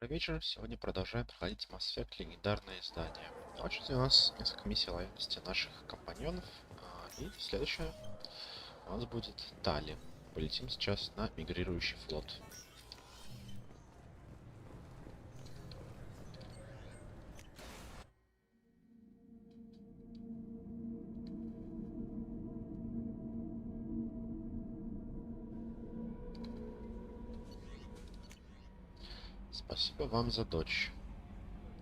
Добрый вечер. Сегодня продолжаем проходить Mass Effect легендарное издание. Очередь у нас несколько миссий лояльности наших компаньонов. И следующее у нас будет Тали. Полетим сейчас на мигрирующий флот. Спасибо вам за дочь.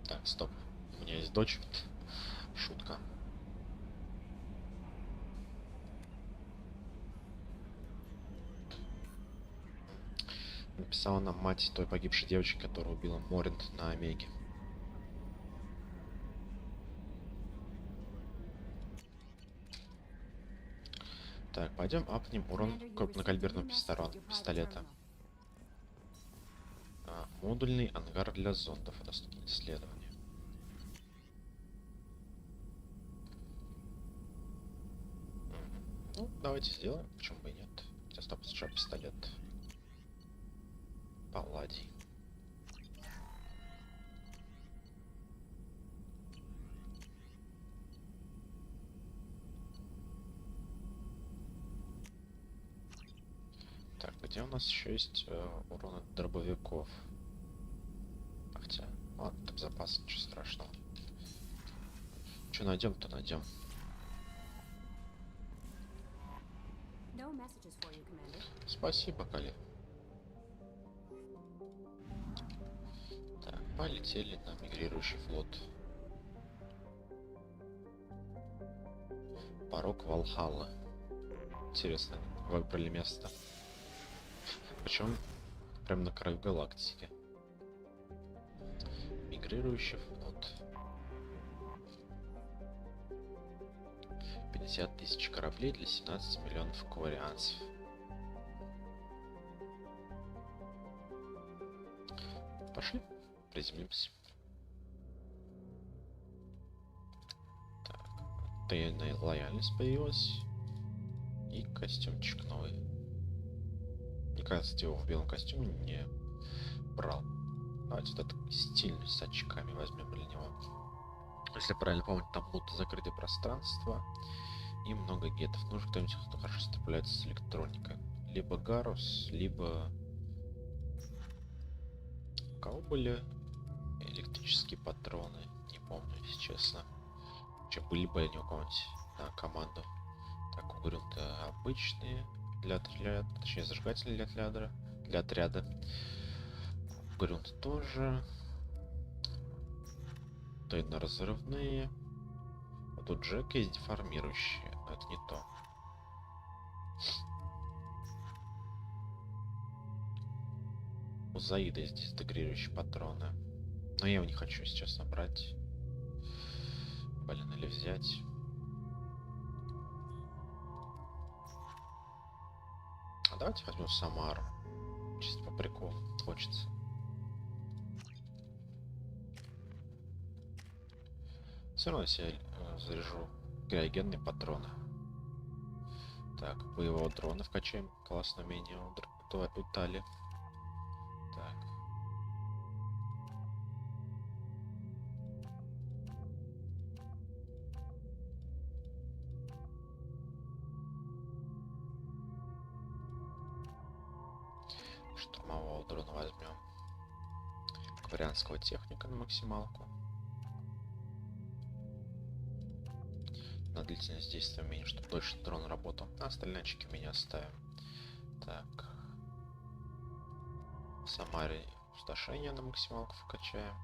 Так, стоп. У меня есть дочь. Шутка. Написала нам мать той погибшей девочки, которая убила Моринт на Омеге. Так, пойдем апнем урон крупнокалиберного пистолета. Модульный ангар для зондов. Доступно исследование. Ну, давайте сделаем. Почему бы и нет? Сейчас стоп, сначала пистолет. Палладий. Так, где у нас еще есть урон от дробовиков? Хотя, ладно, так запас, ничего страшного. Что найдем, то найдем. Спасибо, Кали. Так, полетели на мигрирующий флот. Порог Валхаллы. Интересно, выбрали место. Причем прям на краю галактики. Мигрирующий флот. 50 тысяч кораблей для 17 миллионов кварианцев. Пошли, приземлимся. Так, тайная лояльность появилась. И костюмчик новый. Мне кажется, его в белом костюме не брал. Давайте вот этот стильный с очками возьмем для него. Если правильно помню, там будут закрытые пространства и много гетов. Нужно кто-нибудь, кто хорошо справляется с электроникой. Либо Гарус, либо... У кого были электрические патроны? Не помню, если честно. Че, были бы они у кого-нибудь на команду? Так, у Грюнта обычные для отряда, точнее зажигатели для отряда. Грюнт тоже. Тайно-разрывные. А тут Джек есть деформирующие, но это не то. У Заида есть дезинтегрирующие патроны. Но я его не хочу сейчас набрать. Блин, или взять. А давайте возьмем Самару. Чисто по приколу. Хочется. Все равно я себе заряжу криогенные патроны. Так, боевого дрона вкачаем. Классное умение у Тали. Так. Штурмового дрона возьмем. Кварианского техника на максималку. На длительность действия умения, чтобы дольше дрон работал. А остальные очки у меня оставим. Так. Самаре пустошение на максималку вкачаем.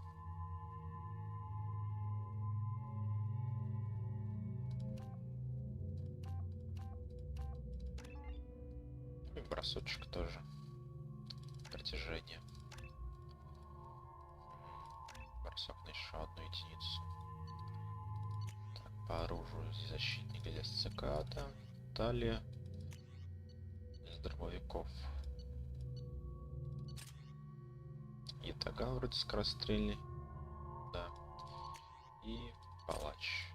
И бросочек тоже. Притяжение. Бросок на еще одну единицу. Так, по оружию здесь защитник для цикада. Далее из дробовиков. И таган вроде скорострельный. Да. И палач.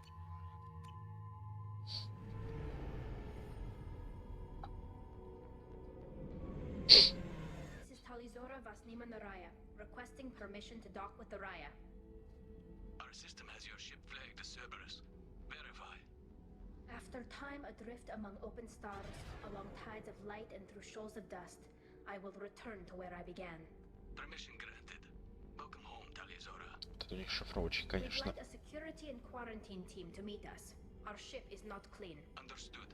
requesting permission to dock with the Raya. Our system has your ship flagged as Cerberus. Verify. After time adrift among open stars, along tides of light and through shoals of dust, I will return to where I began. Permission granted. Welcome home, Taliazora. Тут у них шифровочки, We'd конечно. like a security and quarantine team to meet us. Our ship is not clean. Understood.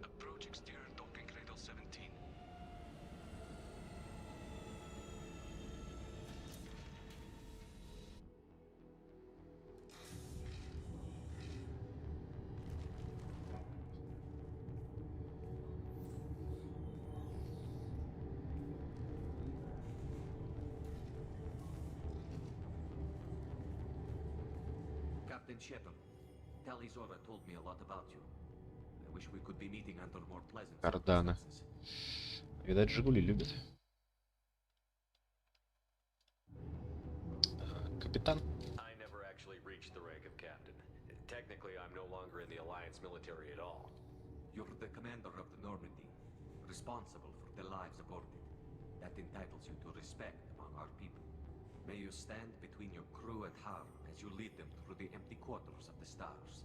Approach exterior docking cradle 17. Captain Shepard, Taliazora told me a lot about you. I wish we could be meeting under more pleasant Карданы. circumstances. Видать, Жигули любит. Капитан. I never actually reached the rank of captain. Technically, I'm no longer in the Alliance military at all. You're the commander of the Normandy, responsible for the lives aboard it. That entitles you to respect among our people. May you stand between your crew and harm as you lead them through the empty quarters of the stars.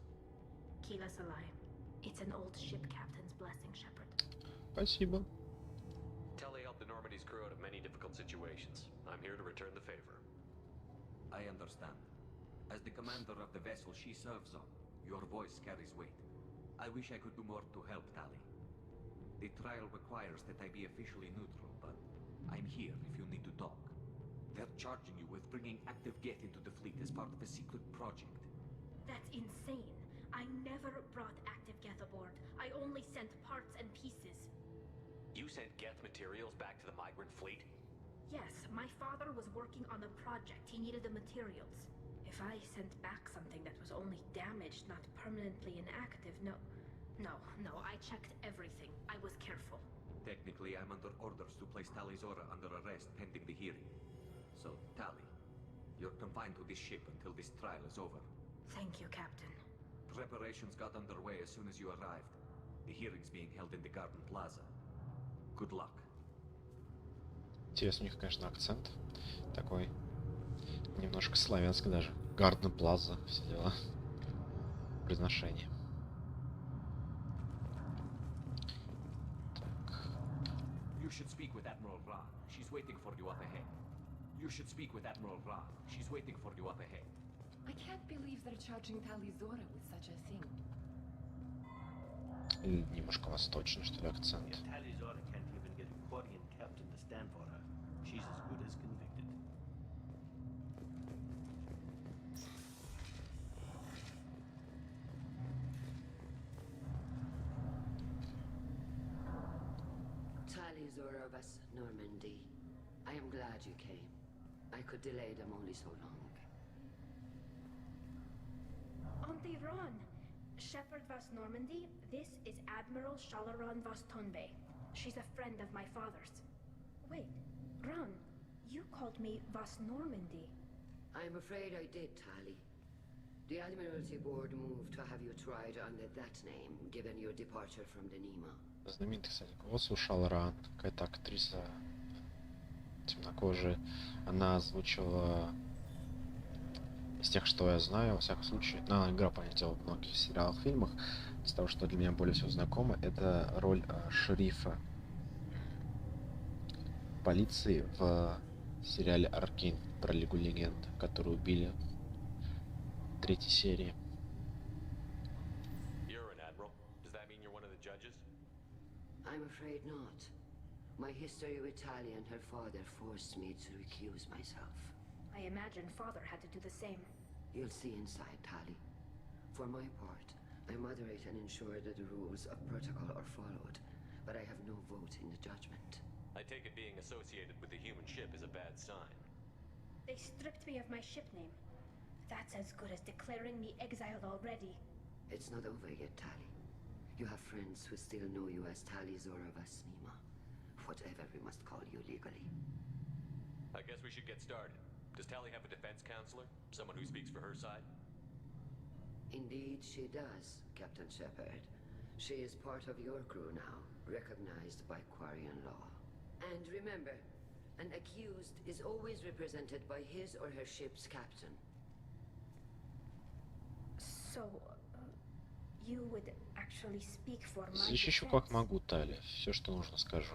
Keela Salai. It's an old ship captain's blessing, Shepard. Спасибо. Telly helped the Normandy's crew out of many difficult situations. I'm here to return the favor. I understand. As the commander of the vessel she serves on, your voice carries weight. I wish I could do more to help Tali. The trial requires that I be officially neutral, but I'm here if you need to talk. They're charging you with bringing active Geth into the fleet as part of a secret project. That's insane. I never brought active Geth aboard. I only sent parts and pieces. You sent Geth materials back to the migrant fleet? Yes, my father was working on a project. He needed the materials. If I sent back something that was only damaged, not permanently inactive, no, I checked everything. I was careful. Technically, I'm under orders to place Taliazora under arrest pending the hearing. So, Tali, you're confined to this ship until this trial is over. Thank you, Captain. Preparations got underway as soon as you arrived. The hearing's being held in the Garden Plaza. Good luck. Интересный у них, конечно, акцент. Такой немножко славянский даже. Гарден Плаза, все дела. Произношение. Так. You should speak with Admiral Ra. She's waiting for you up ahead. You should speak with Admiral Ra. She's waiting for you up ahead. I can't believe they're charging Taliazora with such a thing. Немножко восточный, что ли, акцент. Taliazora can't even get a Quarian captain to stand for her. She's as good as convicted. Taliazora of us, Normandy. I am glad you came. I could delay them only so long. Auntie Ron! Shepard Vas Normandy, this is Admiral Shalaron Vas Tonbe. She's a friend of my father's. Wait, Ron, you called me Vas Normandy. I'm afraid I did, Tali. The Admiralty Board moved to have you tried under that name, given your departure from the Nima. Знаменитый, кстати, голос у Шалран. Какая-то актриса темнокожая. Она озвучила из тех, что я знаю, во всяком случае. Ну, она игра, понятно, в многих сериалах, фильмах. Из того, что для меня более всего знакомо, это роль шерифа полиции в сериале Аркейн про Лигу Легенд, которую убили в 3-й серии. You're an admiral. Does that mean you're one of the judges? I'm afraid not. My history with Tali and her father forced me to recuse myself. I imagine father had to do the same. You'll see inside, Tali. For my part, I moderate and ensure that the rules of protocol are followed, but I have no vote in the judgment. I take it being associated with the human ship is a bad sign. They stripped me of my ship name. That's as good as declaring me exiled already. It's not over yet, Tali. You have friends who still know you as Taliazora Vas Nima. Whatever we must call you legally. I guess we should get started. Does Tali have a defense counselor? Someone who speaks for her side? Indeed, she does, Captain Shepard. She is part of your crew now, recognized by Quarian law. And remember, An accused is always represented by his or her ship's captain. So, you would actually speak for my Защищу как defense? могу, Тали. Все, что нужно, скажу.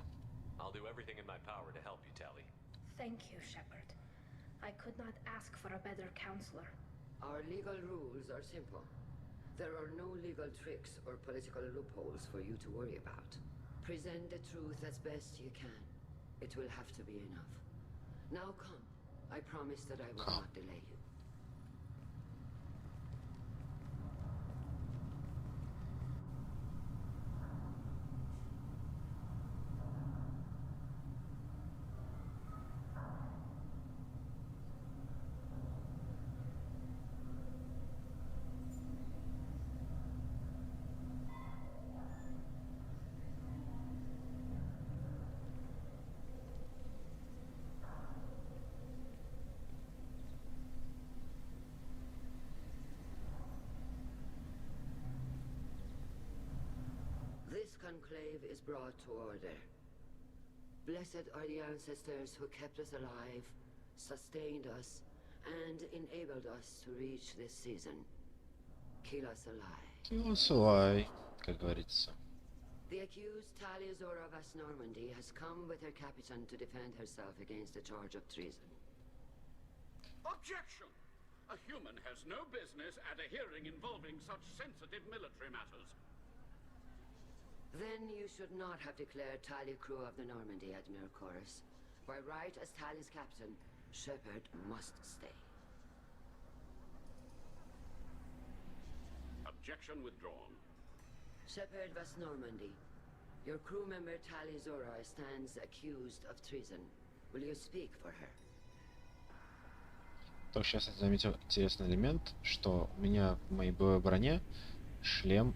I'll do everything in my power to help you, Tally. Thank you, Shepard. I could not ask for a better counselor. Our legal rules are simple. There are no legal tricks or political loopholes for you to worry about. Present the truth as best you can. It will have to be enough. Now come. I promise that I will not delay you. This conclave is brought to order. Blessed are the ancestors who kept us alive, sustained us, and enabled us to reach this season. Kill us alive. Посылай, как говорится. The accused Taliazora of Normandy has come with her captain to defend herself against the charge of treason. Objection! A human has no business at a hearing involving such sensitive military matters. Then you should not have declared Tali crew of the Normandy, Admiral Chorus. By right as Tali's captain, Shepard must stay. Objection withdrawn. Shepard was Normandy. Your crew member Tali Zora stands accused of treason. Will you speak for her? То сейчас я заметил интересный элемент, что у меня в моей боевой броне шлем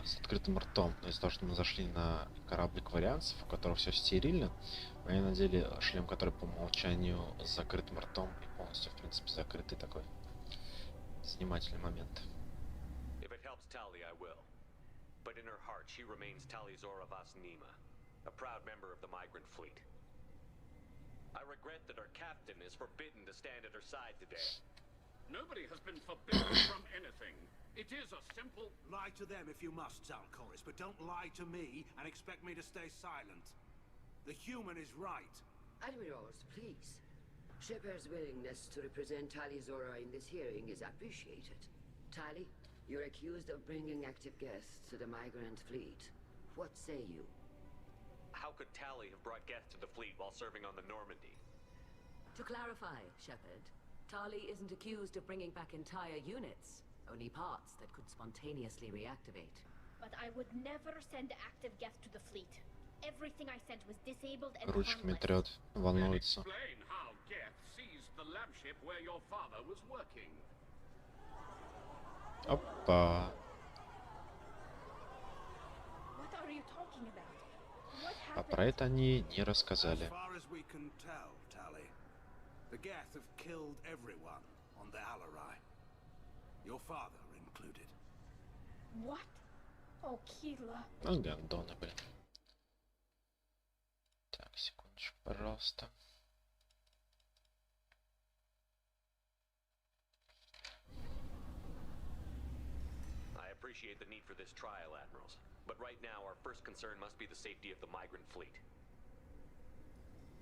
с открытым ртом. Но из-за того, что мы зашли на кораблик варианцев, у которого все стерильно, мы надели шлем, который по умолчанию с закрытым ртом и полностью, в принципе, закрытый такой. Занимательный момент. If it helps Tally, I will. But in her heart, she remains Tali'Zorah Vas Nema, a proud member of the migrant fleet. I regret that our captain is forbidden to stand at her side today. Nobody has been forbidden from anything. It is a simple... Lie to them if you must, Zalcoris, but don't lie to me and expect me to stay silent. The human is right. Admirals, please. Shepard's willingness to represent Tali Zora in this hearing is appreciated. Tali, you're accused of bringing active guests to the migrant fleet. What say you? How could Tally have brought guests to the fleet while serving on the Normandy? To clarify, Shepard, Tali isn't accused of bringing back entire units, only parts that could spontaneously reactivate. But I would never send active guests to the fleet. Everything I sent was disabled and Ручками harmless. трет, волнуется. Explain how Geth seized the lab ship where your father was working. Опа. What are you talking about? What А happened? про это они не рассказали. As far as we can tell, Tali, the Geth have killed everyone on the Alarai. Your father included. What? Oh, Kila. Ну, гандоны, блин. Так, секундочку, пожалуйста. I appreciate the need for this trial, Admirals. But right now, our first concern must be the safety of the migrant fleet.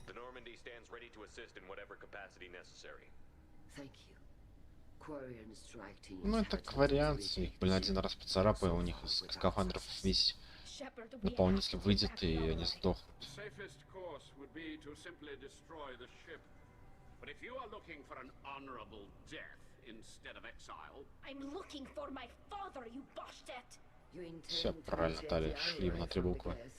The Normandy stands ready to assist in whatever capacity necessary. Thank you. Quarian strike teams Ну, это кварианцы. Их, блин, один раз поцарапаю, у них из скафандров весь Shepard, we наполнитель have to выйдет, back и up они us. сдохнут. Safest course would be to simply destroy the ship. But if you are looking for an honorable death instead of exile, I'm looking for my father, you bastet! You intend Все to правильно, reject Тали, the шли на Alarai три from the буквы. Geth?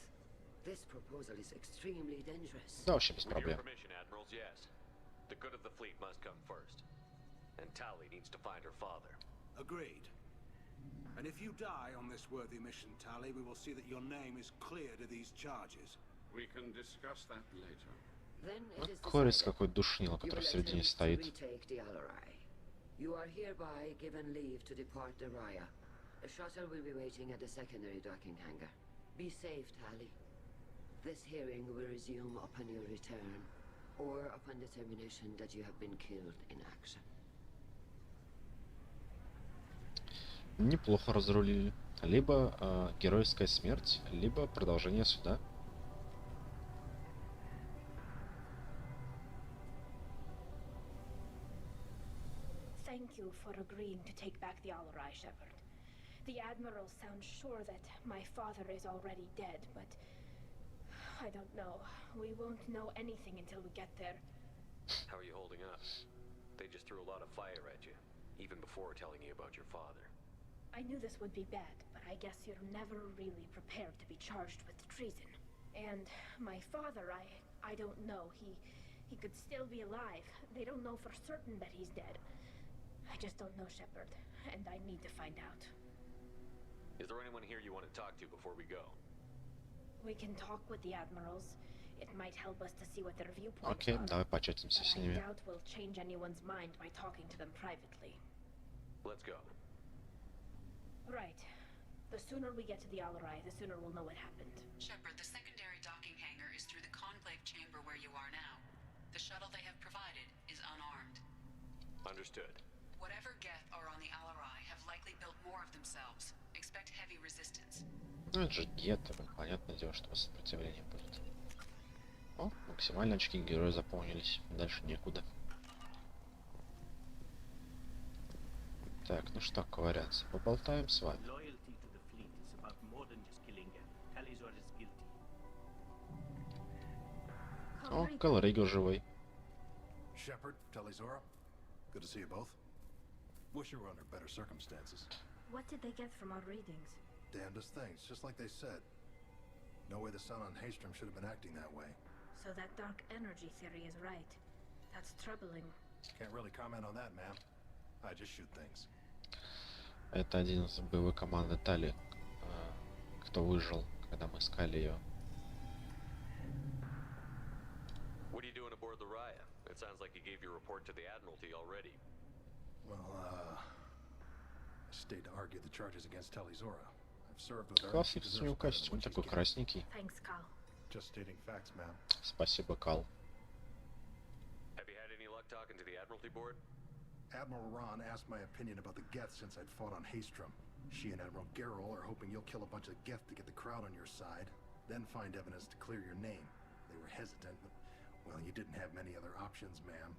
This proposal is extremely dangerous. Да, вообще без With your проблем. permission, Admirals, yes. The good of the fleet must come first. And Tally needs to find her father. Agreed. And if you die on this worthy mission, Tali, we will see that your name is cleared of these charges. we can discuss that later. Then Ну, it is Корис decided. какой душнило, You который will в середине attempt to стоит. retake the Alarai. You are hereby given leave to depart the Raya. A shuttle will be waiting at the secondary docking hangar. Be safe, Tali. This hearing will resume upon your return, or upon determination that you have been killed in action. Неплохо разрулили. Либо геройская смерть, либо продолжение суда. Thank you for agreeing to take back the Alarai, Shepard. The Admiral sounds sure that my father is already dead, but I don't know. We won't know anything until we get there. How are you holding up? They just threw a lot of fire at you, even before telling you about your father. I knew this would be bad, but I guess you're never really prepared to be charged with treason. And my father, I don't know. He could still be alive. They don't know for certain that he's dead. I just don't know, Shepard, and I need to find out. Is there anyone here you want to talk to before we go? We can talk with the admirals. It might help us to see what their viewpoints Окей, are. давай початимся с But I ними. doubt we'll change anyone's mind by talking to them privately. Let's go. Right. The sooner we get to the Alarai, the sooner we'll know what happened. Shepard, the secondary docking hangar is through the conclave chamber where you are now. The shuttle they have provided is unarmed. Understood. Whatever Geth are on the Alarai have likely built more of themselves. Expect heavy resistance. Ну это же гетто, понятное дело, что сопротивление будет. О, максимально очки героя заполнились. Дальше некуда. Так, ну что, ковыряться, поболтаем с вами. Loyalty to the fleet is about more than just killing Geth. Talizor is guilty. О, Колоригер живой. Shepard, Talizora, good to see you both. Wish you were under better circumstances. What did they get from our readings? Damnedest things, just like they said. No way the sun on Haystrom should have been acting that way. So that dark energy theory is right. That's troubling. Can't really comment on that, ma'am. I just shoot things. Это один из боевой команды Тали, кто выжил, когда мы искали ее. What are you doing aboard the Raya? It sounds like you gave your report to the Admiralty already. Well, I stayed to argue the charges against Talizora. I've served with her. Классный у него костюм, такой красненький. Thanks, Cal. Just stating facts, ma'am. Спасибо, Кал. Have you had any luck talking to the Admiralty board? Admiral Ron asked my opinion about the Geth since I'd fought on Haystrom. She and Admiral Garrel are hoping you'll kill a bunch of Geth to get the crowd on your side, then find evidence to clear your name. They were hesitant, but, well, you didn't have many other options, ma'am.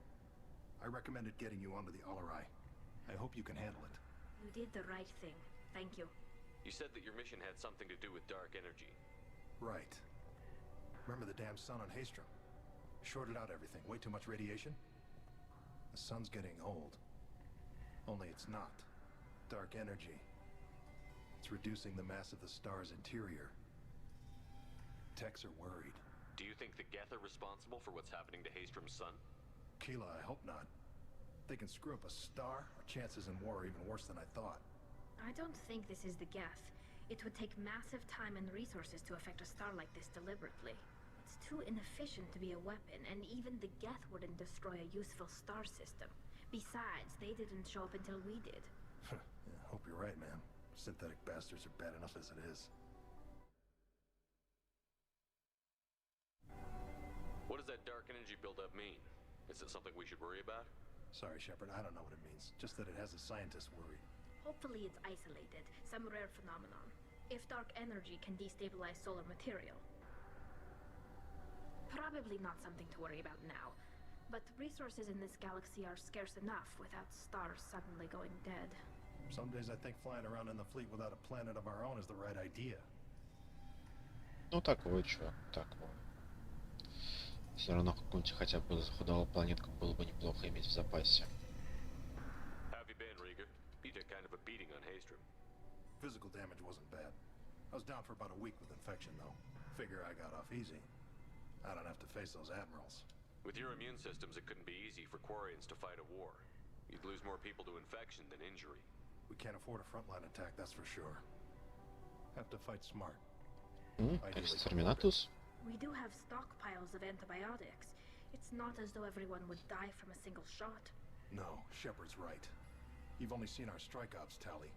I recommended getting you onto the Alarai. I hope you can handle it. You did the right thing. Thank you. You said that your mission had something to do with dark energy. Right. Remember the damn sun on Haystrom? Shorted out everything. Way too much radiation? The sun's getting old. Only it's not. Dark energy. It's reducing the mass of the star's interior. Techs are worried. Do you think the Geth are responsible for what's happening to Haystrom's sun? Keela, I hope not. If they can screw up a star, our chances in war are even worse than I thought. I don't think this is the Geth. It would take massive time and resources to affect a star like this deliberately. It's too inefficient to be a weapon, and even the Geth wouldn't destroy a useful star system. Besides, they didn't show up until we did. Yeah, hope you're right, man. Synthetic bastards are bad enough as it is. What does that dark energy buildup mean? Is it something we should worry about? Sorry, Shepard, I don't know what it means. Just that it has the scientists worried. Hopefully it's isolated, some rare phenomenon. If dark energy can destabilize solar material. Probably not something to worry about now. But resources in this galaxy are scarce enough without stars suddenly going dead. Some days I think flying around in the fleet without a planet of our own is the right idea. Ну такое, чувак, такое. Все равно какую-нибудь хотя бы захудалую планетку было бы неплохо иметь в запасе. How have you been, Rieger? You took kind of a beating on Haystrom. Physical damage wasn't bad. I was down for about a week with infection, though. Figure I got off easy. I don't have to face those admirals. With your immune systems, it couldn't be easy for Quarians to fight a war. You'd lose more people to infection than injury. We can't afford a frontline attack, that's for sure. Have to fight smart. Exterminatus? We do have stockpiles of antibiotics. It's not as though everyone would die from a single shot. No, Shepard's right. You've only seen our strike ops tally.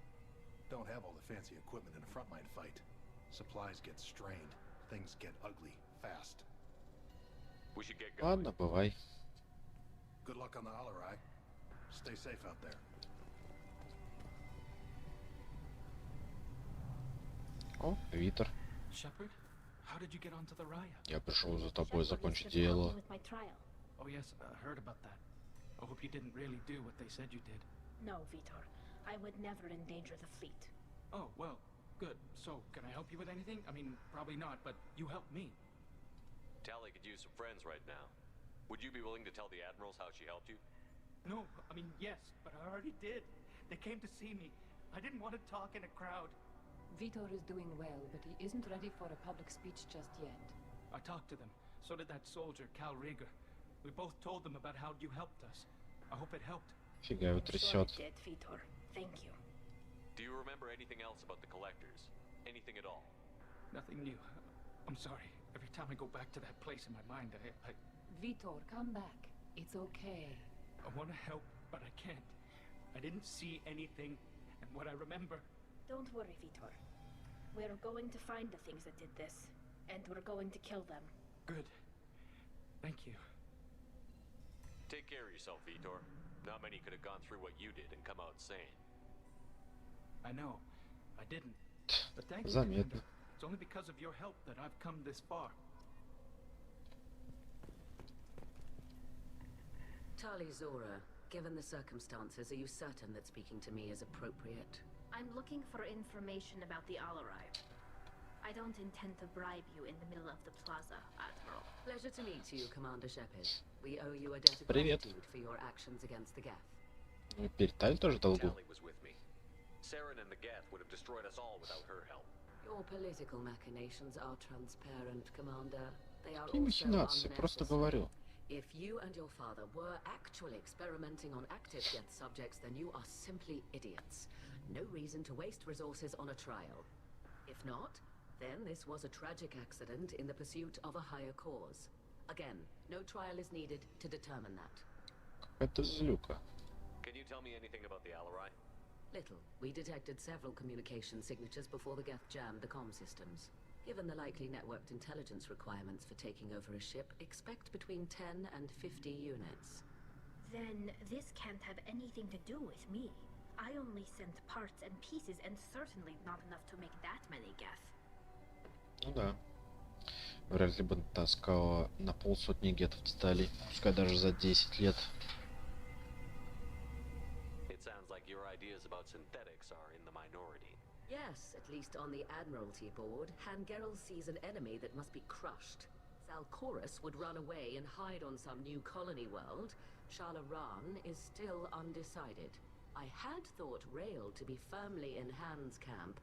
Don't have all the fancy equipment in a frontline fight. Supplies get strained. Things get ugly, fast. We should get going. Ладно, бывай. Good luck on the Alarai. Stay safe out there. О, Витер. Shepard, how did you get onto the Raya? Я пришел за тобой Shepard закончить used to help me дело. with my trial. Oh yes, I heard about that. I hope you didn't really do what they said you did. No, Vitor. I would never endanger the fleet. Oh, well, good. So, can I help you with anything? I mean, probably not, but you helped me. Tali could use some friends right now. Would you be willing to tell the admirals how she helped you? No, I mean, yes, but I already did. They came to see me. I didn't want to talk in a crowd. Vitor is doing well, but he isn't ready for a public speech just yet. I talked to them. So did that soldier, Cal Rieger. We both told them about how you helped us. I hope it helped. Фига его I'm sure трясет. it did, Vitor. Thank you. Do you remember anything else about the collectors? Anything at all? Nothing new. I'm sorry. Every time I go back to that place in my mind, I Vitor, come back. It's okay. want to help, but I can't. I didn't see anything, and what I remember... Don't worry, Vitor. We're going to find the things that did this, and we're going to kill them. Good. Thank you. Take care of yourself, Vitor. Not many could have gone through what you did and come out sane. I know. I didn't. But thank you, Заметно. Commander. It's only because of your help that I've come this far. Tali Zora, given the circumstances, are you certain that speaking to me is appropriate? I'm looking for information about the Alarai. I don't intend to bribe you in the middle of the plaza, Admiral. Pleasure to meet you, Commander Shepard. We owe you a debt of Привет. gratitude for your actions against the Geth. Ну, перед Тали тоже долгу. Tali was with me. Saren and the Geth would have destroyed us all without her help. Your political machinations are transparent, Commander. They are Какие also махинации? Просто говорю. If you and your father were actually experimenting on active Geth subjects, then you are simply idiots. No reason to waste resources on a trial. If not, then this was a tragic accident in the pursuit of a higher cause. Again, no trial is needed to determine that. Это злюка. Can you tell me anything about the Alarai? Little. We detected several communication signatures before the Geth jammed the comm systems. Given the likely networked intelligence requirements for taking over a ship, expect between 10 and 50 units. Then this can't have anything to do with me. I only sent parts and pieces, and certainly not enough to make that many Geth. Ну да. Вряд ли бы таскала на полсотни гетов деталей. Пускай даже за 10 лет. It sounds like your ideas about synthetics are in the minority. Yes, at least on the Admiralty board, Hangerel sees an enemy that must be crushed. Zalcorus would run away and hide on some new colony world. Shalaran is still undecided. I had thought Rail to be firmly in Han's camp,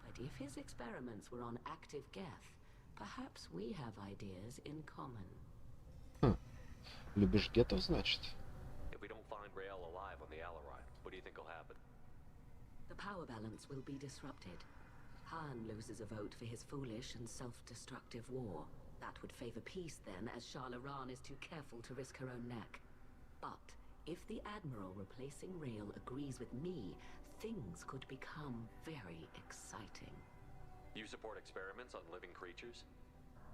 but if his experiments were on active Geth, perhaps we have ideas in common. Любишь гетов, значит? If we don't find Rael alive on the Alarai, what do you think will happen? The power balance will be disrupted. Han loses a vote for his foolish and self-destructive war. That would favor peace then, as Shalaran is too careful to risk her own neck. But if the Admiral replacing Rail agrees with me, things could become very exciting. You support experiments on living creatures?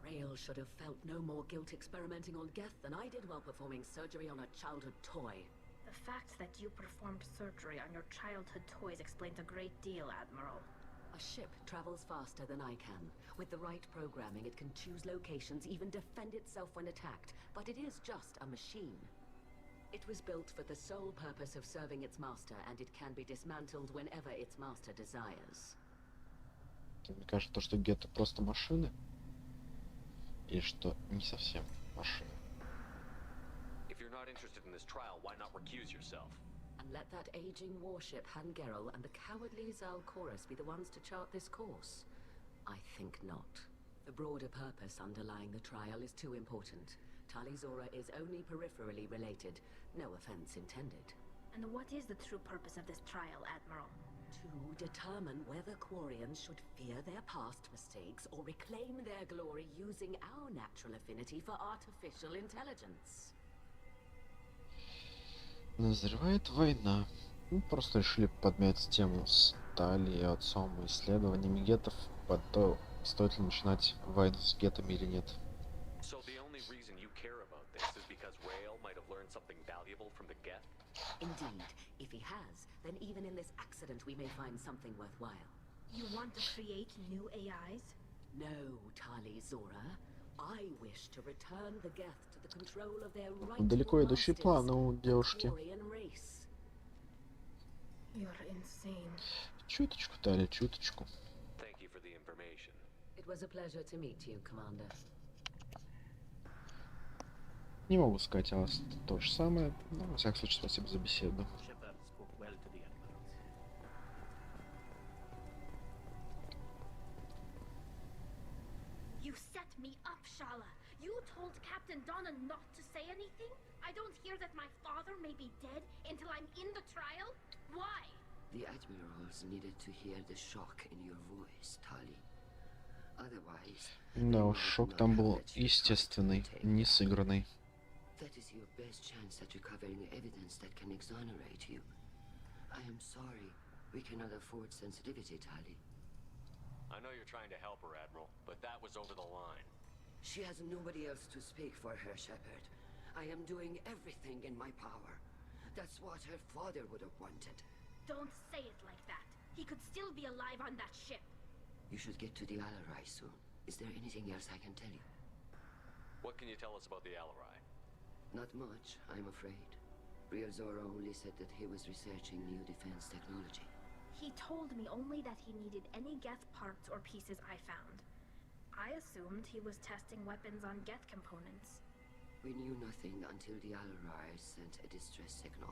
Rail should have felt no more guilt experimenting on Geth than I did while performing surgery on a childhood toy. The fact that you performed surgery on your childhood toys explains a great deal, Admiral. A ship travels faster than I can. With the right programming, it can choose locations, even defend itself when attacked. But it is just a machine. It was built for the sole purpose of serving its master, and it can be dismantled whenever its master desires. Мне кажется, то, что геты просто машины, и что не совсем машины. If you're not interested in this trial, why not recuse yourself? And let that aging warship Hangerel and the cowardly Zalcorus be the ones to chart this course? I think not. The broader purpose underlying the trial is too important. Tali Zora is only peripherally related. No offense intended. And what is the true purpose of this trial, Admiral? To determine whether Quarians should fear their past mistakes or reclaim their glory using our natural affinity for artificial intelligence. Назревает война. Мы просто решили подмять тему с Тали и отцом и исследованиями гетов, стоит ли начинать войну с гетами или нет. So the only reason you care about Indeed, if he has, then even in this accident we may find something worthwhile. You want to create new AIs? No, Tali Zora. I wish to return the Geth to the control of their rightful Далеко идущие masters, планы у the девушки. Quarian race. You're insane. Чуточку, Тали, чуточку. Thank you for the information. It was a pleasure to meet you, Commander. Не могу сказать о вас то же самое, но, во всяком случае, спасибо за беседу. Shepard spoke well to the admirals. You set me up, Shala. You told Captain Donna not to say anything? I don't hear that my father may be dead until I'm in the trial? Why? The admirals needed to hear the shock in your voice, Tali. Otherwise, Да уж, шок там был естественный, не сыгранный. that is your best chance at recovering evidence that can exonerate you. I am sorry. We cannot afford sensitivity, Tali. I know you're trying to help her, Admiral, but that was over the line. She has nobody else to speak for her, Shepard. I am doing everything in my power. That's what her father would have wanted. Don't say it like that. He could still be alive on that ship. You should get to the Alarai soon. Is there anything else I can tell you? What can you tell us about the Alarai? Not much, I'm afraid. Real Zora only said that he was researching new defense technology. He told me only that he needed any Geth parts or pieces I found. I assumed he was testing weapons on Geth components. We knew nothing until the Alarai sent a distress signal,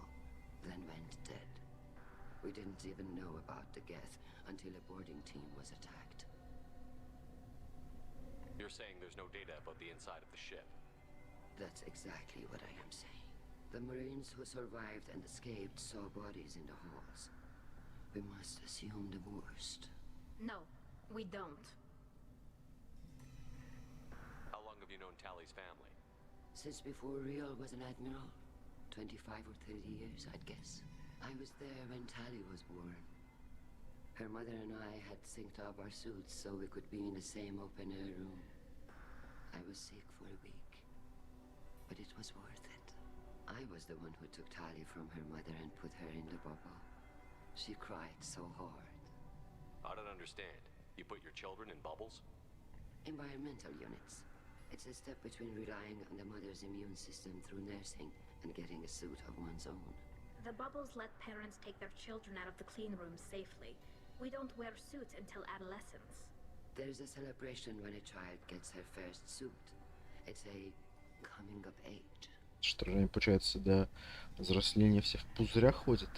then went dead. We didn't even know about the Geth until a boarding team was attacked. You're saying there's no data about the inside of the ship? That's exactly what I am saying. The Marines who survived and escaped saw bodies in the halls. We must assume the worst. No, we don't. How long have you known Tally's family? Since before Real was an admiral. 25 or 30 years, I'd guess. I was there when Tally was born. Her mother and I had synced up our suits so we could be in the same open-air room. I was sick for a week, but it was worth it. I was the one who took Tally from her mother and put her in the bubble. She cried so hard. I don't understand. You put your children in bubbles? Environmental units. It's a step between relying on the mother's immune system through nursing and getting a suit of one's own. The bubbles let parents take their children out of the clean rooms safely. We don't wear suits until adolescence. There's a celebration when a child gets her first suit. It's a coming of age. Что же они, получается, до взросления все в пузырях ходят?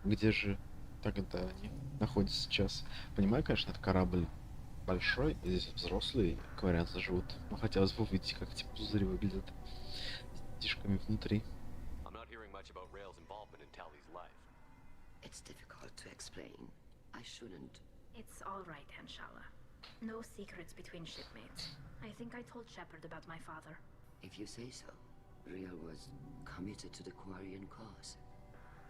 Где же тогда они находятся сейчас? Понимаю, конечно, это корабль большой, и здесь взрослые кварианты живут. Но хотелось бы увидеть, как эти пузыри выглядят с детишками внутри. It's difficult to explain. I shouldn't. It's all right, Anshala. No secrets between shipmates. I think I told Shepard about my father. If you say so. Real was committed to the Quarian cause.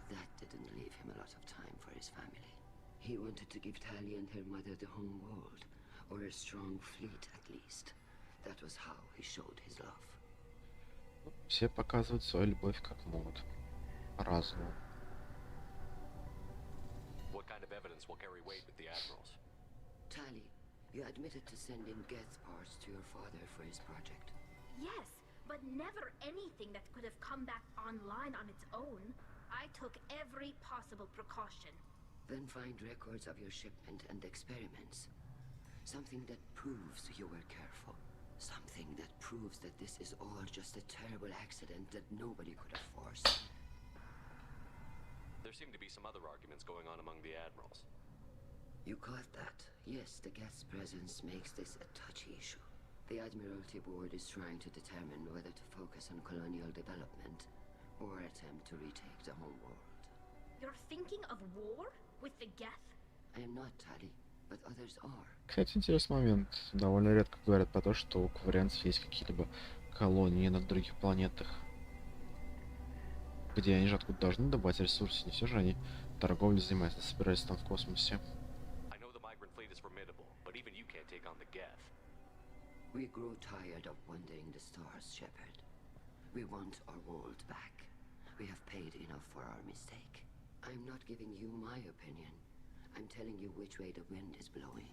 That didn't leave him a lot of time for his family. He wanted to give Tally and her mother the home world, or a strong fleet at least. That was how he showed his love. Все показывают свою любовь как могут. По-разному. What kind of evidence will carry weight with the admirals? Tally, you admitted to sending Geth parts to your father for his project. Yes, but never anything that could have come back online on its own. I took every possible precaution. Then find records of your shipment and experiments. Something that proves you were careful. Something that proves that this is all just a terrible accident that nobody could have forced. There seem to be some other arguments going on among the admirals. You caught that? Yes, the Geth's presence makes this a touchy issue. The Admiralty Board is trying to determine whether to focus on colonial development or attempt to retake the home world. You're thinking of war with the Geth? I am not, Tally, but others are. Кстати, интересный момент. Довольно редко говорят про то, что у кварианцев есть какие-либо колонии на других планетах, где они же откуда должны добывать ресурсы, не все же они торговлей занимаются, собираясь там в космосе. We grow tired of wandering the stars, Shepard. We want our world back. We have paid enough for our mistake. I'm not giving you my opinion. I'm telling you which way the wind is blowing.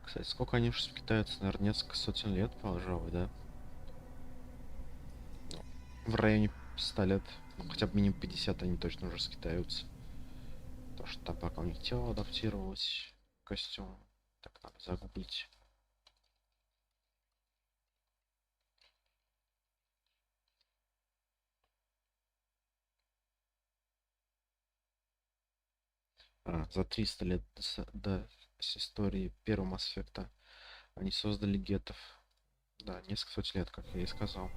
Кстати, сколько они уже скитаются? Наверное, несколько сотен лет, пожалуй, да? В районе 100 лет. Ну, хотя бы минимум 50 они точно уже скитаются. Потому что там пока у них тело адаптировалось к костюму. Так, надо загуглить. За 300 лет до с истории первого Mass Effect они создали геттов. Да, несколько сотен лет, как я и сказал.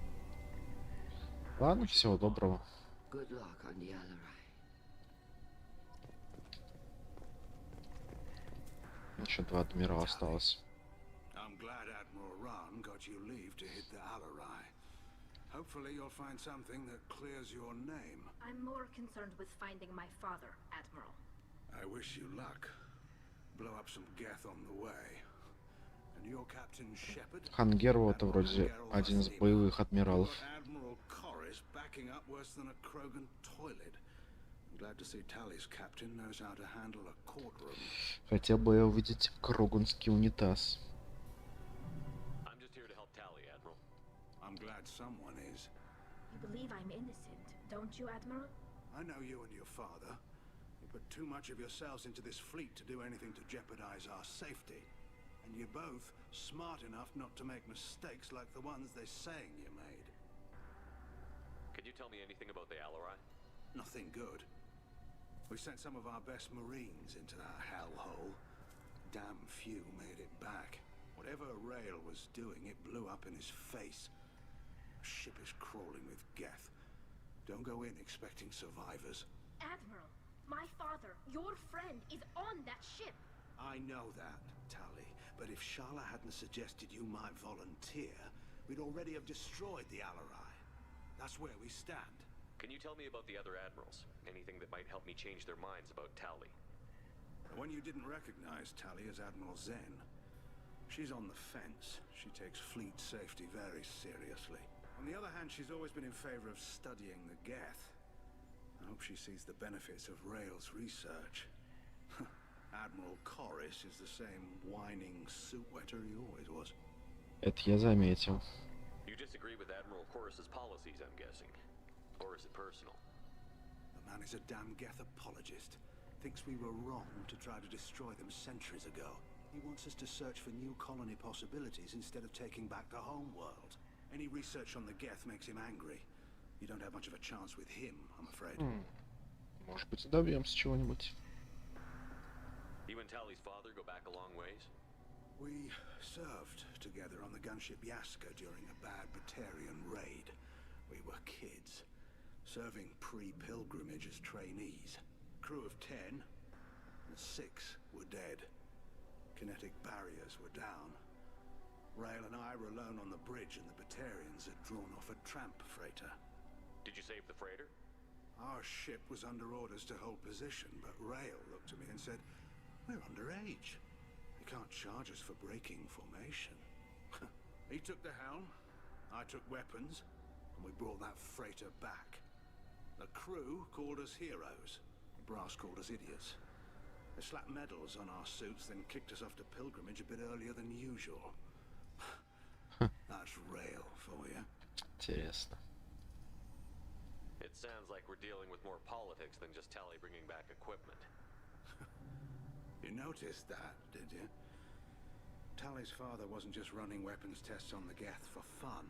Ладно, всего доброго. Еще 2 адмирала осталось. Hopefully you'll find something that clears your name. I'm more concerned with finding my father, Admiral. I wish you luck. Blow up some Geth on the way. And your Captain Shepard? Хангеру это вроде один из боевых адмиралов. Admiral Corris backing up worse than a Krogan toilet. I'm glad to see Tally's captain knows how to handle a courtroom. Хотел бы я увидеть кроганский унитаз. I'm glad someone is. You believe I'm innocent, don't you, Admiral? I know you and your father. You put too much of yourselves into this fleet to do anything to jeopardize our safety. And you're both smart enough not to make mistakes like the ones they're saying you made. Can you tell me anything about the Alarai? Nothing good. We sent some of our best Marines into that hellhole. Damn few made it back. Whatever Rail was doing, it blew up in his face. The ship is crawling with Geth. Don't go in expecting survivors. Admiral, my father, your friend, is on that ship. I know that, Tally. But if Shala hadn't suggested you might volunteer, we'd already have destroyed the Alarai. That's where we stand. Can you tell me about the other admirals? Anything that might help me change their minds about Tally? The one you didn't recognize, Tally, is Admiral Zen. She's on the fence. She takes fleet safety very seriously. On the other hand, she's always been in favor of studying the Geth. I hope she sees the benefits of Rail's research. Admiral Corris is the same whining suit wetter he always was. Это я заметил. You disagree with Admiral Corris's policies, I'm guessing. Or is it personal? The man is a damn Geth apologist. Thinks we were wrong to try to destroy them centuries ago. He wants us to search for new colony possibilities instead of taking back the homeworld. Any research on the Geth makes him angry. You don't have much of a chance with him, I'm afraid. Может быть, добьемся чего-нибудь. You and Tally's father go back a long ways? We served together on the gunship Yaska during a bad Batarian raid. We were kids, serving pre-pilgrimage as trainees. Crew of 10, and 6 were dead. Kinetic barriers were down. Rail and I were alone on the bridge and the Batarians had drawn off a tramp freighter. Did you save the freighter? Our ship was under orders to hold position, but Rail looked at me and said, "We're underage. They can't charge us for breaking formation." He took the helm, I took weapons, and we brought that freighter back. The crew called us heroes. The brass called us idiots. They slapped medals on our suits, then kicked us off to pilgrimage a bit earlier than usual. That's Rail for you. Интересно. It sounds like we're dealing with more politics than just Tally bringing back equipment. You noticed that, did you? Tally's father wasn't just running weapons tests on the Geth for fun.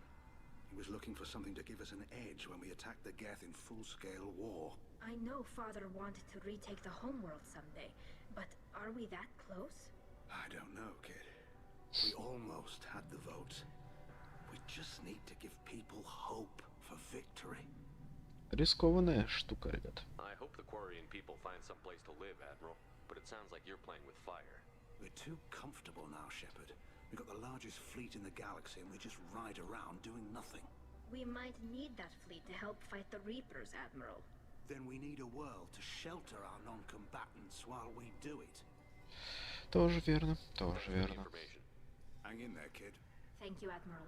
He was looking for something to give us an edge when we attacked the Geth in full-scale war. I know Father wanted to retake the homeworld someday, but are we that close? I don't know, kid. We almost had the votes. We just need to give people hope for victory. Рискованная штука, ребят. I hope the Quarian people find some place to live, Admiral, but it sounds like you're playing with fire. We're too comfortable now, Shepard. We've got the largest fleet in the galaxy and we just ride around doing nothing. We might need that fleet to help fight the Reapers, Admiral. Then we need a world to shelter our non-combatants while we do it. Тоже верно, тоже верно. Hang in there, kid. Thank you, Admiral.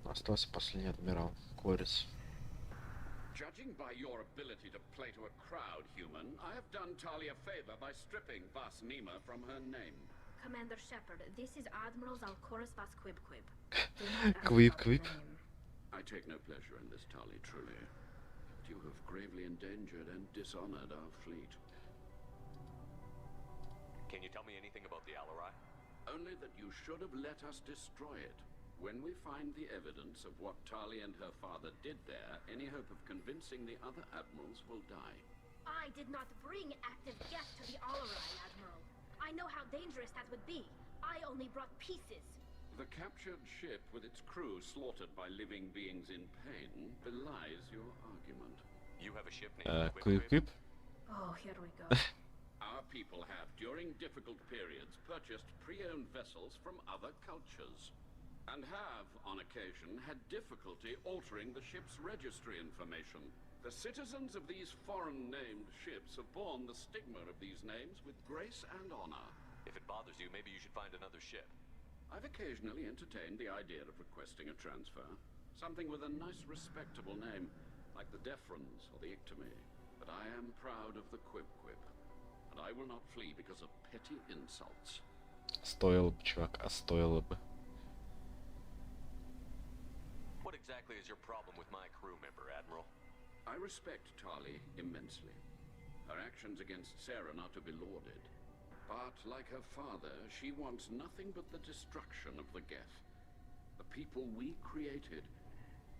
Остался последний адмирал Корис. Judging by your ability to play to a crowd, human, I have done Tali a favor by stripping Vas Nima from her name. Commander Shepard, this is Admiral Zalcorus Vas Quib Quib. Quib Quib. I take no pleasure in this, Tali, truly. But you have gravely endangered and dishonored our fleet. Can you tell me anything about the Alarai? Only that you should have let us destroy it. When we find the evidence of what Tali and her father did there, any hope of convincing the other admirals will die. I did not bring active guests to the Alarai, Admiral. I know how dangerous that would be. I only brought pieces. The captured ship with its crew slaughtered by living beings in pain belies your argument. You have a ship named Quib Quib. Oh, here we go. Our people have, during difficult periods, purchased pre-owned vessels from other cultures, and have, on occasion, had difficulty altering the ship's registry information. The citizens of these foreign-named ships have borne the stigma of these names with grace and honor. If it bothers you, maybe you should find another ship. I've occasionally entertained the idea of requesting a transfer. Something with a nice, respectable name, like the Defrons or the Ictomy. But I am proud of the Quib Quib, and I will not flee because of petty insults. Стоило бы, чувак, а стоило бы. What exactly is your problem with my crew member, Admiral? I respect Tali immensely. Her actions against Saren are to be lauded. But, like her father, she wants nothing but the destruction of the Geth. The people we created.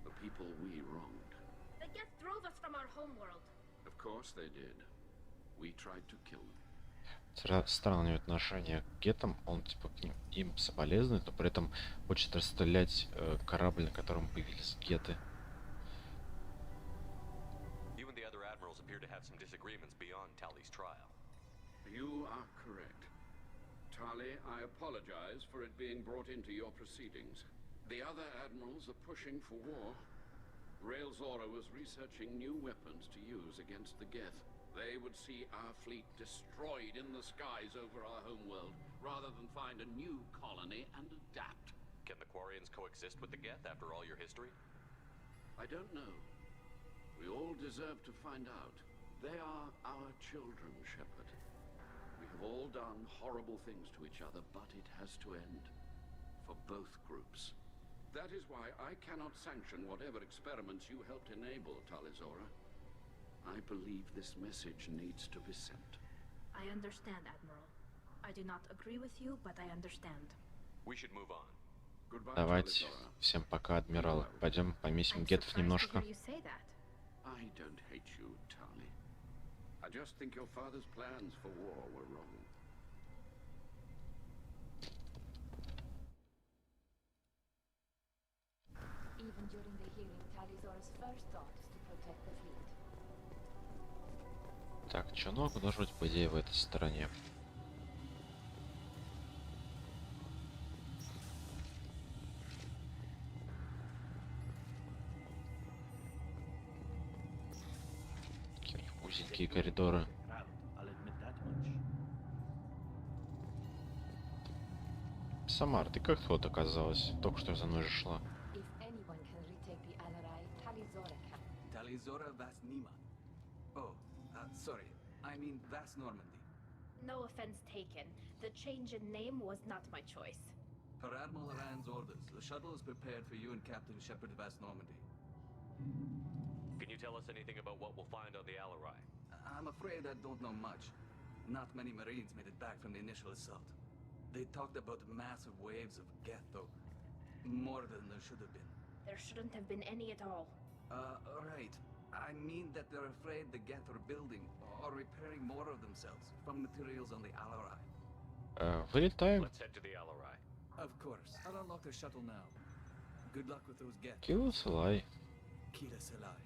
The people we wronged. The Geth drove us from our homeworld. Of course they did. We tried to kill them. Странное отношение к гетам, он типа к ним им соболезнует, но при этом хочет расстрелять корабль, на котором появились геты. You and the other admirals appear to have some disagreements beyond Tali's trial. You are correct. Tali, I apologize for it being brought into your proceedings. The other admirals are pushing for war. Railzora was researching new weapons to use against the Geth. They would see our fleet destroyed in the skies over our homeworld, rather than find a new colony and adapt. Can the Quarians coexist with the Geth after all your history? I don't know. We all deserve to find out. They are our children, Shepard. We have all done horrible things to each other, but it has to end. For both groups. That is why I cannot sanction whatever experiments you helped enable, Talizora. I believe this message needs to be sent. I understand, Admiral. I do not agree with you, but I understand. We should move on. Goodbye, Давайте. Talizora. Всем пока, адмиралы. Пойдем помесим гетов немножко. You say that. I don't hate you, Tali. I just think your father's plans for war were wrong. Even during the hearing, Talizora's first thought is to protect the fleet. Так, челнок должен быть, по идее, в этой стороне. Такие у них узенькие коридоры. I'll admit that much. Самар, ты как тут оказалась? Только что за мной же шла. If anyone can retake the Alarai, Talizora can. Talizora Vas Nima. Oh, sorry. I mean Vas Normandy. No offense taken. The change in name was not my choice. Per Admiral Rand's orders, the shuttle is prepared for you and Captain Shepard Vas Normandy. Can you tell us anything about what we'll find on the Alarai? I'm afraid I don't know much. Not many Marines made it back from the initial assault. They talked about massive waves of Geth, though. More than there should have been. There shouldn't have been any at all. Right. I mean that they're afraid the Geth are building or repairing more of themselves from materials on the Alarai. Вылетаем. Let's head to the Alarai. Of course. I'll unlock the shuttle now. Good luck with those Geth. Кило Салай. Kila Selai.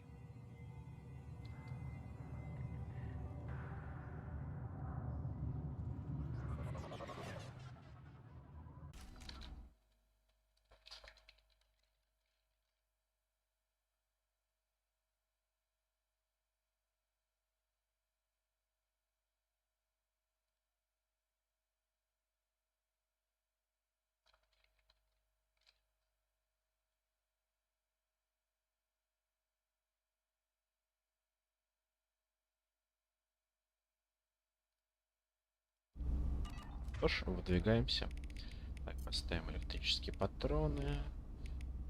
Что ж, выдвигаемся. Так, поставим электрические патроны.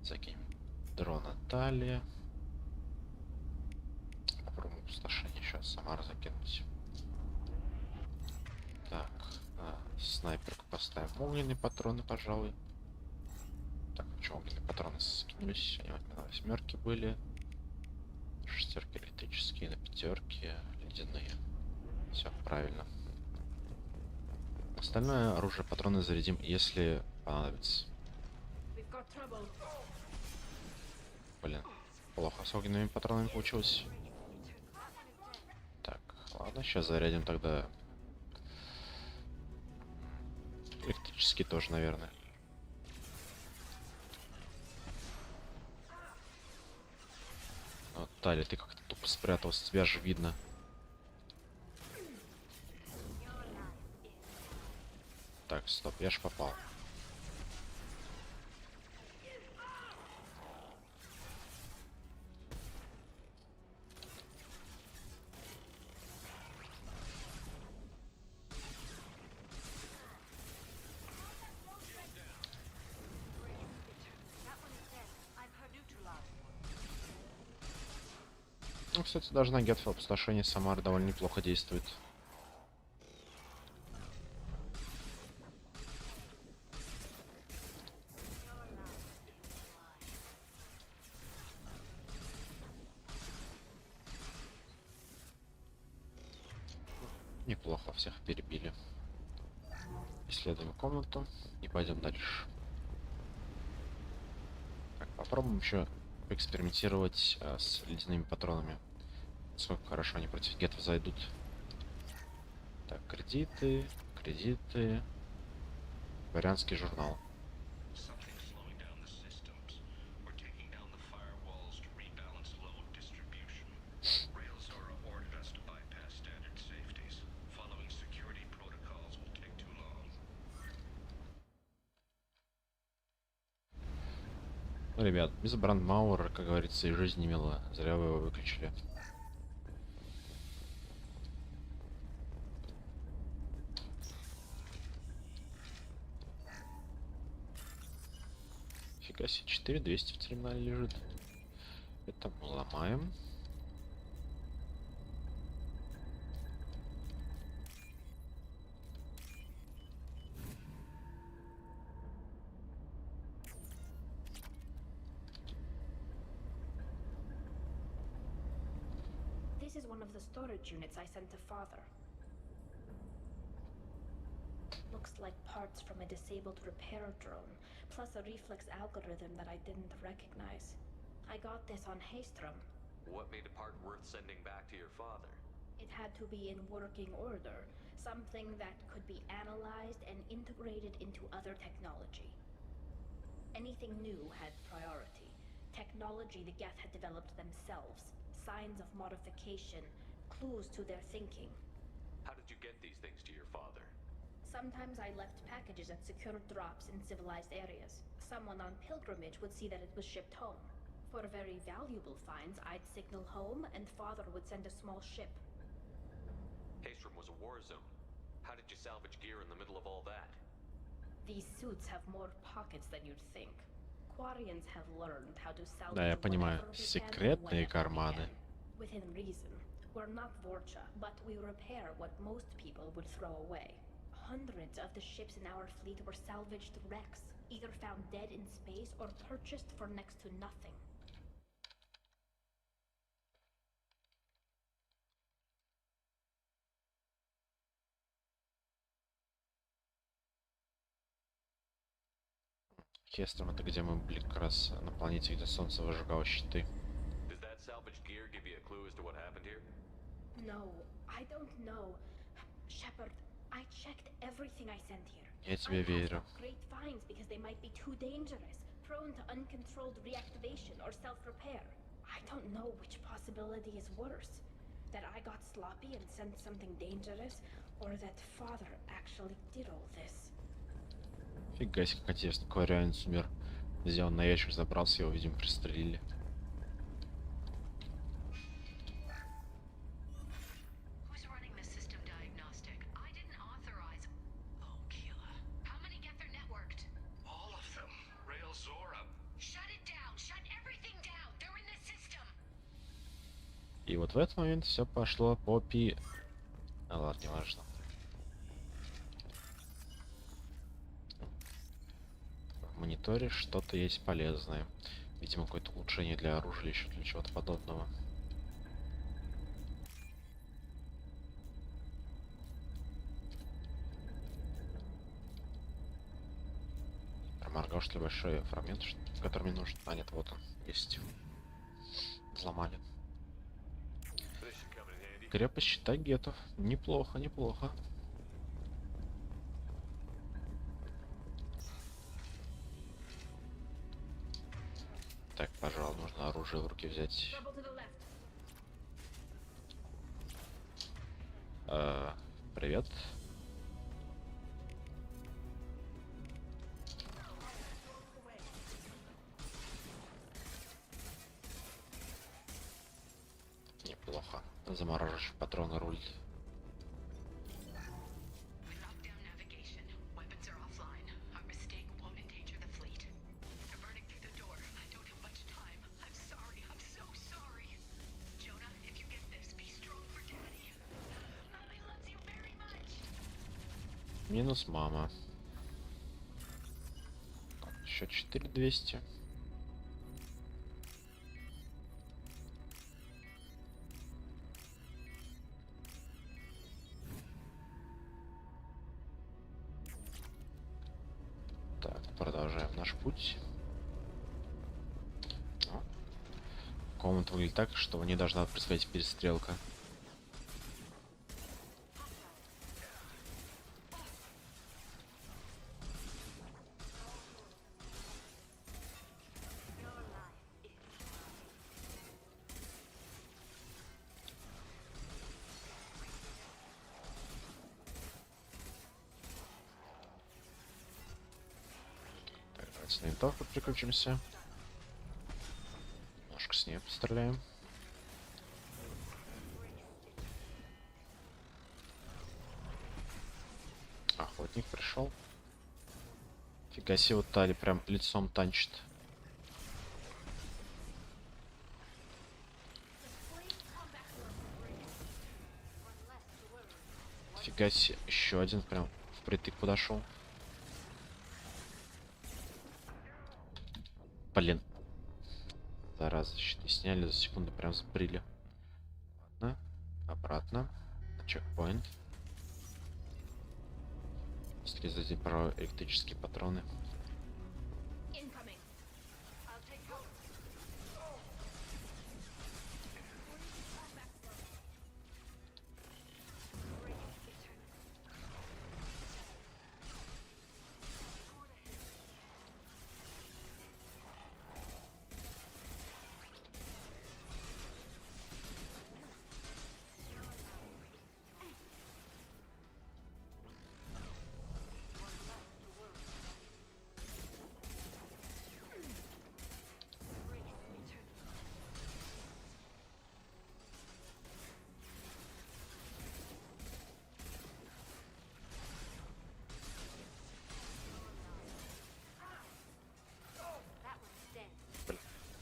Закинем дрона далее. Попробуем опустошение сейчас сама закинуть. Так, снайперку поставим огненные патроны, пожалуй. Так, почему огненные патроны скинулись? Они вот на 8 были. 6 электрические, на 5 ледяные. Все правильно. Остальное оружие, патроны зарядим, если понадобится. Блин, плохо с огненными патронами получилось. Так, ладно, сейчас зарядим тогда электрический тоже, наверное. Вот, Тали, ты как-то тупо спрятался, тебя же видно. Так, стоп, я ж попал. Ну, кстати, даже на Гетфе опустошение Самары довольно неплохо действует. Неплохо, всех перебили. Исследуем комнату и пойдем дальше. Так, попробуем еще поэкспериментировать с ледяными патронами. Сколько хорошо они против гетов зайдут. Так, кредиты, кредиты. Дворянский журнал. Ну, ребят, без брандмауэра, как говорится, и жизнь не мила. Зря вы его выключили. Фига себе, 4200 в терминале лежит. Это мы ломаем. This is one of the storage units I sent to Father. Looks like parts from a disabled repair drone, plus a reflex algorithm that I didn't recognize. I got this on Haystrom. What made a part worth sending back to your father? It had to be in working order, something that could be analyzed and integrated into other technology. Anything new had priority. Technology the Geth had developed themselves, signs of modification, clues to their thinking. How did you get these things to your father? Sometimes I left packages at secure drops in civilized areas. Someone on pilgrimage would see that it was shipped home. For very valuable finds, I'd signal home and Father would send a small ship. Haystrom was a war zone. How did you salvage gear in the middle of all that? These suits have more pockets than you'd think. Quarians have learned how to salvage Да, я понимаю. whatever we can, Секретные whenever we карманы. can. Within reason. We're not Vorcha, but we repair what most people would throw away. Hundreds of the ships in our fleet were salvaged wrecks, either found dead in space or purchased for next to nothing. Хестром, это где мы были как раз на планете, где солнце выжигало щиты. Does that salvaged gear give you a clue as to what happened here? No, I don't know. Shepard, I checked everything I sent here. Я тебе верю. Great finds because they might be too dangerous, prone to uncontrolled reactivation or self-repair. I don't know which possibility is worse. That I got sloppy and sent something dangerous, or that Father actually did all this. Фига себе, как интересно, кварианец умер. Взял на ящик, забрался, его, видимо, пристрелили. Who's running the system diagnostic? I didn't authorize. Okay. И вот в этот момент все пошло по А ладно, не важно. В мониторе что-то есть полезное. Видимо, какое-то улучшение для оружия или еще для чего-то подобного. Проморгал, что ли, большой фрагмент, который мне нужен. А нет, вот он есть. Взломали. Крепость щита гетов. Неплохо, неплохо. Так, пожалуй, нужно оружие в руки взять. Привет. Неплохо. Замораживающий патроны рулит. Минус мама. Еще 4200. Так, продолжаем наш путь. Комната выглядит так, что не должна происходить перестрелка. С винтовкой приключимся. Немножко с ней постреляем. Охотник пришел. Фига себе, вот Тали прям лицом танчит. Фига себе, еще один прям впритык подошел. Блин. Зараза, щиты сняли, за секунду прям сбрили. Ладно. Обратно. Чекпоинт. Срезайте про электрические патроны.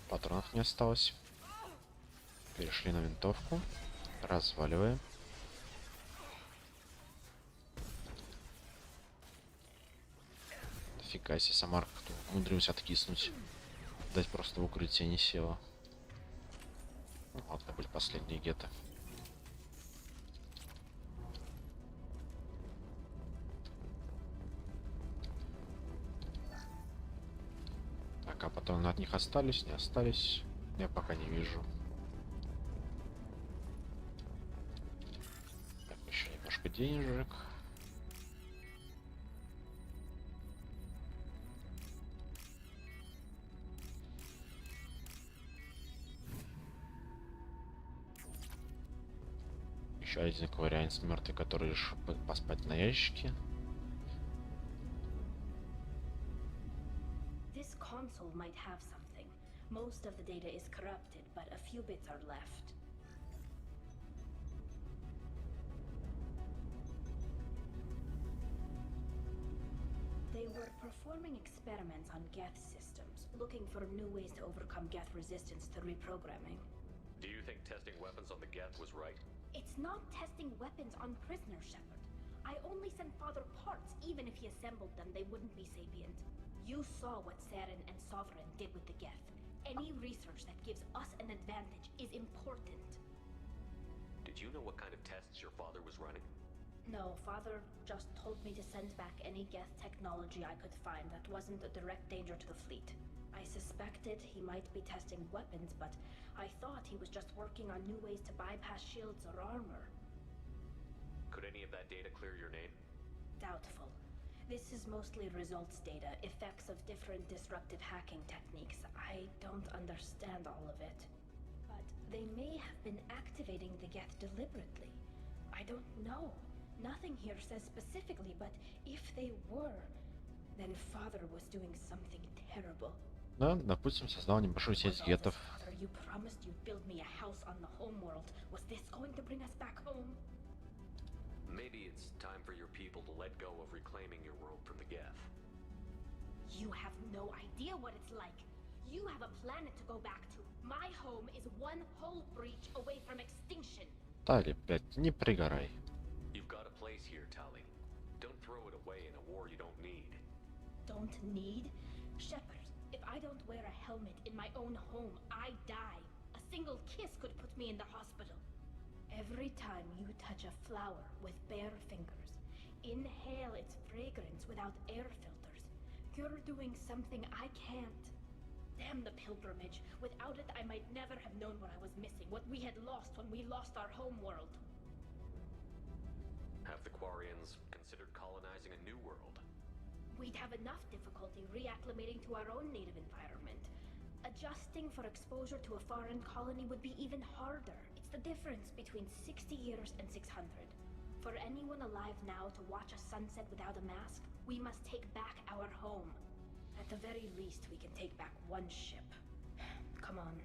Патронов не осталось. Перешли на винтовку. Разваливаем. Фига себе, Самарка тут умудрился откиснуть. Дать просто в укрытие не села. Ну, вот это были последние геты. Так, а потом от них остались, не остались. Я пока не вижу. Так, еще немножко денежек. Еще один ковырянец мертвый, который решил поспать на ящике. This console might have something. Most of the data is corrupted, but a few bits are left. They were performing experiments on Geth systems, looking for new ways to overcome Geth resistance to reprogramming. Do you think testing weapons on the Geth was right? It's not testing weapons on prisoners, Shepard. I only sent Father parts. Even if he assembled them, they wouldn't be sapient. You saw what Saren and Sovereign did with the Geth. Any research that gives us an advantage is important. Did you know what kind of tests your father was running? No, Father just told me to send back any Geth technology I could find that wasn't a direct danger to the fleet. I suspected he might be testing weapons, but I thought he was just working on new ways to bypass shields or armor. Could any of that data clear your name? Doubtful. This is mostly results data, effects of different disruptive hacking techniques. I don't understand all of it. But they may have been activating the Geth deliberately. I don't know. Nothing here says specifically, but if they were, then Father was doing something terrible. Да, допустим, создал небольшую сеть гетов. Father, you promised you'd build me a house on the homeworld. Was this going to bring us back home? Maybe it's time for your people to let go of reclaiming your world from the Geth. You have no idea what it's like. You have a planet to go back to. My home is one hull breach away from extinction. Тали, блядь, не пригорай. You've got a place here, Tali. Don't throw it away in a war you don't need. Don't need? Shepard, if I don't wear a helmet in my own home, I die. A single kiss could put me in the hospital. Every time you touch a flower with bare fingers, inhale its fragrance without air filters, you're doing something I can't. Damn the pilgrimage. Without it, I might never have known what I was missing, what we had lost when we lost our home world. Have the Quarians considered colonizing a new world? We'd have enough difficulty reacclimating to our own native environment. Adjusting for exposure to a foreign colony would be even harder. It's the difference between 60 years and 600. For anyone alive now to watch a sunset without a mask, we must take back our home. At the very least, we can take back one ship. Come on.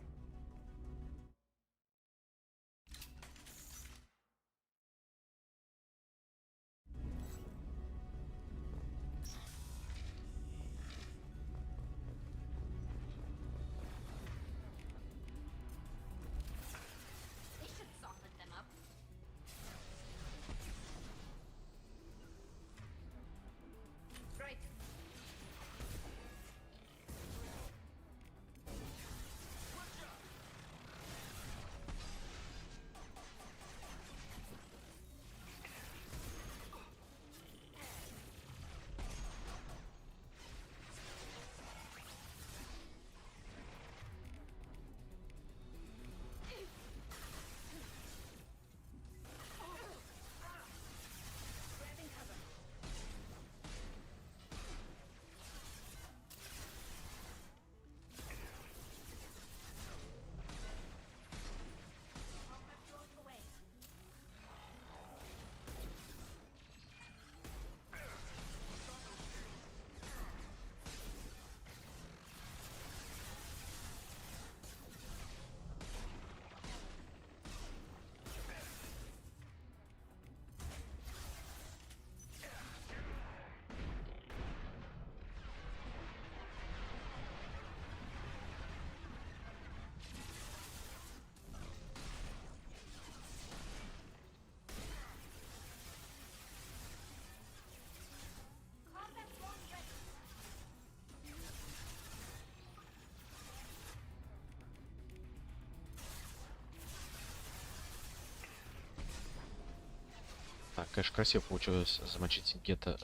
Так, конечно, красиво получилось замочить гетто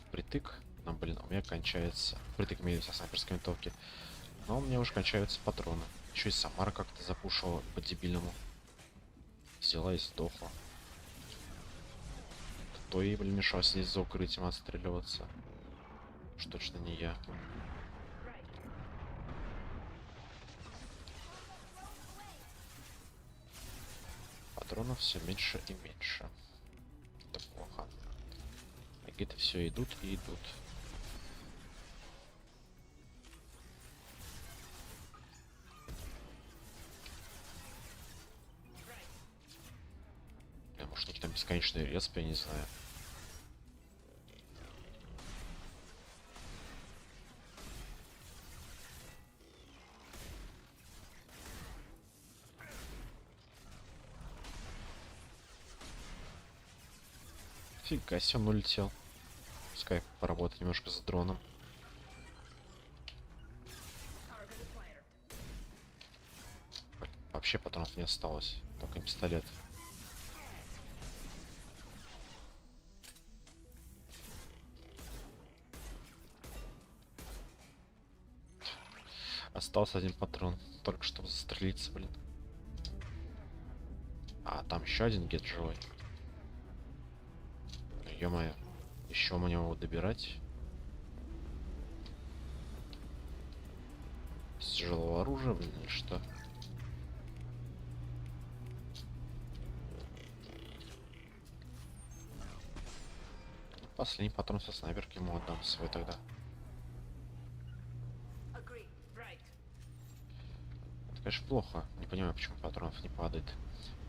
впритык. Но, блин, у меня кончается... Впритык имеется с снайперской винтовки. Но у меня уже кончаются патроны. Еще и Самара как-то запушила по-дебильному. Взяла и сдохла. Кто ей, блин, мешал сидеть за укрытием отстреливаться? Уж точно не я. Патронов все меньше и меньше. Это плохо. А где-то все идут и идут. Может, какие-то бесконечные респы, я не знаю. Фига себе, он улетел. Пускай поработать немножко с дроном. Вообще патронов не осталось. Только пистолет. Остался один патрон. Только чтобы застрелиться, блин. А там еще один гет живой. Ё-моё. Еще мне его добирать. С тяжелого оружия, блин, или что? Последний патрон со снайперки ему отдам свой тогда. Это, конечно, плохо. Не понимаю, почему патронов не падает.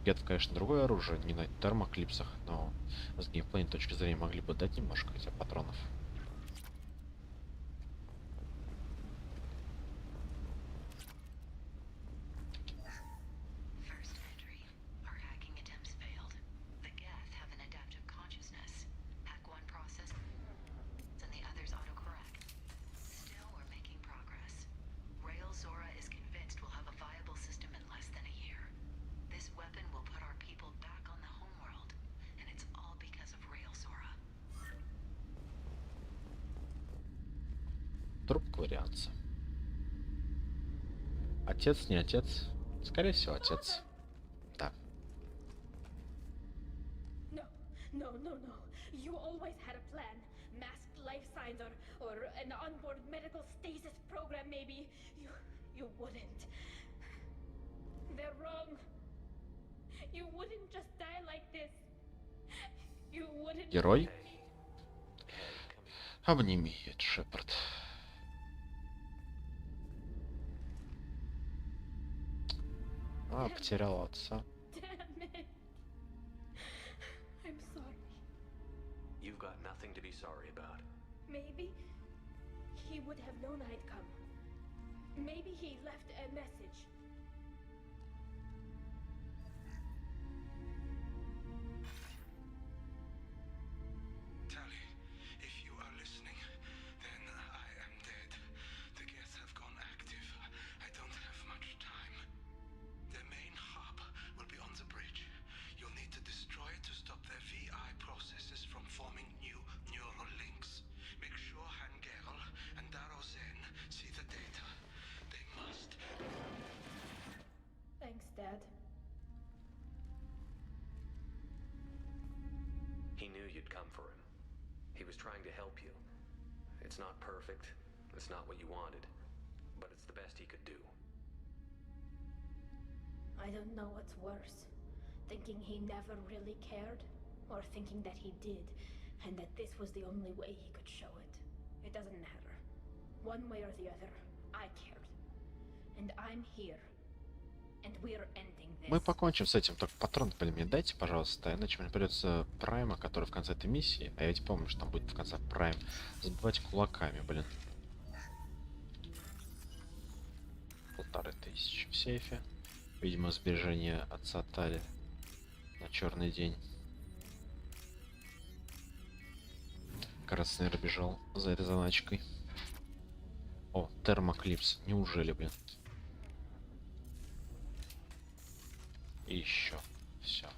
Гет, конечно, другое оружие, не на термоклипсах, но с геймплейной точки зрения могли бы дать немножко этих патронов. Труп ковыряться. Отец, не отец? Скорее всего, отец. Да. No. You always had a plan. Masked life signs or an onboard medical stasis program maybe. You wouldn't. They're wrong. You wouldn't just die like this. You wouldn't. Герой? Обними, Шепард. А, потерял отца. Damn it. I'm sorry. You've got nothing to be sorry about. Maybe he would have known I'd come. Maybe he left a message. Tally, if you are listening, then I am dead. The gets have gone active. I don't have much time. The main hub will be on the bridge. You'll need to destroy it to stop their VI processes from forming new neural links. Make sure Hangerl and Darozen see the data. They must. Thanks, Dad. He knew you'd come for him. He was trying to help you. It's not perfect. It's not what you wanted. But it's the best he could do. I don't know what's worse. Thinking he never really cared, or thinking that he did, and that this was the only way he could show it. It doesn't matter. One way or the other, I cared. And I'm here. And we're ending this. Мы покончим с этим, только патрон, блин, мне дайте, пожалуйста, иначе мне придется прайма, который в конце этой миссии, а я ведь помню, что там будет в конце прайм, забивать кулаками, блин. 1500 в сейфе. Видимо, сбережение отца Тали на черный день. Красный бежал за этой заначкой. О, термоклипс. Неужели, блин? И еще. Все.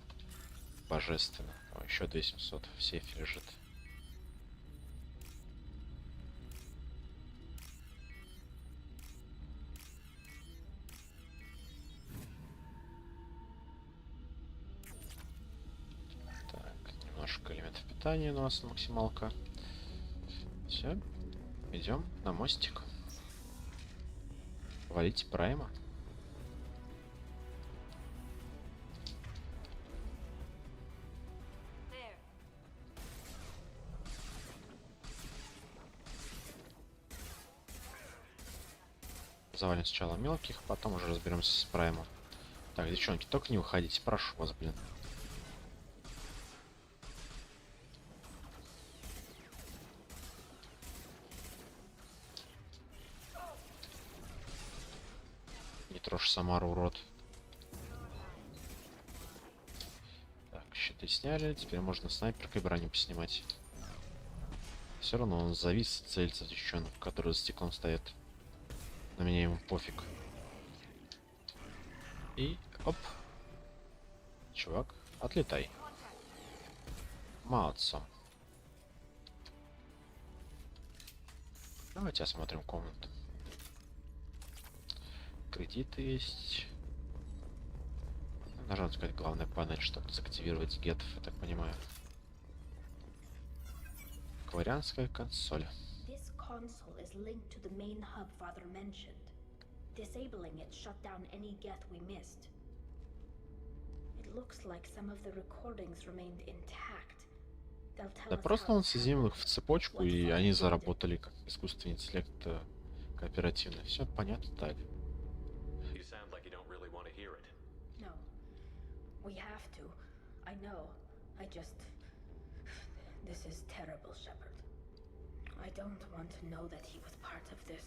Божественно. О, еще 2700 в сейфе лежит. Так, немножко элементов питания у нас максималка. Все. Идем на мостик. Валите прайма. Завалим сначала мелких, потом уже разберемся с праймом. Так, девчонки, только не уходите, прошу вас, блин. Не трожь Самару, урод. Так, щиты снайперкой сняли, теперь можно снайперкой броню поснимать. Все равно он завис, целится в девчонок, которые за стеклом стоят. На меня ему пофиг. И оп. Чувак, отлетай. Молодцом. Давайте осмотрим комнату. Кредиты есть. Нужно сказать, главная панель, чтобы закактивировать гетов, я так понимаю. Кварианская консоль. This console is linked to the main hub Father mentioned. Disabling it shut down any get we missed. It looks like some of the recordings remained intact. They'll tell Да us просто how он соединил их в цепочку, и они заработали как искусственный интеллект кооперативно. Все понятно так. You sound like you don't really want to hear it. No. We have to. I know. I just... This is terrible, Shepard. I don't want to know that he was part of this.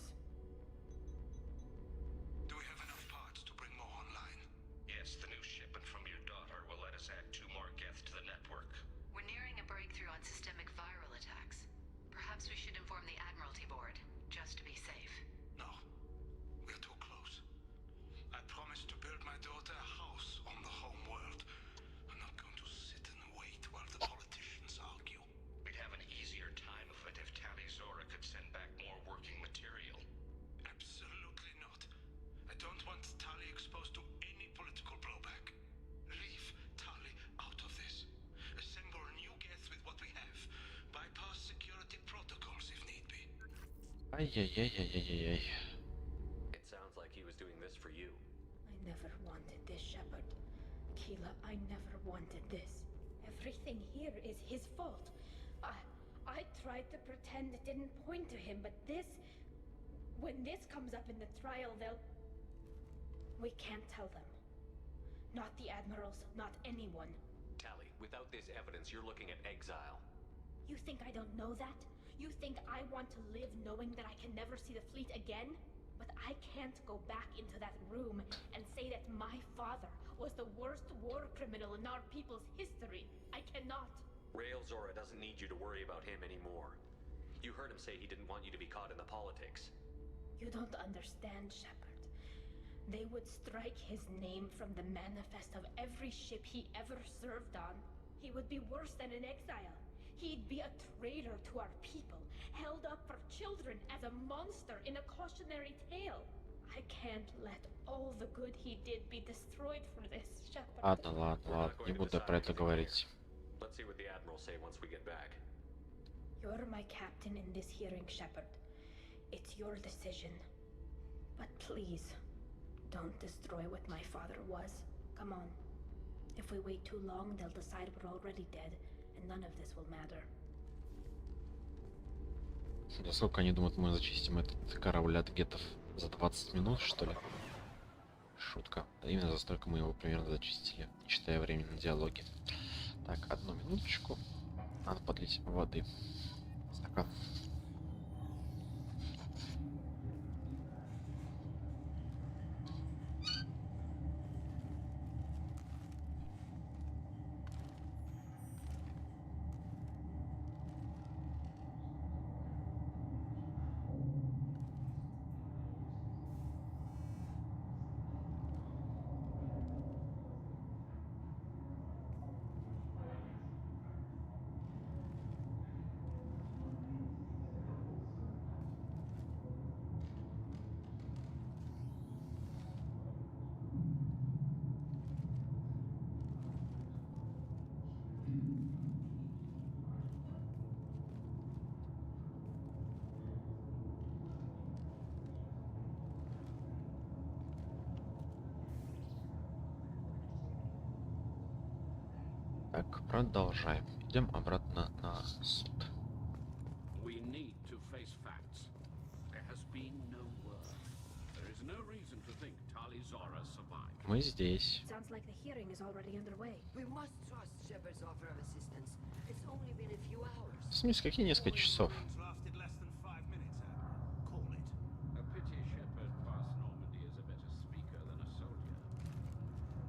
Do we have enough parts to bring more online? Yes, the new shipment from your daughter will let us add 2 more geths to the network. We're nearing a breakthrough on systemic viral attacks. Perhaps we should inform the Admiralty Board, just to be safe. No. We're too close. I promised to build my daughter a house on the home world. I'm not going to sit and wait while the politicians argue. We'd have an easier time of it if Tali Zora could send back more working material. Absolutely not. I don't want Tali exposed to any political blowback. Leave Tali out of this. Assemble new geths with what we have. Bypass security protocols if need be. Ай-яй-яй-яй-яй-яй. It sounds like he was doing this for you. I never wanted this, Shepard. Keela, I never wanted this. Everything here is his fault. I tried to pretend it didn't point to him, but this... When this comes up in the trial, they'll... We can't tell them. Not the admirals, not anyone. Tali, without this evidence, you're looking at exile. You think I don't know that? You think I want to live knowing that I can never see the fleet again? But I can't go back into that room and say that my father was the worst war criminal in our people's history. I cannot. Rail Zora doesn't need you to worry about him anymore. You heard him say he didn't want you to be caught in the politics. You don't understand, Shepard. They would strike his name from the manifest of every ship he ever served on. He would be worse than an exile. He'd be a traitor to our people, held up for children as a monster in a cautionary tale. I can't let all the good he did be destroyed for this, Shepard. Ладно, не буду про это говорить. Let's see what the Admiral say once we get back. You're my captain in this hearing, Shepard. It's your decision. But please, don't destroy what my father was. Come on. If we wait too long, they'll decide we're already dead, and none of this will matter. Да сколько они думают, мы зачистим этот корабль от гетов? За 20 минут, что ли? Шутка. Да именно за столько мы его примерно зачистили, не считая времени на диалоги. Так, одну минуточку. Надо подлить воды. Стакан. Так, продолжаем. Идем обратно на суд. We need to face facts. There has been no word. There is no reason to think Tali Zora survived. Мы здесь. Sounds like the hearing is already underway. We must trust Shepard's offer of assistance. It's only been a few hours. В смысле, какие несколько часов? Lasted less than 5 minutes, Admiral. Call it. A pity Shepard passed Normandy as a better speaker than a soldier.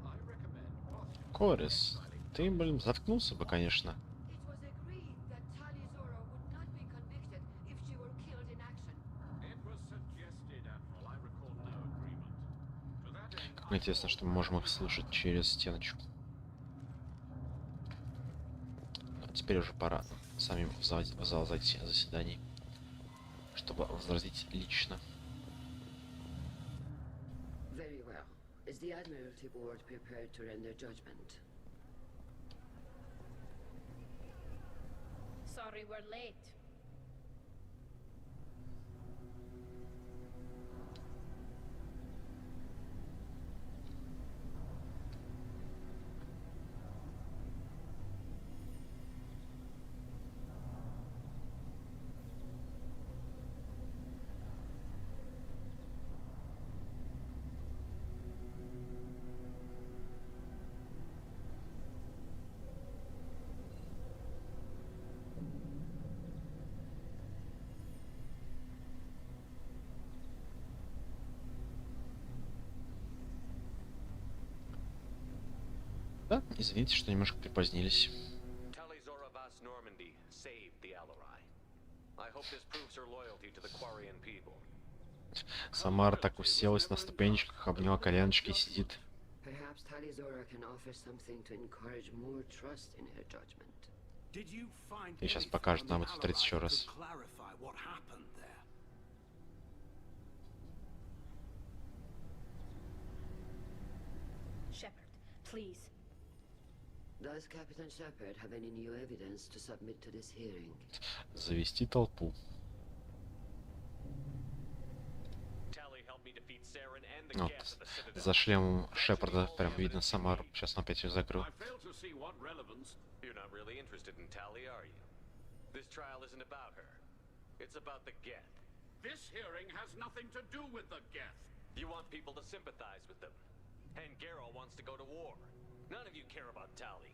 I recommend posture. Корис, ты Ты, блин, заткнулся бы, конечно. It was agreed that Talizora would not be convicted if she were killed in action. It was suggested, Admiral. I recall no agreement. To that end, Как интересно, что мы можем их слышать через стеночку. А теперь уже пора самим в зал зайти заседаний, чтобы возразить лично. Very well. Is the Admiralty Board prepared to render judgment? Sorry we're late. Да, извините, что немножко припозднились. Talizora vas Normandy saved the Alarai. I hope this proves her loyalty to the Quarian people. Самара так уселась на ступенечках, обняла коленочки и сидит. Perhaps Talizora can offer something to encourage more trust in her judgment. И сейчас покажет нам это повторить еще раз. Shepard, please. Does Captain Shepard have any new evidence to submit to this hearing? Завести толпу. Вот. За шлемом Шепарда прям видно Самару. Сейчас он опять ее закрыл. You're not really interested in Tali, are you? This trial isn't about her. It's about the Geth. This hearing has nothing to do with the Geth. You want people to sympathize with them. And Garrow wants to go to war. None of you care about Tali.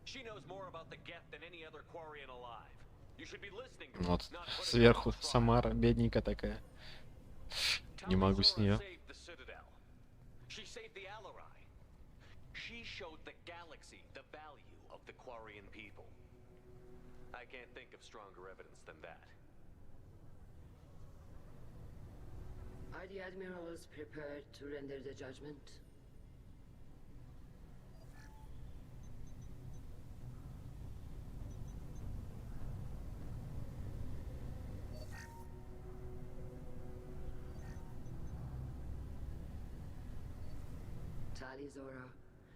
She knows more about the Geth than any other Quarian alive. You should be listening to her, Вот not putting сверху her on trial. Самара, бедненькая такая. Не могу с нее. Saved the Citadel. She saved the Alarai. She showed the galaxy the value of the Quarian people. I can't think of stronger evidence than that. Are the admirals prepared to render the judgment? Talizora,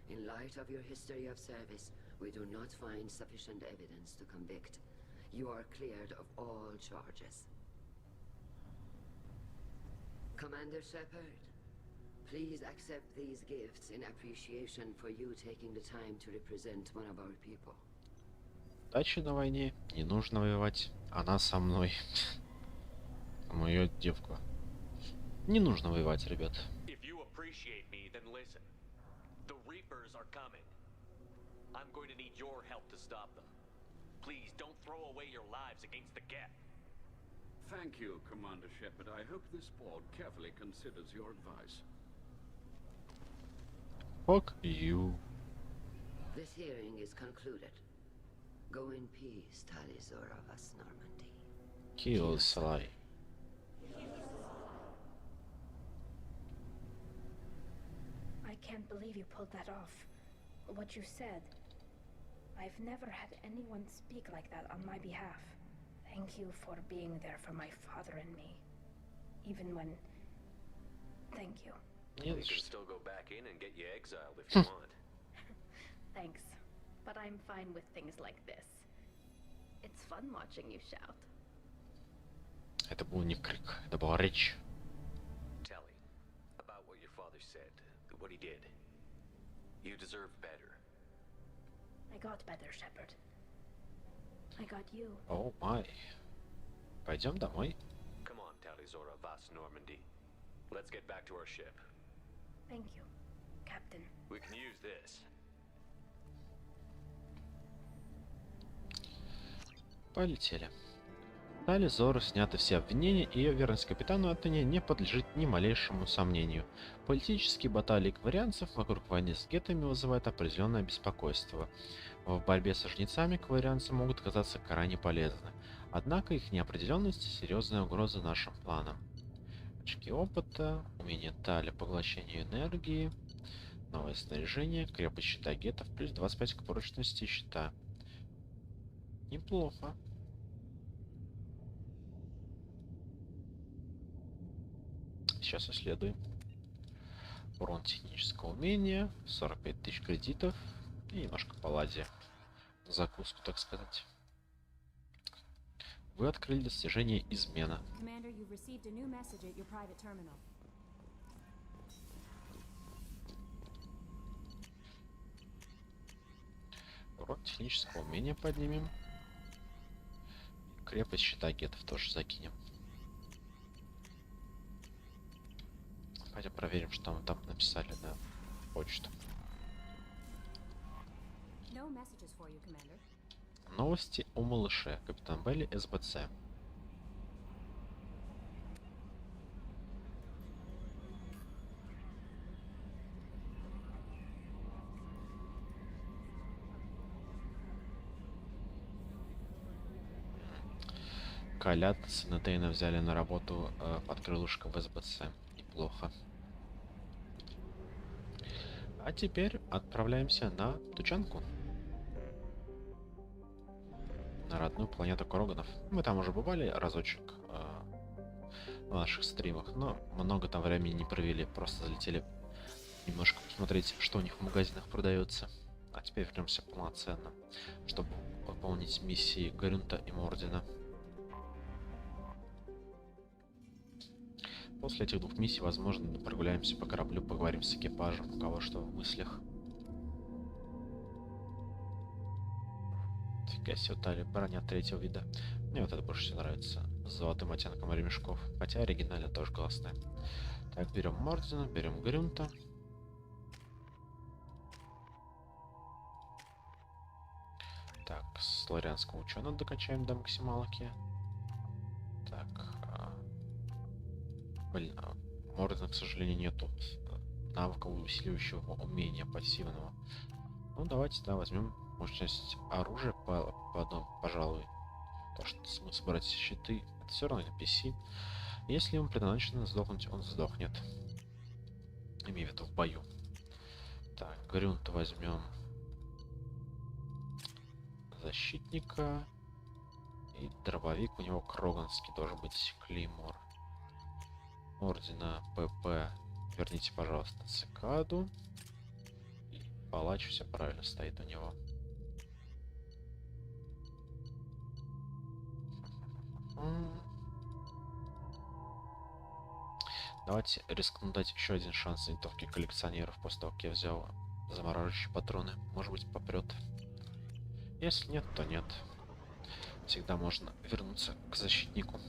in light of your history of service, we do not find sufficient evidence to convict. You are cleared of all charges. Commander Shepard, please accept these gifts in appreciation for you taking the time to represent one of our people. Удачи на войне. Не нужно воевать. Она со мной. Мою девку. Не нужно воевать, ребят. If you appreciate me, then listen. The Reapers are coming. I'm going to need your help to stop them. Please don't throw away your lives against the Geth. Thank you, Commander Shepard. I hope this board carefully considers your advice. Fuck you. This hearing is concluded. Go in peace, Talizora vas Normandy. Kill Salai. I can't believe you pulled that off. What you said. I've never had anyone speak like that on my behalf. Thank you for being there for my father and me. Even when... Thank you. We can still go back in and get you exiled if you want. Thanks. But I'm fine with things like this. It's fun watching you shout. Это был не крик, это была речь. Tally, about what your father said, what he did. You deserve better. I got better, Shepard. I got you. О май. Пойдем домой. Come on, Talizora vas Normandy. Let's get back to our ship. Thank you, Captain. We can use this. Полетели. Тали Зору сняты все обвинения, и ее верность капитану отныне не подлежит ни малейшему сомнению. Политические баталии кварианцев вокруг войны с геттами вызывают определенное беспокойство. В борьбе со жнецами кварианцы могут казаться крайне полезны, однако их неопределенность — серьезная угроза нашим планам. Очки опыта, умение Тали поглощению энергии, новое снаряжение, крепость щита геттов, плюс 25 к прочности щита. Неплохо. Сейчас исследуем. Урон технического умения, 45 тысяч кредитов и немножко палладия. Закуску, так сказать. Вы открыли достижение измена. Урон технического умения поднимем. Крепость щита геттов тоже закинем. Пойдем проверим, что мы там написали на почту. Новости о малыше. Капитан Белли, СБЦ. Калят сына Тейна взяли на работу под крылышко в СБЦ. Неплохо. А теперь отправляемся на Тучанку. На родную планету Кроганов. Мы там уже бывали разочек в наших стримах, но много там времени не провели. Просто залетели немножко посмотреть, что у них в магазинах продается. А теперь вернемся полноценно, чтобы выполнить миссии Грюнта и Мордина. После этих двух миссий, возможно, прогуляемся по кораблю, поговорим с экипажем, у кого что в мыслях. Фига себе, Тали, броня третьего вида. Мне вот это больше всего нравится. С золотым оттенком ремешков. Хотя оригинально тоже классная. Так, берем Мордина, берем Грюнта. Так, сларианского ученого докачаем до максималки. Так. Блин, Мордина, к сожалению, нету навыка усиливающего умения пассивного. Ну, давайте, да, возьмем мощность оружия по одному, пожалуй. Потому что смысл брать щиты, это все равно NPC. Если ему предназначено сдохнуть, он сдохнет. Имею в виду в бою. Так, Грюнта возьмем защитника. И дробовик у него кроганский, должен быть клеймор. Ордена ПП. Верните, пожалуйста, цикаду. И палач все правильно стоит у него. Давайте рискну дать еще один шанс винтовки коллекционеров после того, как я взял замораживающие патроны. Может быть, попрет. Если нет, то нет. Всегда можно вернуться к защитнику.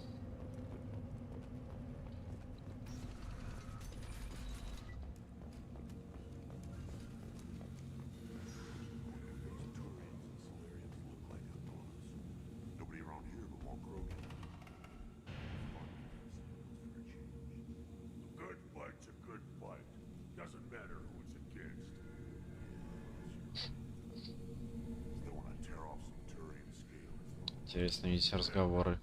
Интересно видеть разговоры.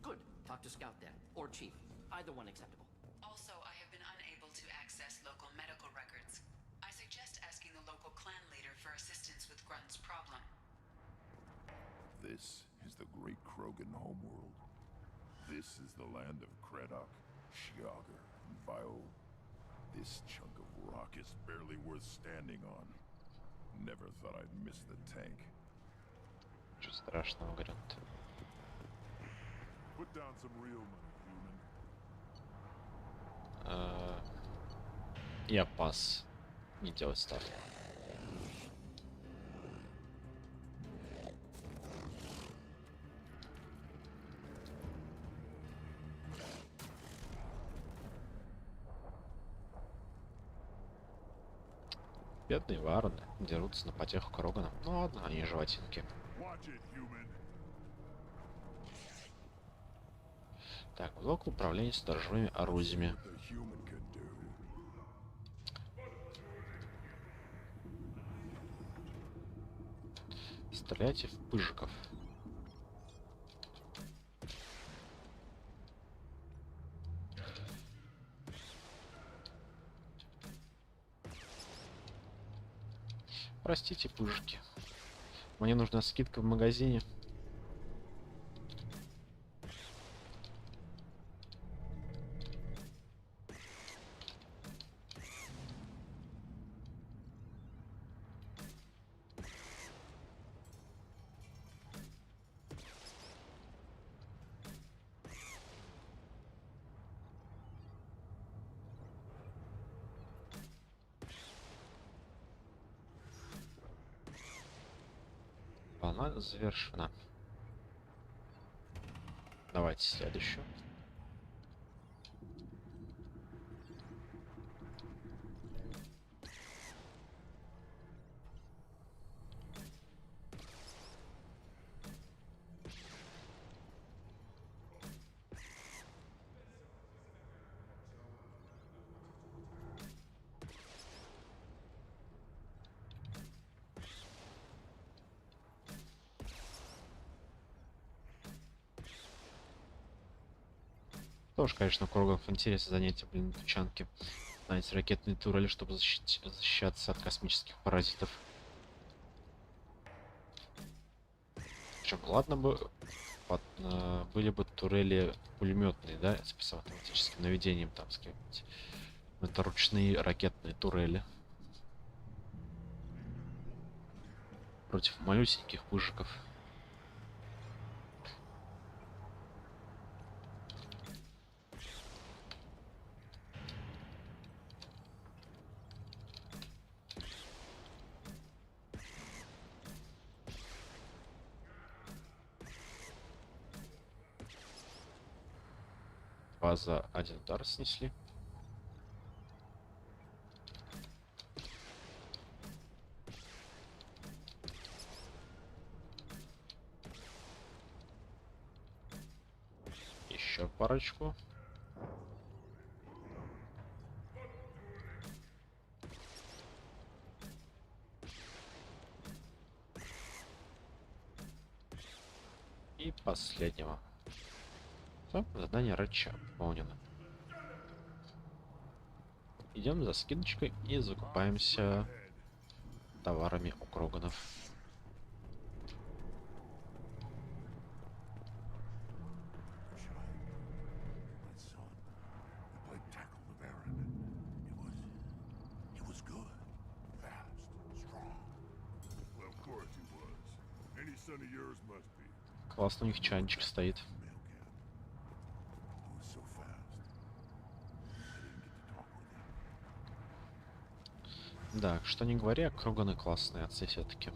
Good. Talk to Scout then, or Chief. Either one acceptable. Also, I have been unable to access local medical records. I suggest asking the local clan leader for assistance with Grunt's problem. This is the great Krogan homeworld. This is the land of Kredok, Shiagar, and Vio. This chunk of rock is barely worth standing on. Never thought I'd miss the tank. Ничего страшного, говорят. Put down some real money, human. Я пас. Не делать ставку. Бедные варны дерутся на потеху Кроганам. Ну ладно, они животинки. Так, блок управления сторожевыми орудиями. Стреляйте в пыжиков. Простите, пыжики. Мне нужна скидка в магазине. Волна завершена. Давайте следующую. Тоже, конечно, кругов интересно занятия, блин, тучанки. Знаете, ракетные турели, чтобы защищаться от космических паразитов. Причем, ладно бы, были бы турели пулеметные, да, с автоматическим наведением, там, с каким-нибудь. Это ручные ракетные турели. Против малюсеньких пыжиков. За один удар снесли. Еще парочку. И последнего. Задание рыча выполнено. Идем за скидочкой и закупаемся товарами у Кроганов. Классно, у них чайничек стоит. Да, что не говоря, Кроганы классные отцы все-таки.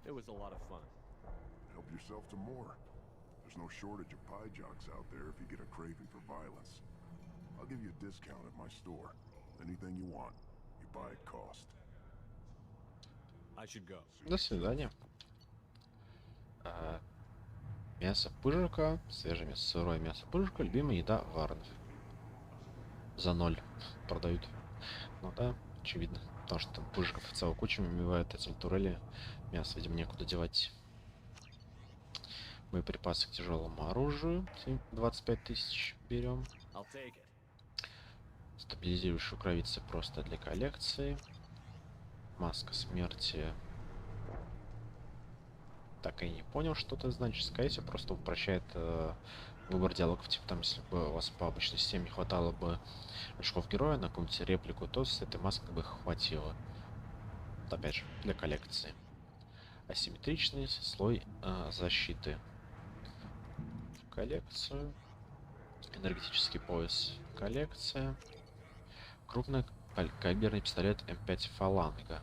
It was a lot of fun. Help yourself to more. There's no shortage of pie jocks out there if you get a craving for violence. I'll give you a discount at my store. Anything you want, you buy at cost. I should go. До свидания. Мясо пыжика, свежее мясо, сырое мясо пыжика, любимая еда варнов. За 0 продают. Ну да, очевидно. Потому что там пыжиков целую кучу убивают, эти турели. Мясо, видимо, некуда девать. Боеприпасы к тяжелому оружию. 25 тысяч берем. Стабилизирующую кровицы просто для коллекции. Маска смерти. Так и не понял, что это значит. Скорее всего, просто упрощает выбор диалогов. Типа там, если бы у вас по обычной системе не хватало бы очков героя на какую-нибудь реплику, то с этой маской бы хватило. Вот опять же, для коллекции. Асимметричный слой защиты. В коллекцию. Энергетический пояс. Коллекция. Крупнокалиберный пистолет М5 фаланга.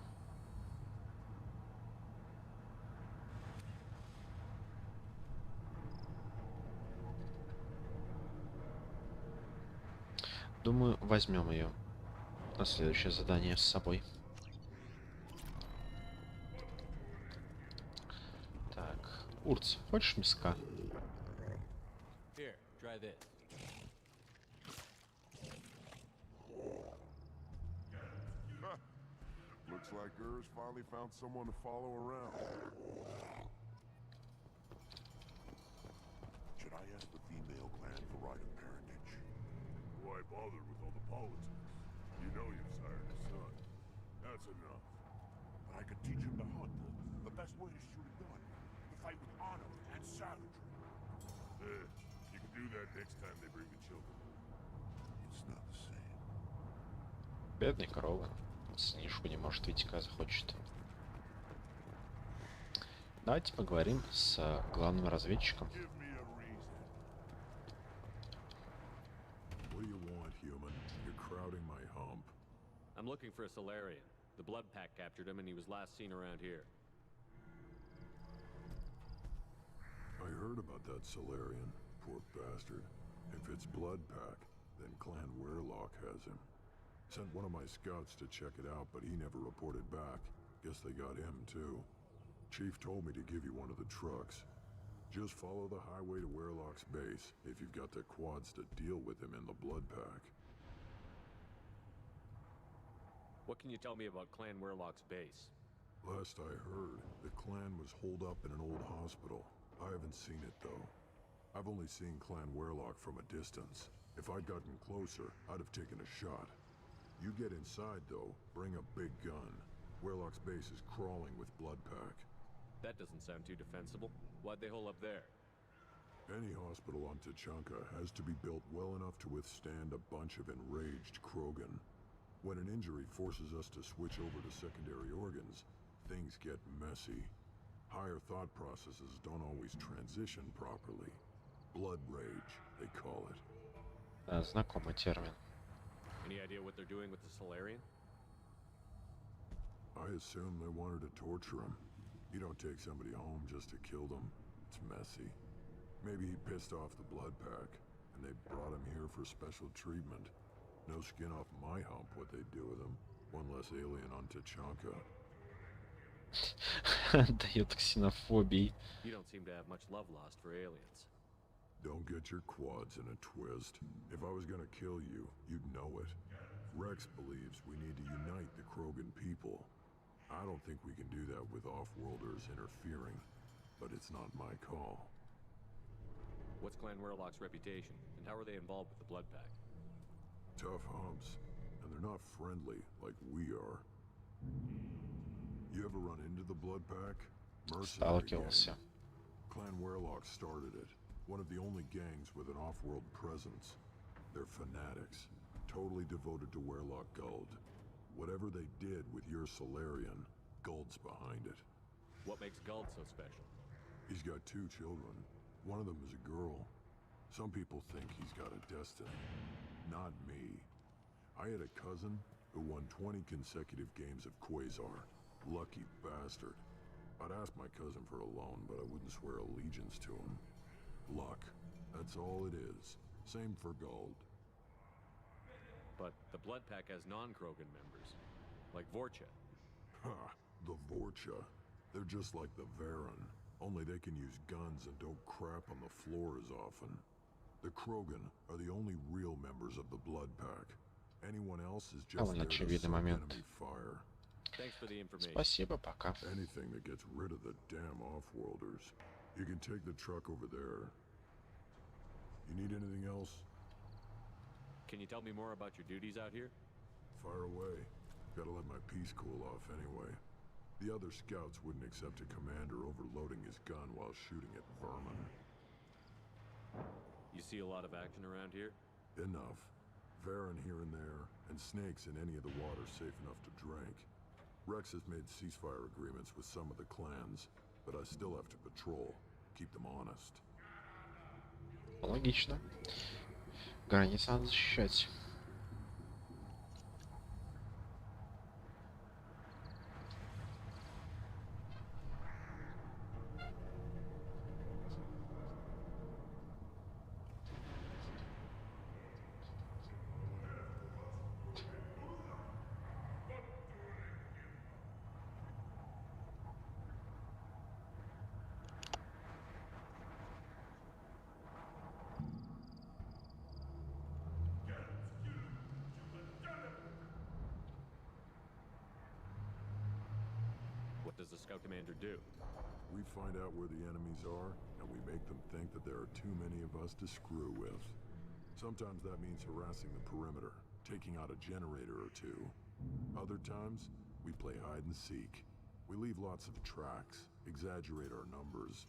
Думаю, возьмем ее на следующее задание с собой. Так, Урц, хочешь миска? Here, try this. Looks like Urs finally found someone to follow around. Should I ask the female clan for right of parentage? Why bother with all the politics? You know you've sired a son. That's enough. But I could teach him to hunt, the best way to shoot a gun, to fight with honor and savagery. You can do that next time they bring the children. It's not the same. Бедный корова. Снежку не может видеть, когда захочет. Давайте поговорим с главным разведчиком. I'm looking for a Solarian. The Blood Pack captured him and he was last seen around here. I heard about that Solarian. Poor bastard. If it's Blood Pack, then Clan Werelock has him. Sent one of my scouts to check it out, but he never reported back. Guess they got him too. Chief told me to give you one of the trucks. Just follow the highway to Werelock's base if you've got the quads to deal with him in the Blood Pack. What can you tell me about Clan Werelock's base? Last I heard, the clan was holed up in an old hospital. I haven't seen it though. I've only seen Clan Werelock from a distance. If I'd gotten closer, I'd have taken a shot. You get inside though, bring a big gun. Werelock's base is crawling with Blood Pack. That doesn't sound too defensible. Why'd they hole up there? Any hospital on Tachanka has to be built well enough to withstand a bunch of enraged Krogan. When an injury forces us to switch over to secondary organs, things get messy. Higher thought processes don't always transition properly. Blood rage, they call it. Знакомый термин. Any idea what they're doing with the Solarian? I assume they wanted to torture him. You don't take somebody home just to kill them. It's messy. Maybe he pissed off the Blood Pack, and they brought him here for special treatment. No skin off my hump what they do with him. One less alien on Tachanka. Дает ксенофобии. You don't seem to have much love lost for aliens. Don't get your quads in a twist. If I was gonna kill you, you'd know it. Rex believes we need to unite the Krogan people. I don't think we can do that with off-worlders interfering, but it's not my call. What's Clan Werelock's reputation, and how are they involved with the Blood Pack? Tough humps, and they're not friendly like we are. You ever run into the Blood Pack? Mercenary gang. Clan Werelock started it. One of the only gangs with an off-world presence. They're fanatics, totally devoted to Werelock Guld. Whatever they did with your Solarian, Guld's behind it. What makes Guld so special? He's got 2 children. One of them is a girl. Some people think he's got a destiny. Not me. I had a cousin who won 20 consecutive games of Quasar. Lucky bastard. I'd ask my cousin for a loan, but I wouldn't swear allegiance to him. Luck. That's all it is. Same for Guld. But the Blood Pack has non-Krogan members, like Vorcha. Ha! The Vorcha. They're just like the Varen, only they can use guns and don't crap on the floor as often. The Krogan are the only real members of the Blood Pack. Anyone else is just there to suck enemy fire. Thanks for the information. Спасибо, пока. Anything that gets rid of the damn off-worlders. You can take the truck over there. You need anything else? Can you tell me more about your duties out here? Fire away. Gotta let my piece cool off anyway. The other scouts wouldn't accept a commander overloading his gun while shooting at vermin. You see a lot of action around here? Enough. Varen here and there, and snakes in any of the water safe enough to drink. Rex has made ceasefire agreements with some of the clans, but I still have to patrol, keep them honest. Логично. Границы надо защищать. does a scout commander do? We find out where the enemies are, and we make them think that there are too many of us to screw with. Sometimes that means harassing the perimeter, taking out a generator or two. Other times, we play hide and seek. We leave lots of tracks, exaggerate our numbers.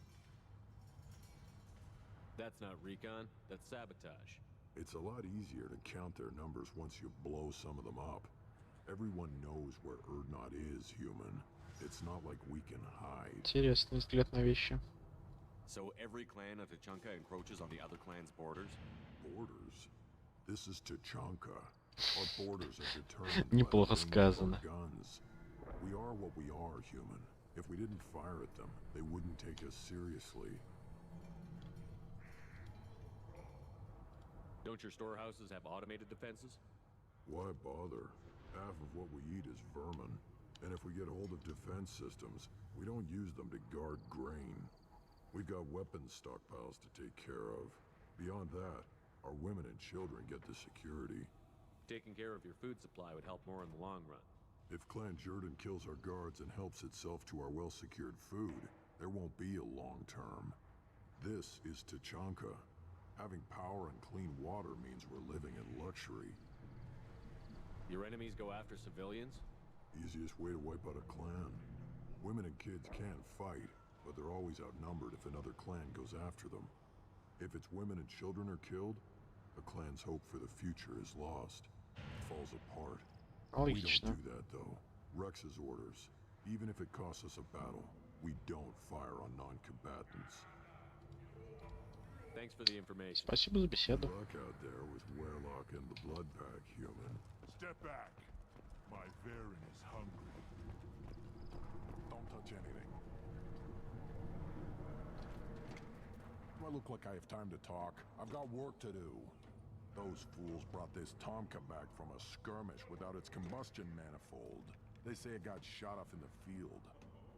That's not recon, that's sabotage. It's a lot easier to count their numbers once you blow some of them up. Everyone knows where Erdnot is, human. It's not like we can hide. Интересный взгляд на вещи. So every clan of Tachanka encroaches on the other clan's borders? Borders? This is Tachanka. Our borders are determined Неплохо by the сказано. guns. We are what we are, human. If we didn't fire at them, they wouldn't take us seriously. Don't your storehouses have automated defenses? Why bother? Half of what we eat is vermin. And if we get hold of defense systems, we don't use them to guard grain. We've got weapons stockpiles to take care of. Beyond that, our women and children get the security. Taking care of your food supply would help more in the long run. If Clan Jordan kills our guards and helps itself to our well-secured food, there won't be a long term. This is Tachanka. Having power and clean water means we're living in luxury. Your enemies go after civilians? Easiest way to wipe out a clan. Women and kids can't fight, but they're always outnumbered if another clan goes after them. If its women and children are killed, a clan's hope for the future is lost. It falls apart. We don't do that, though. Rex's orders. Even if it costs us a battle, we don't fire on non-combatants. Thanks for the information. Спасибо за беседу. Luck out there with Warlock and the Blood Pack, human. Step back. My Varen is hungry. Don't touch anything. Do I look like I have time to talk? I've got work to do. Those fools brought this Tomka back from a skirmish without its combustion manifold. They say it got shot off in the field.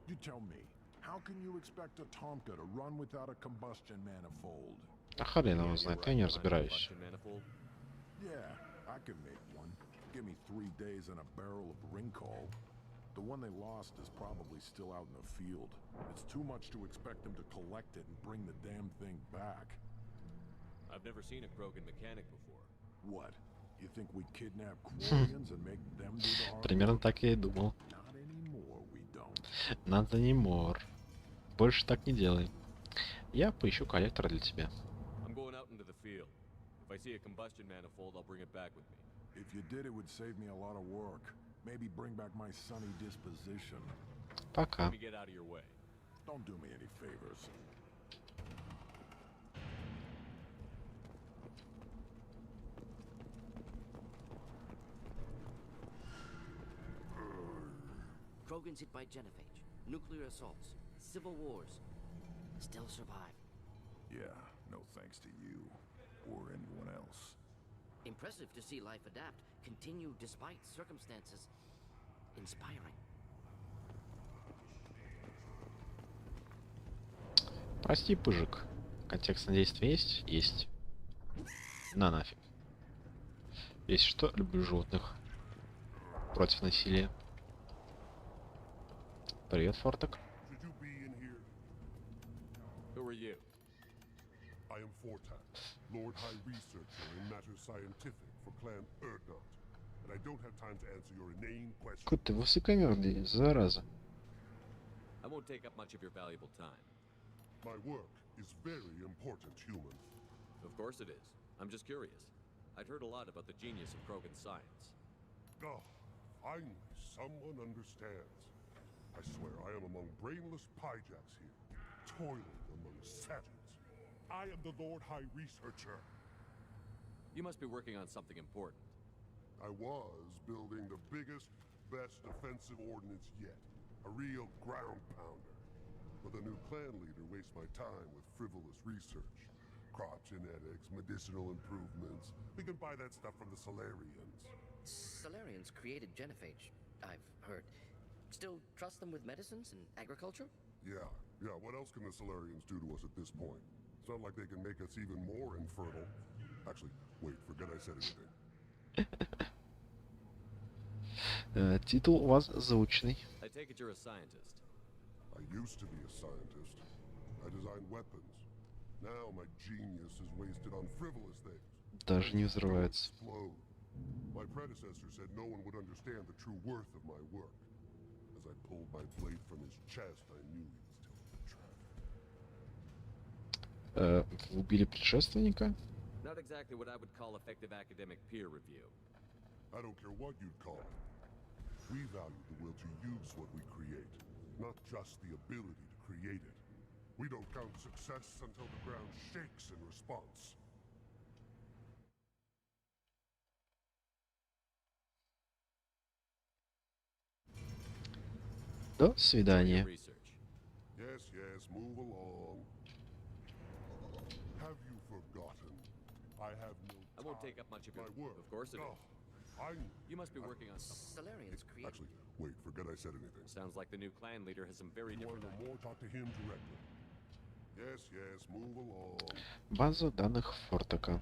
You tell me, how can you expect a Tomka to run without a combustion manifold? А хрен его знает, я не разбираюсь. Yeah, I can make one. Give me 3 days and a barrel of Rincol. The one they lost is probably still out in the field. It's too much to expect them to collect it and bring the damn thing back. I've never seen a Krogan mechanic before. What? You think we kidnap Quarians and make them do the hard Примерно work? так я и думал. Not anymore, we don't. Надо не мор. Больше так не делай. Я поищу коллектора для тебя. I'm going out into the field. If I see a combustion manifold, I'll bring it back with me. If you did, it would save me a lot of work. Maybe bring back my sunny disposition. Пока. Let me get out of your way. Don't do me any favors. Krogans hit by genophage, nuclear assaults, civil wars. Still survive. Yeah, no thanks to you. Or anyone else. Impressive to see life adapt, continue despite circumstances. Inspiring. Прости, Пыжик. Контекстное действие есть? Есть. На нафиг. Если что, люблю животных. Против насилия. Привет, Фортек. Should you be in here? Who are you? I am Fortak, Lord High Researcher in matters scientific for Clan Erdnot, and I don't have time to answer your inane questions. Какой ты высокомерный, зараза. I won't take up much of your valuable time. My work is very important, human. Of course it is. I'm just curious. I'd heard a lot about the genius of Krogan science. Oh, finally, someone understands. I swear I am among brainless pyjaks here, toiling among savages. I am the Lord High Researcher. You must be working on something important. I was building the biggest, best defensive ordnance yet. A real ground pounder. But the new clan leader wastes my time with frivolous research. Crop genetics, medicinal improvements. We can buy that stuff from the Solarians. Solarians created genophage, I've heard. Still trust them with medicines and agriculture? Yeah. What else can the Solarians do to us at this point? It's not like they can make us even more infertile. Actually, wait, forget I said anything. Титул у вас заученный. I take it you're a scientist. I used to be a scientist. I designed weapons. Now my genius is wasted on frivolous things. Даже не взрывается. My predecessor said no one would understand the true worth of my work. As I pulled my blade from his chest, I knew he was telling the truth. Вы убили предшественника? Not exactly what I would call effective academic peer review. I don't care what you'd call it. We value the will to use what we create, not just the ability to create it. We don't count success until the ground shakes in response. До свидания. Yes, yes, move along. Have you forgotten? I have no time. I won't take up much of your work. Of course it is. You must be working on something. Solarians create. Actually, wait, forget I said anything. Sounds like the new clan leader has some very You want different to know more? Talk to him directly. Yes, yes, move along. База данных Фортека.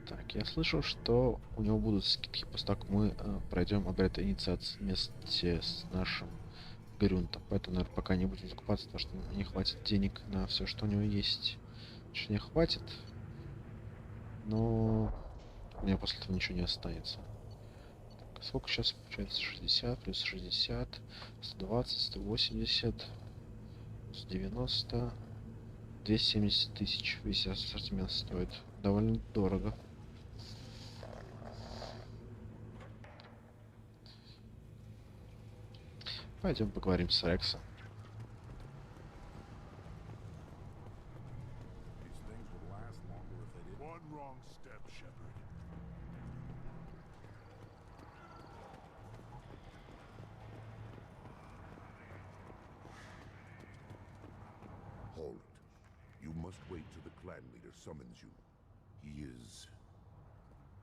Так, я слышал, что у него будут скидки после того, как мы пройдем обряд инициации вместе с нашим Грюнтом. Поэтому, наверное, пока не будем закупаться, потому что не хватит денег на все, что у него есть. Точнее, хватит, но у меня после этого ничего не останется. Так, сколько сейчас получается? 60 плюс 60, 120, 180, 90, 270 тысяч. Весь ассортимент стоит. Довольно дорого. Пойдем поговорим с Рексом. One wrong step, Shepard. Hold it. You must wait till the clan leader summons you. He is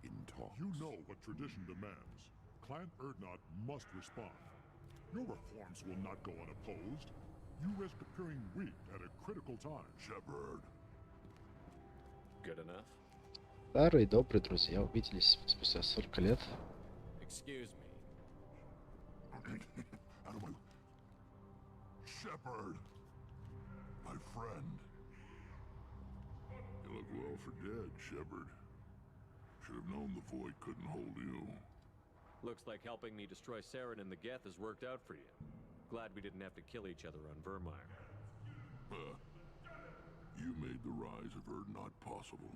in talks. You know what tradition demands. Clan Erdnot must respond. Your reforms will not go unopposed. You risk appearing weak at a critical time. Shepard. Good enough. Старые добрые друзья увиделись спустя столько лет. Excuse me. Out of my... Shepard. My friend. You look well for dead, Shepard. Should have known the void couldn't hold you. Looks like helping me destroy Saren and the Geth has worked out for you. Glad we didn't have to kill each other on Vermeer. You made the rise of Erdnot possible.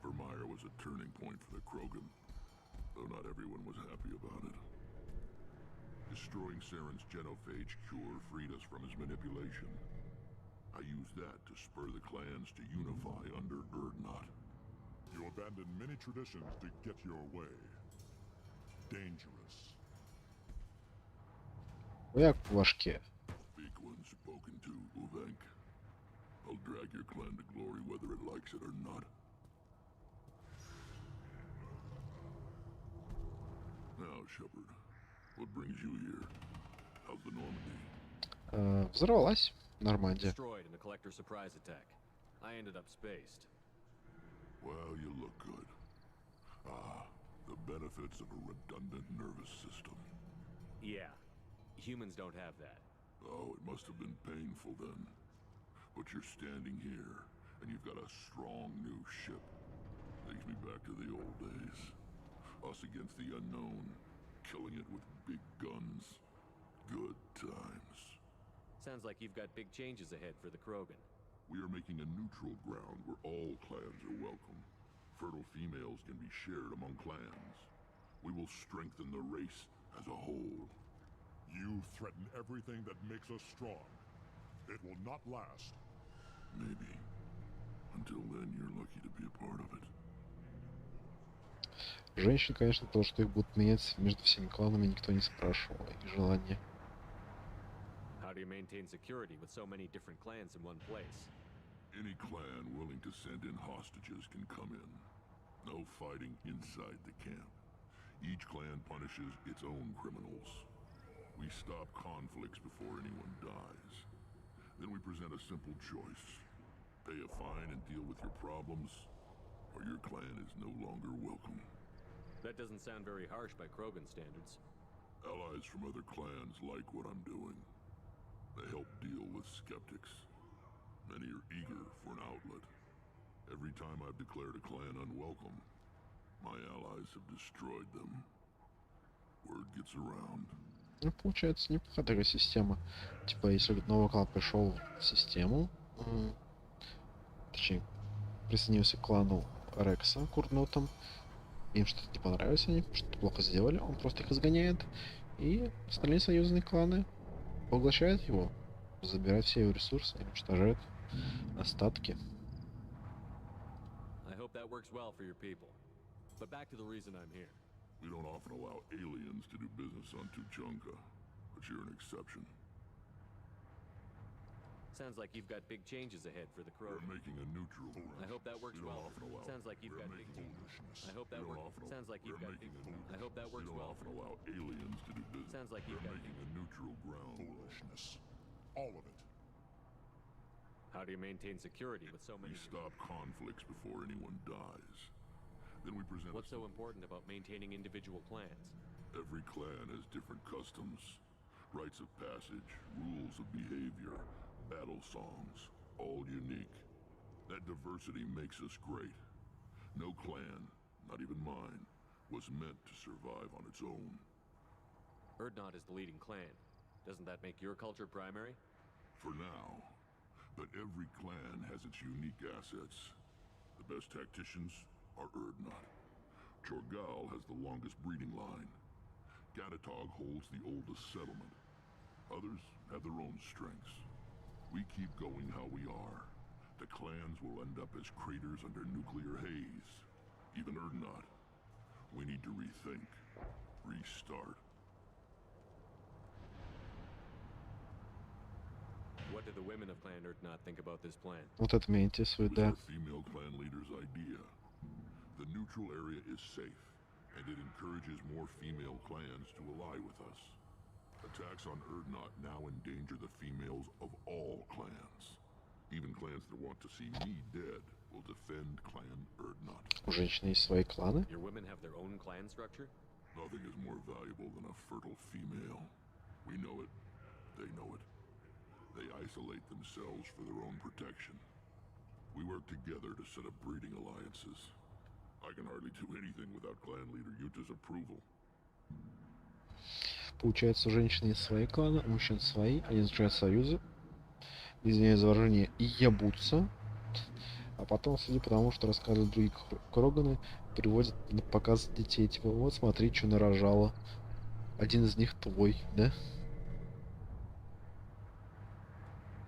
Vermeer was a turning point for the Krogan, though not everyone was happy about it. Destroying Saren's genophage cure freed us from his manipulation. I used that to spur the clans to unify under Erdnot. You abandoned many traditions to get your way. Dangerous. Як важке. Big one spoken to, Uvenk. I'll drag your clan to glory whether it likes it or not. Now, Shepard, what brings you here? How's the Normandy? Взорвалась. Нормально. Destroyed in a collector surprise attack. I ended up spaced. Well, you look good. The benefits of a redundant nervous system. Yeah. Humans don't have that. Oh, it must have been painful then. But you're standing here, and you've got a strong new ship. Takes me back to the old days. Us against the unknown, killing it with big guns. Good times. Sounds like you've got big changes ahead for the Krogan. We are making a neutral ground where all clans are welcome. Fertile females can be shared among clans. We will strengthen the race as a whole. You threaten everything that makes us strong. It will not last. Maybe. Until then, you're lucky to be a part of it. Женщин, конечно, то, что их будут менять между всеми кланами, никто не спрашивал. Их желания. How do you maintain security with so many different clans in one place? Any clan willing to send in hostages can come in. No fighting inside the camp. Each clan punishes its own criminals. We stop conflicts before anyone dies. Then we present a simple choice. Pay a fine and deal with your problems, or your clan is no longer welcome. That doesn't sound very harsh by Krogan standards. Allies from other clans like what I'm doing. They help deal with skeptics. Many are eager for an outlet. Every time I've declared a clan unwelcome, my allies have destroyed them. Word gets around. Ну, получается, неплохая такая система. Типа, если новый клан пришел в систему, точнее, присоединился к клану Рекса, курнутым, им что-то не понравилось, они что-то плохо сделали, он просто их изгоняет, и остальные союзные кланы поглощают его, забирают все его ресурсы, уничтожают остатки. I hope that works well for your people. But back to the reason I'm here. We don't often allow aliens to do business on Tuchanka, but you're an exception. Sounds like you've got big changes ahead for the Crow. We're making a neutral. I hope that works well. Sounds like you've got big I hope that works. Sounds like you've got big I hope that works well. We don't often allow aliens to do business. Sounds like you've got making a neutral ground. Foolishness. All of it. How do you maintain security with so many? We stop conflicts before anyone dies. Then we present. What's so important about maintaining individual clans? Every clan has different customs, rites of passage, rules of behavior, battle songs, all unique. That diversity makes us great. No clan, not even mine, was meant to survive on its own. Erdnot is the leading clan. Doesn't that make your culture primary? For now. But every clan has its unique assets. The best tacticians are Erdnot. Chorgal has the longest breeding line. Gatatog holds the oldest settlement. Others have their own strengths. We keep going how we are. The clans will end up as craters under nuclear haze. Even Erdnot. We need to rethink. Restart. What do the women of Clan Erdnot think about this plan? Вот это меня интересует, да. Female clan leader's idea. The neutral area is safe, and it encourages more female clans to ally with us. Attacks on Erdnot now endanger the females of all clans. Even clans that want to see me dead will defend Clan Erdnot. У женщин есть свои кланы? Your women have their own clan structure? Nothing is more valuable than a fertile female. We know it. They know it. They isolate themselves for their own protection. We work together to set up breeding alliances. I can hardly do anything without clan leader Yuta's approval. Получается, у женщин есть свои кланы, у мужчин свои, они заключают союзы, извиняюсь за выражение, и ебутся, а потом, судя по тому, что рассказывают другие Кроганы, приводят на показ детей, типа, вот смотри, что нарожала. Один из них твой, да?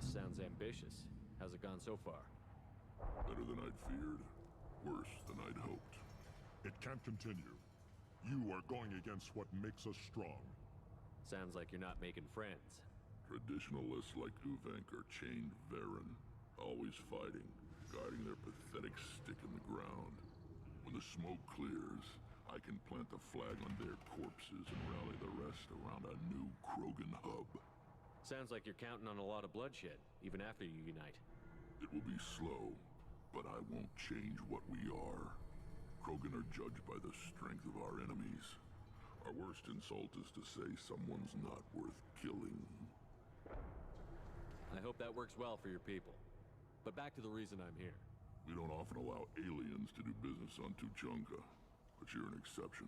Sounds ambitious. How's it gone so far? Better than I'd feared. Worse than I'd hoped. It can't continue. You are going against what makes us strong. Sounds like you're not making friends. Traditionalists like Uvank are chained Varen, always fighting, guiding their pathetic stick in the ground. When the smoke clears, I can plant the flag on their corpses and rally the rest around a new Krogan hub. Sounds like you're counting on a lot of bloodshed, even after you unite. It will be slow, but I won't change what we are. Krogan are judged by the strength of our enemies. Our worst insult is to say someone's not worth killing. I hope that works well for your people. But back to the reason I'm here. We don't often allow aliens to do business on Tuchanka, but you're an exception.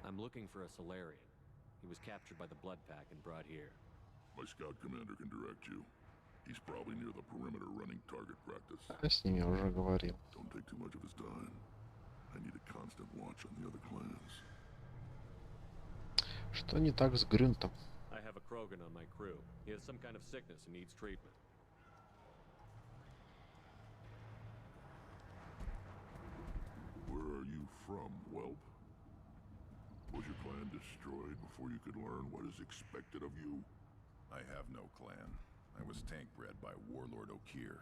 I'm looking for a Solarian. He was captured by the Blood Pack and brought here. My scout commander can direct you. He's probably near the perimeter running target practice. Я с ними уже говорил. Don't take too much of his time. I need a constant watch on the other clans. Что не так с Грюнтом? I have a Krogan on my crew. He has some kind of sickness and needs treatment. Where are you from, whelp? Was your clan destroyed before you could learn what is expected of you? I have no clan. I was tank bred by Warlord Okir.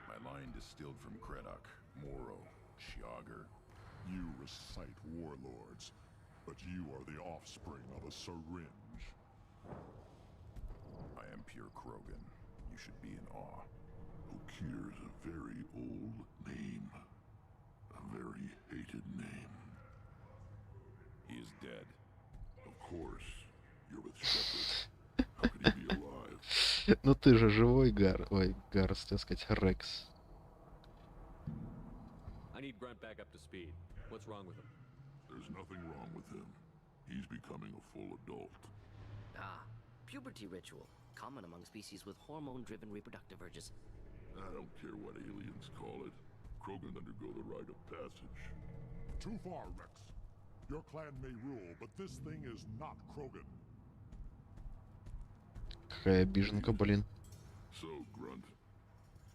My line distilled from Kredok, Moro, Shiagar. You recite warlords, but you are the offspring of a syringe. I am pure Krogan. You should be in awe. Okir's a very old name. A very hated name. He is dead. course. You're with Shepard. How could he be alive? Ну ты же живой, Гар. Ой, Гар, хотел сказать, Рекс. I need Grunt back up to speed. What's wrong with him? There's nothing wrong with him. He's becoming a full adult. Ah, puberty ritual. Common among species with hormone-driven reproductive urges. I don't care what aliens call it. Krogan undergo the rite of passage. Too far, Rex. Your clan may rule, but this thing is not Krogan. Какая обиженка, блин. So, Grunt,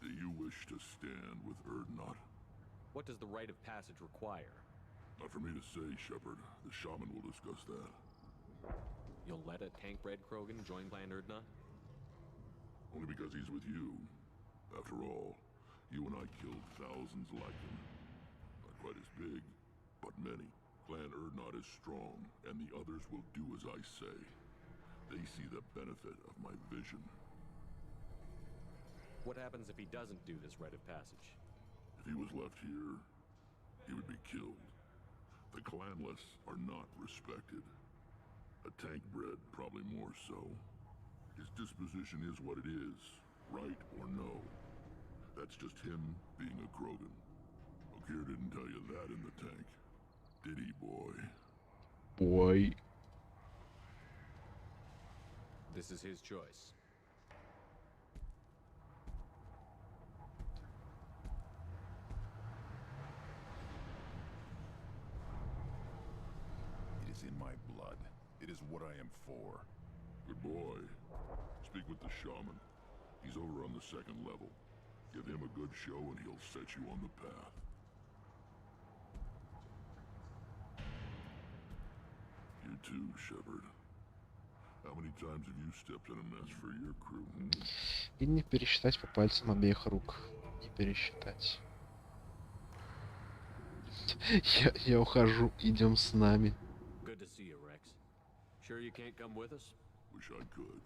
do you wish to stand with Erdnot? What does the rite of passage require? Not for me to say, Shepard. The shaman will discuss that. You'll let a tank-bred Krogan join Clan Erdna? Only because he's with you. After all, you and I killed thousands like him. Not quite as big, but many. Clan Erdnot is strong, and the others will do as I say. They see the benefit of my vision. What happens if he doesn't do this rite of passage? If he was left here, he would be killed. The clanless are not respected. A tank-bred, probably more so. His disposition is what it is, right or no. That's just him being a Krogan. Okir didn't tell you that in the tank. Did he, boy? Boy. This is his choice. It is in my blood. It is what I am for. Good boy. Speak with the shaman. He's over on the second level. Give him a good show and he'll set you on the path. You too, Shepard. How many times have you stepped in a mess for your crew? И не пересчитать по пальцам обеих рук. Не пересчитать. Я ухожу. Идем с нами. Good to see you, Rex. Sure you can't come with us? Wish I could.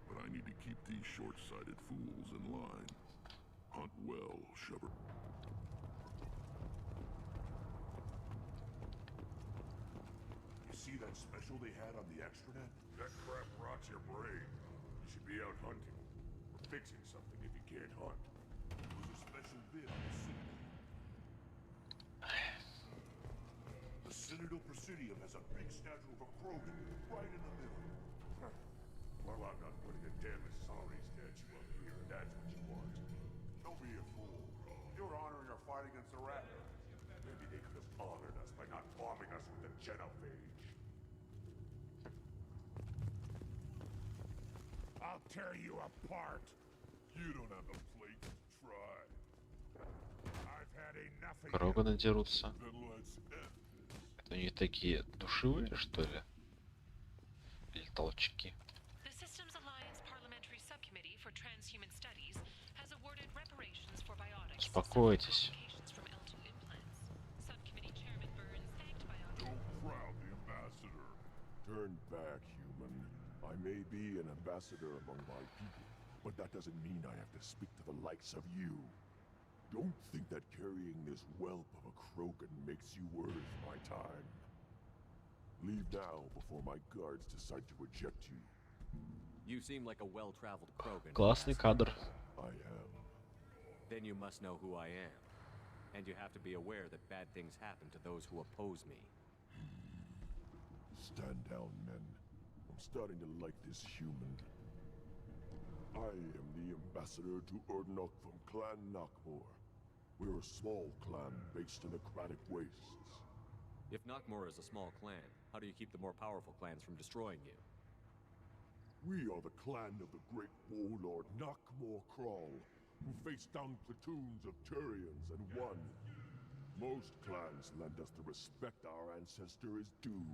But I need to keep these short-sighted fools in line. Hunt well, Shepard. You see that special they had on the extranet? That crap rots your brain. You should be out hunting. Or fixing something if you can't hunt. It was a special vid on the Citadel. The Citadel Presidium has a big statue of a Krogan right in the middle. Well, I'm not putting a damn sorry statue up here, and that's what you want. Don't be a fool. You're honoring our fight against the Raptor. Maybe they could have honored us by not bombing us with the genophage. I'll tear you apart. You don't have the plate to try. I've had enough of you. Кроганы дерутся. Then let's end this. Это они такие душевые, что ли? Или толчки? The Systems Alliance Parliamentary Subcommittee for Transhuman Studies has awarded reparations for biotics. Успокойтесь. From L2 implants. Subcommittee Chairman Burns thanked biotics. Don't crowd the ambassador. Turn back, human. I may be an ambassador among my people, but that doesn't mean I have to speak to the likes of you. Don't think that carrying this whelp of a Krogan makes you worth my time. Leave now before my guards decide to eject you. You seem like a well-traveled Krogan. Классный кадр. I am. Then you must know who I am. And you have to be aware that bad things happen to those who oppose me. Stand down, men. I'm starting to like this human. I am the ambassador to Erdnok from Clan Nakmor. We're a small clan based in the Kratic Wastes. If Nakmor is a small clan, how do you keep the more powerful clans from destroying you? We are the clan of the great warlord Nakmor Kral, who faced down platoons of Turians and won. Most clans lend us the respect our ancestor is due.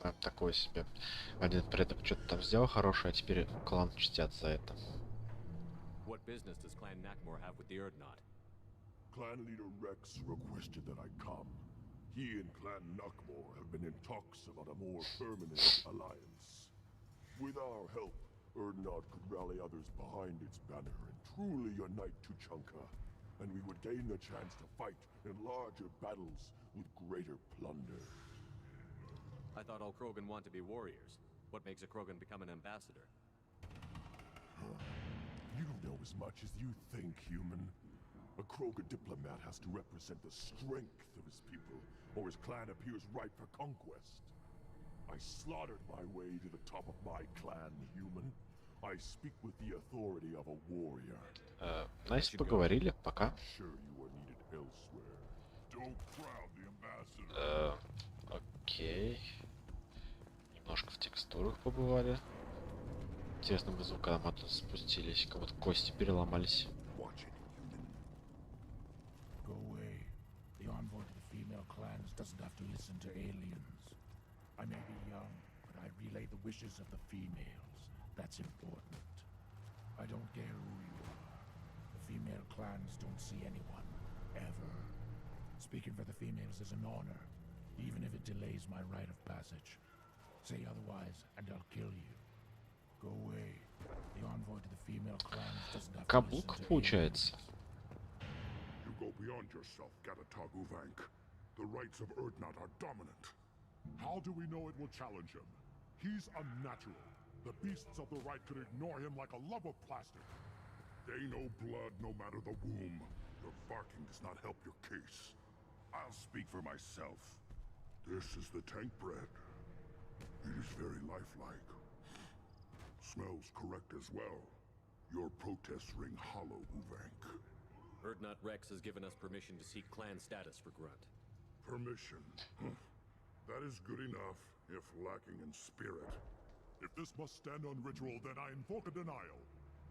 Там такой себе. Один предок что-то там сделал хорошее, а теперь клан чтят за это. What business does Clan Nakmor have with the Erdnot? Clan leader Rex requested that I come. He and Clan Nakmor have been in talks about a more permanent alliance. With our help, Erdnot could rally others behind its banner and truly unite Tuchanka, and we would gain the chance to fight in larger battles with greater plunder. I thought all Krogan want to be warriors. What makes a Krogan become an ambassador? You don't know as much as you think, human. A Krogan diplomat has to represent the strength of his people, or his clan appears ripe for conquest. I slaughtered my way to the top of my clan, human. I speak with the authority of a warrior. Nice, поговорили, пока. Sure you are needed elsewhere. Don't crowd the ambassador. Окей. Немножко в текстурах побывали. Интересно бы звук, когда мы оттуда спустились, как будто кости переломались. Go away. The envoy to the female clans doesn't have to listen to aliens. I may be young, but I relay the wishes of the females. That's important. I don't care who you are. The female clans don't see anyone, ever. Speaking for the females is an honor, even if it delays my rite of passage. Say otherwise, and I'll kill you. Go away. The envoy to the female clans doesn't have to listen Каблук to получается. You go beyond yourself, Gatatog Uvank. The rights of Erdnot are dominant. How do we know it will challenge him? He's unnatural. The beasts of the right could ignore him like a lump of plastic. They know blood no matter the womb. Your barking does not help your case. I'll speak for myself. This is the tank bread. It is very lifelike. Smells correct as well. Your protests ring hollow, Uvank. Erdnot Rex has given us permission to seek clan status for Grunt. Permission? That is good enough, if lacking in spirit. If this must stand on ritual, then I invoke a denial.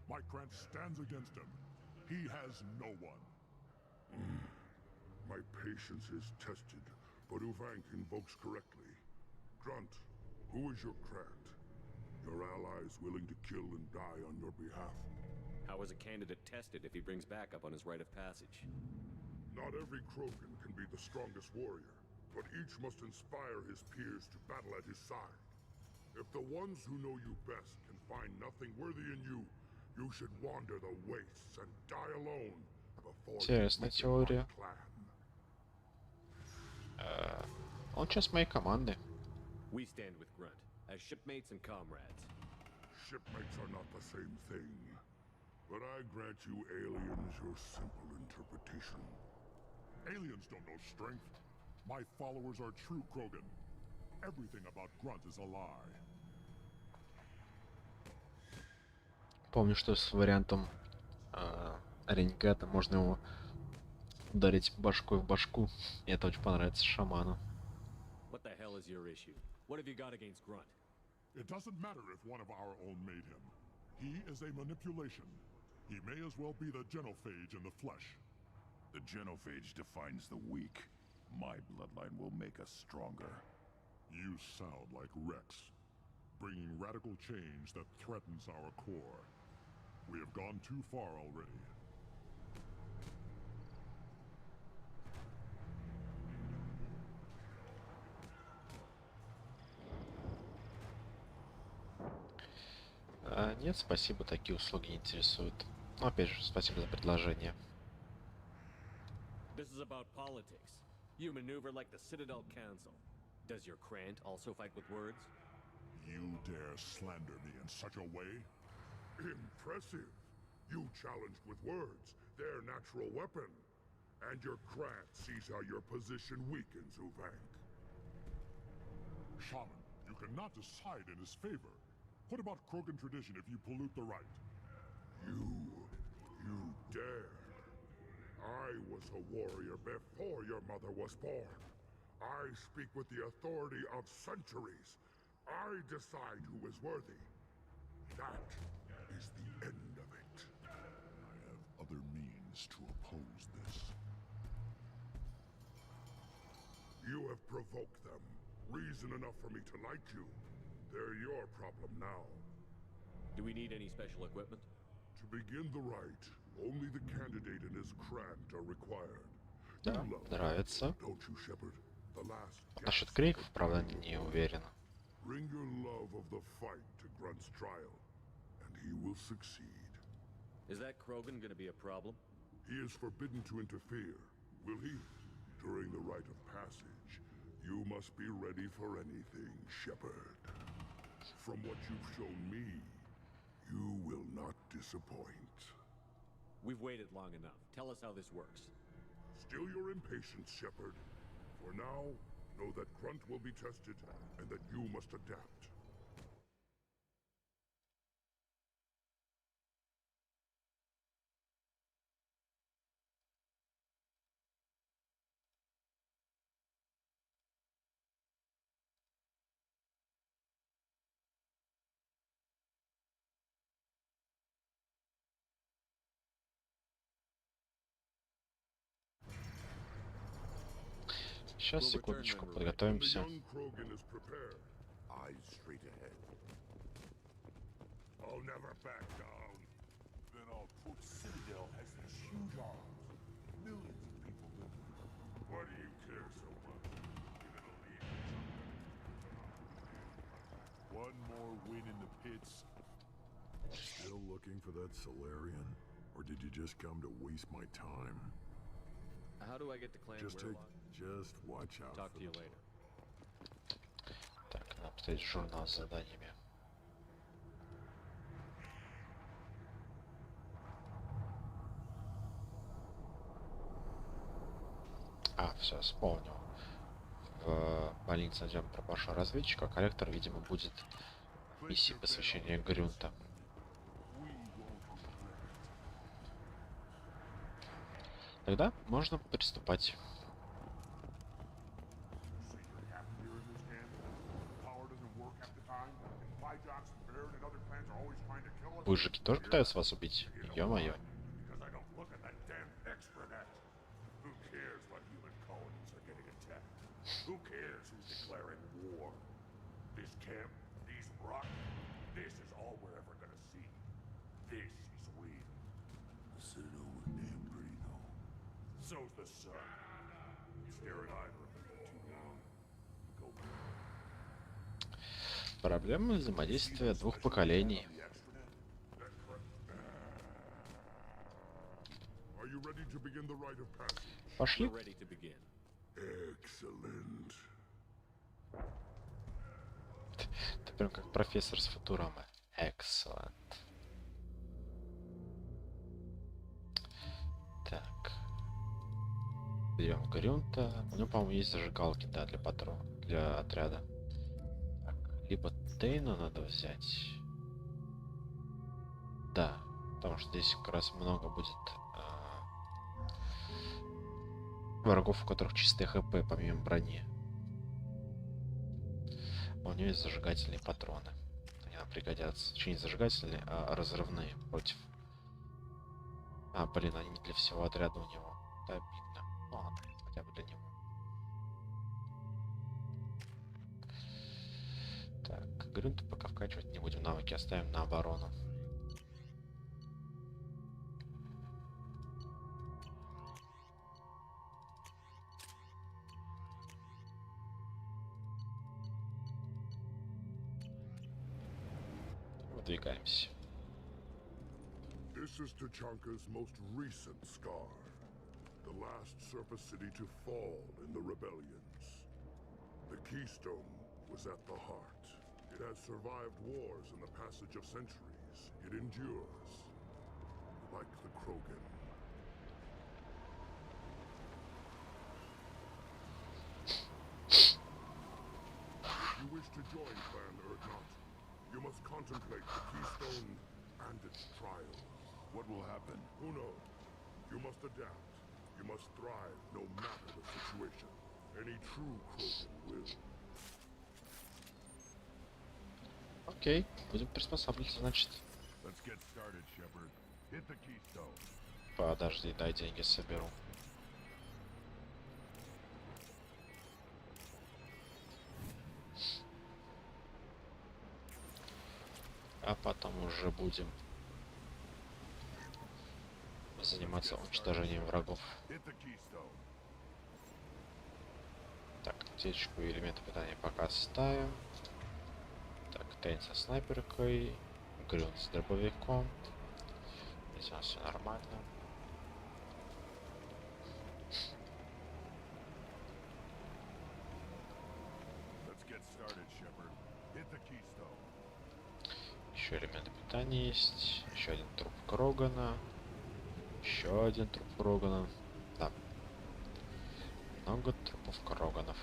My clan stands against him. He has no one. My patience is tested, but Uvank invokes correctly. Grunt, who is your Krant? Your allies willing to kill and die on your behalf? How is a candidate tested if he brings backup on his rite of passage? Not every Krogan can be the strongest warrior, but each must inspire his peers to battle at his side. If the ones who know you best can find nothing worthy in you, you should wander the wastes and die alone before Интересная теория. Он часть моей команды. We stand with Grunt as shipmates and comrades. Shipmates are not the same thing, but I grant you aliens your simple interpretation. Aliens don't know strength. My followers are true Krogan. Everything about Grunt is a lie. Помню, что с вариантом ренегата можно его ударить башкой в башку. И это очень понравится шаману. What the hell is your issue? What have you got against Grunt? It doesn't matter if one of our own made him. He is a manipulation. He may as well be the genophage in the flesh. The genophage defines the weak. My bloodline will make us stronger. You sound like Rex, bringing radical change that threatens our core. We have gone too far already. Нет, спасибо, такие услуги не интересуют. Но опять же, спасибо за предложение. This is about politics. You maneuver like the Citadel Council. Does your Krant also fight with words? You dare slander me in such a way? Impressive. You challenged with words, their natural weapon. And your Krant sees how your position weakens, Uvank. Shaman, you cannot decide in his favor. What about Krogan tradition if you pollute the rite? You dare. I was a warrior before your mother was born. I speak with the authority of centuries. I decide who is worthy. That is the end of it. I have other means to oppose this. You have provoked them. Reason enough for me to like you. They're your problem now. Do we need any special equipment? To begin the rite, only the candidate and his Krant are required. Да, нравится. Don't you, Shepard? The last Насчет криков, правда, не уверен. Bring your love of the fight to Grunt's trial, and he will succeed. Is that Krogan gonna be a problem? He is forbidden to interfere, will he? During the rite of passage, You must be ready for anything, Shepard. From what you've shown me, you will not disappoint. We've waited long enough. Tell us how this works. Still your impatience, Shepard. For now, know that Grunt will be tested, and that you must adapt. Сейчас, секундочку, подготовимся. Eyes straight ahead. I'll never back down. Then our poor citadel has these huge arms. Millions of people live there. Why do you care so much? Give it a lead. One more win in the pits. Still looking for that Solarian? Or did you just come to waste my time? How do I get to clan Just watch out. Talk to you later. Так, нам стоит журнал с заданиями. Все, вспомнил. В больнице найдем пропавшего разведчика. Коллектор, видимо, будет в миссии посвящения Грюнта. Тогда можно приступать. Выжики тоже пытаются вас убить? Ё-моё. Who cares who's declaring war? This camp, these rocks, this is all we're ever gonna see. This is real. The Citadel was damn pretty though. So's the sun. Stare at either of them for too long. Go back. Проблема взаимодействия двух поколений. Are you ready to begin the rite of passage? Пошли. Ready to begin. Excellent. Ты прям как профессор с Футурамы. Excellent. Так. Берем Грюнта. У него, по-моему, есть зажигалки, да, для патрона, для отряда. Так, либо Тейна надо взять. Да, потому что здесь как раз много будет врагов, у которых чистые ХП, помимо брони. У нее есть зажигательные патроны. Они нам пригодятся. Точнее, не зажигательные, а разрывные против. Блин, они не для всего отряда у него. Это обидно. Ну ладно, хотя бы для него. Так, Грюнту пока вкачивать не будем. Навыки оставим на оборону. Выдвигаемся. This is Tachanka's most recent scar. The last surface city to fall in the rebellions. The keystone was at the heart. It has survived wars and the passage of centuries. It endures. Like the Krogan. If you wish to join Clan Urdnot, you must contemplate the keystone and its trial. What will happen? Who knows? You must adapt. You must thrive no matter the situation. Any true Krogan will. Окей, будем приспосабливаться, значит. Let's get started, Shepard. Hit the keystone. Подожди, дай деньги соберу. А потом уже будем заниматься уничтожением врагов. Так, аптечку и элементы питания пока ставим. Так, Тейн со снайперкой, Грюнт с дробовиком. Здесь у нас все нормально. Еще элементы питания есть. Еще один труп Крогана. Еще один труп Крогана. Да. Много трупов Кроганов.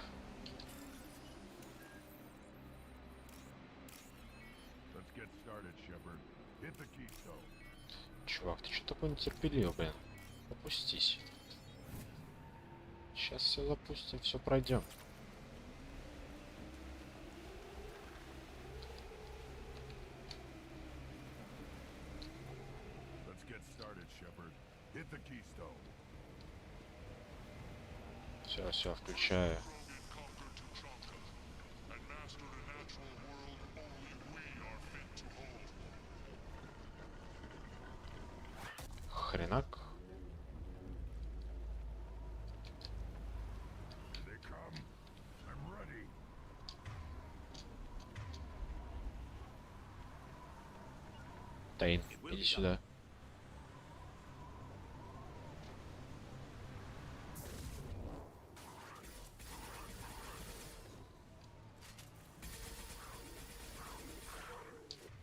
Чувак, ты что такой нетерпеливый, блин? Опустись. Сейчас все запустим, все пройдем. Все, включаю. Хренак. Тайн, иди сюда.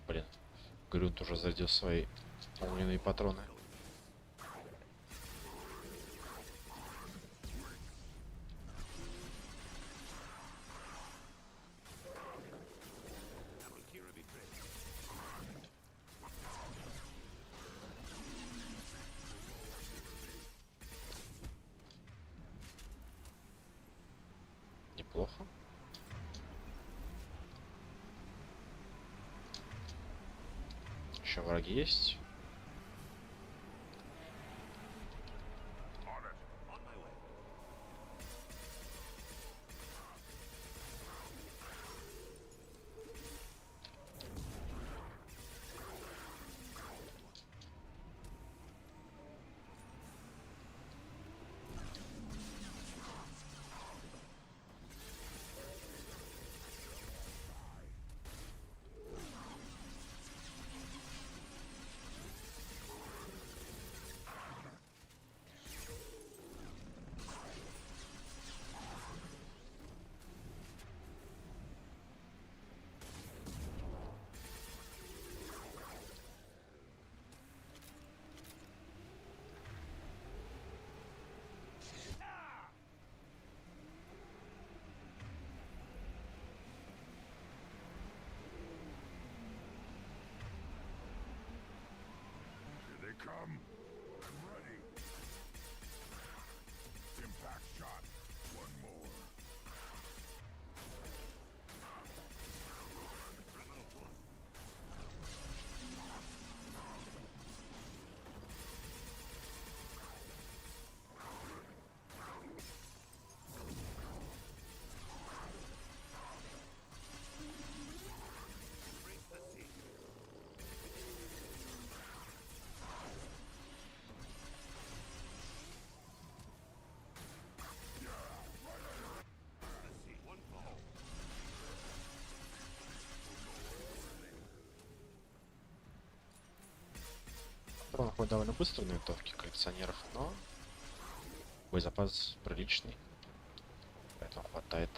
Блин, Грюнт уже зарядил свои огненные патроны. Неплохо. Еще враги есть. Come. I'm ready. Impact shot. One more. Патрон ходит довольно быстро на винтовке коллекционеров, но боезапас приличный, поэтому хватает.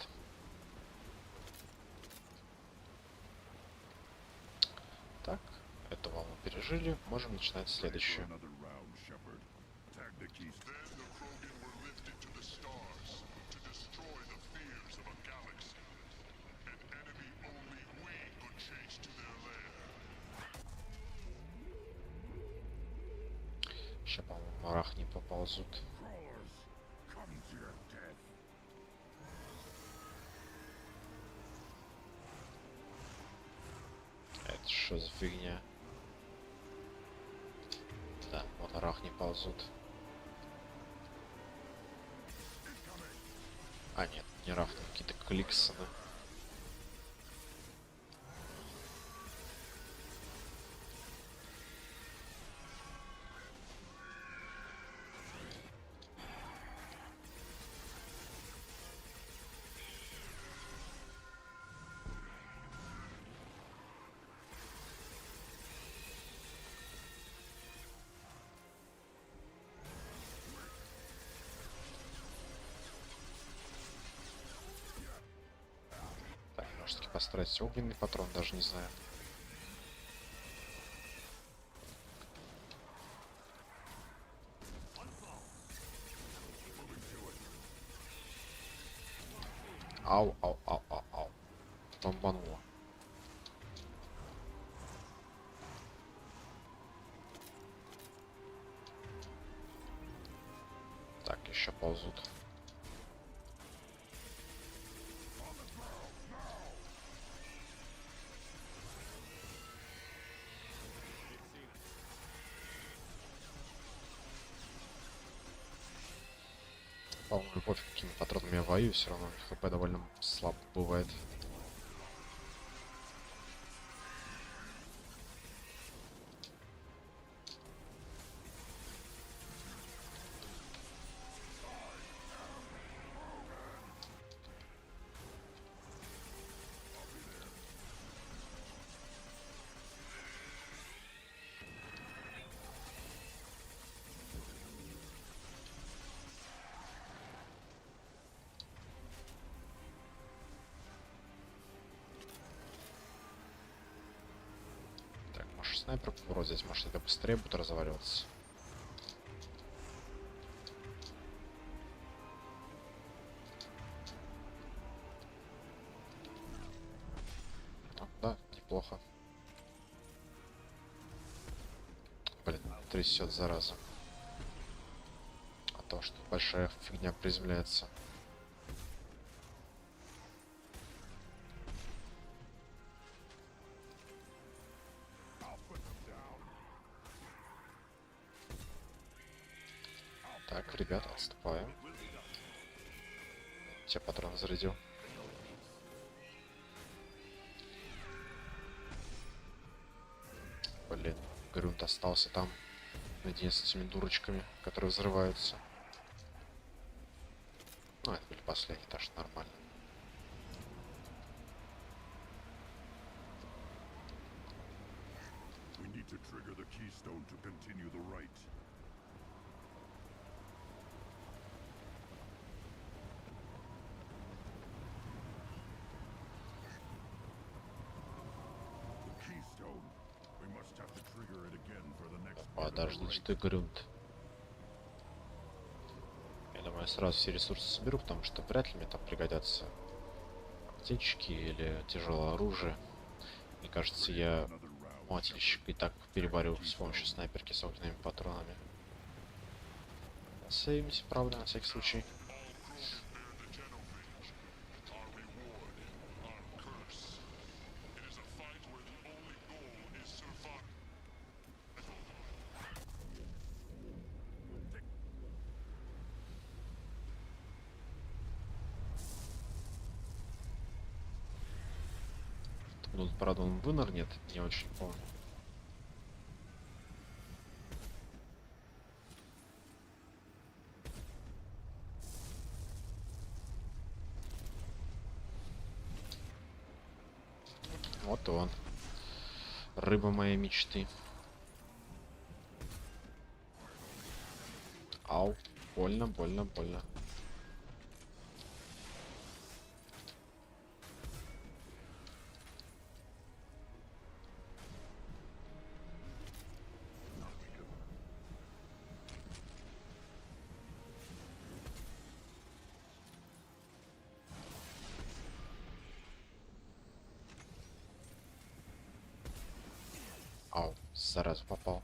Так, эту волну пережили, можем начинать следующую. Сейчас, по-моему, марах не поползут. Это что за фигня? Да, в марах не ползут. А, нет, не рафты, какие-то кликсоны. все-таки постараюсь огненный патрон, даже не знаю. Ау, ау, ау, ау, ау. Бомбануло. Так, еще ползут. По-моему, пофиг, какими патронами я воюю, все равно хп довольно слабо бывает. Снайпер вроде здесь, может, это быстрее будет разваливаться. Да, неплохо. Блин, трясет, зараза. А то, что большая фигня приземляется. Так, ребята, отступаем. Все патроны зарядил. Блин, Грюнт остался там. Наедине с этими дурочками, которые взрываются. Ну, это были последние, так что нормально. Подожди, что ты, Грюнт. Я думаю, я сразу все ресурсы соберу, потому что вряд ли мне там пригодятся аптечки или тяжелое оружие. Мне кажется, я мотильщик и так переборю с помощью снайперки с огненными патронами. Сейвимся, правда, на всякий случай. Ну, правда, он вынырнет, не очень помню. Вот он. Рыба моей мечты. Ау. Больно, больно, больно. Ау, зараза, попал.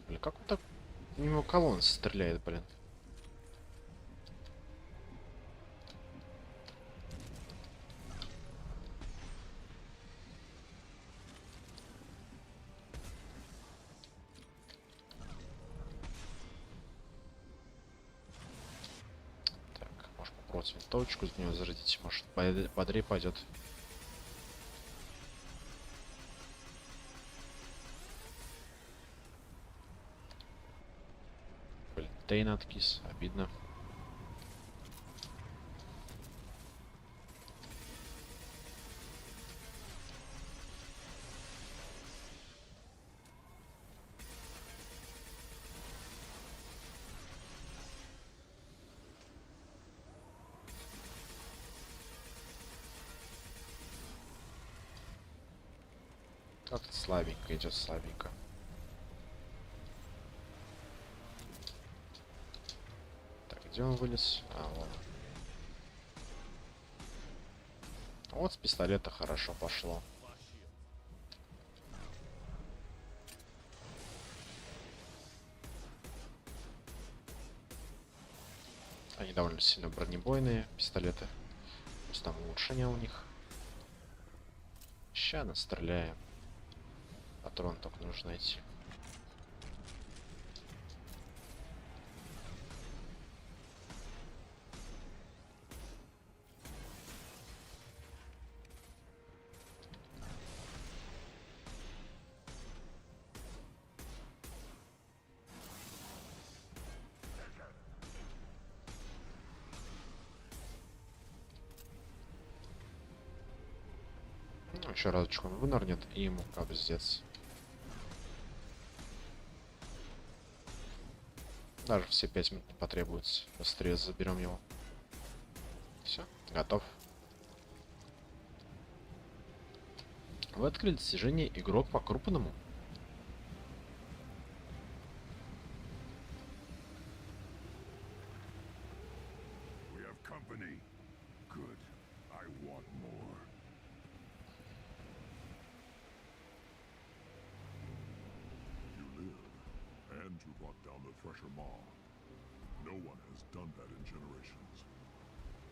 Блин, как он так мимо колонн стреляет, блин? Так, может попробовать винтовочку с нее зарядить, может бодрее пойдет. Тейн откис, обидно. Как-то слабенько идет, слабенько. Так, где он вылез? А, вон. Вот с пистолета хорошо пошло. Они довольно сильно бронебойные пистолеты. Пусть там улучшения у них. Ща настреляем. Патрон только нужно найти. Ну, еще разочек он вынырнет, и ему капздец. Даже все 5 минут не потребуется. Быстрее заберем его. Все, готов. Вы открыли достижение игрок по-крупному. We have company. Good. I want more. You live, and you brought down the Thresher Maw. No one has done that in generations.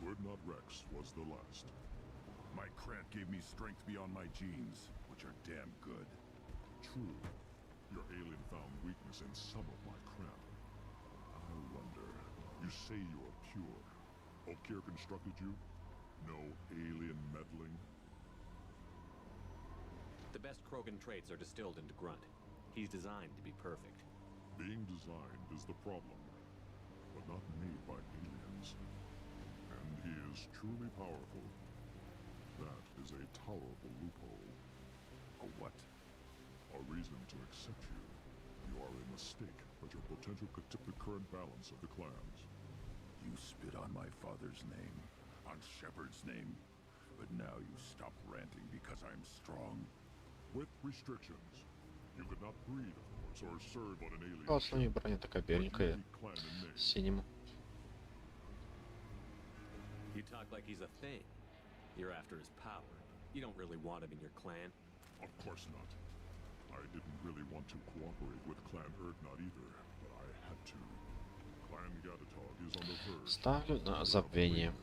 Would not Rex was the last. My Krant gave me strength beyond my genes, which are damn good. True. Your alien found weakness in some of my Krant. I wonder. You say you are pure. Okir constructed you? No alien meddling? The best Krogan traits are distilled into Grunt. He's designed to be perfect. Being designed is the problem, but not made by aliens. And he is truly powerful. That is a tolerable loophole. A what? A reason to accept you. You are a mistake, but your potential could tip the current balance of the clans. You spit on my father's name, on Shepard's name, but now you stop ranting because I'm strong. With restrictions. You could not breed, of course, or serve on an alien. Основная броня такая беленькая, синим. You talk like he's a thing. You're after his power. You don't really want him in your clan. Of course not. I didn't really want to cooperate with Clan Erdnot either, but I had to. Clan Gatatog is on the verge. Ставлю на забвение.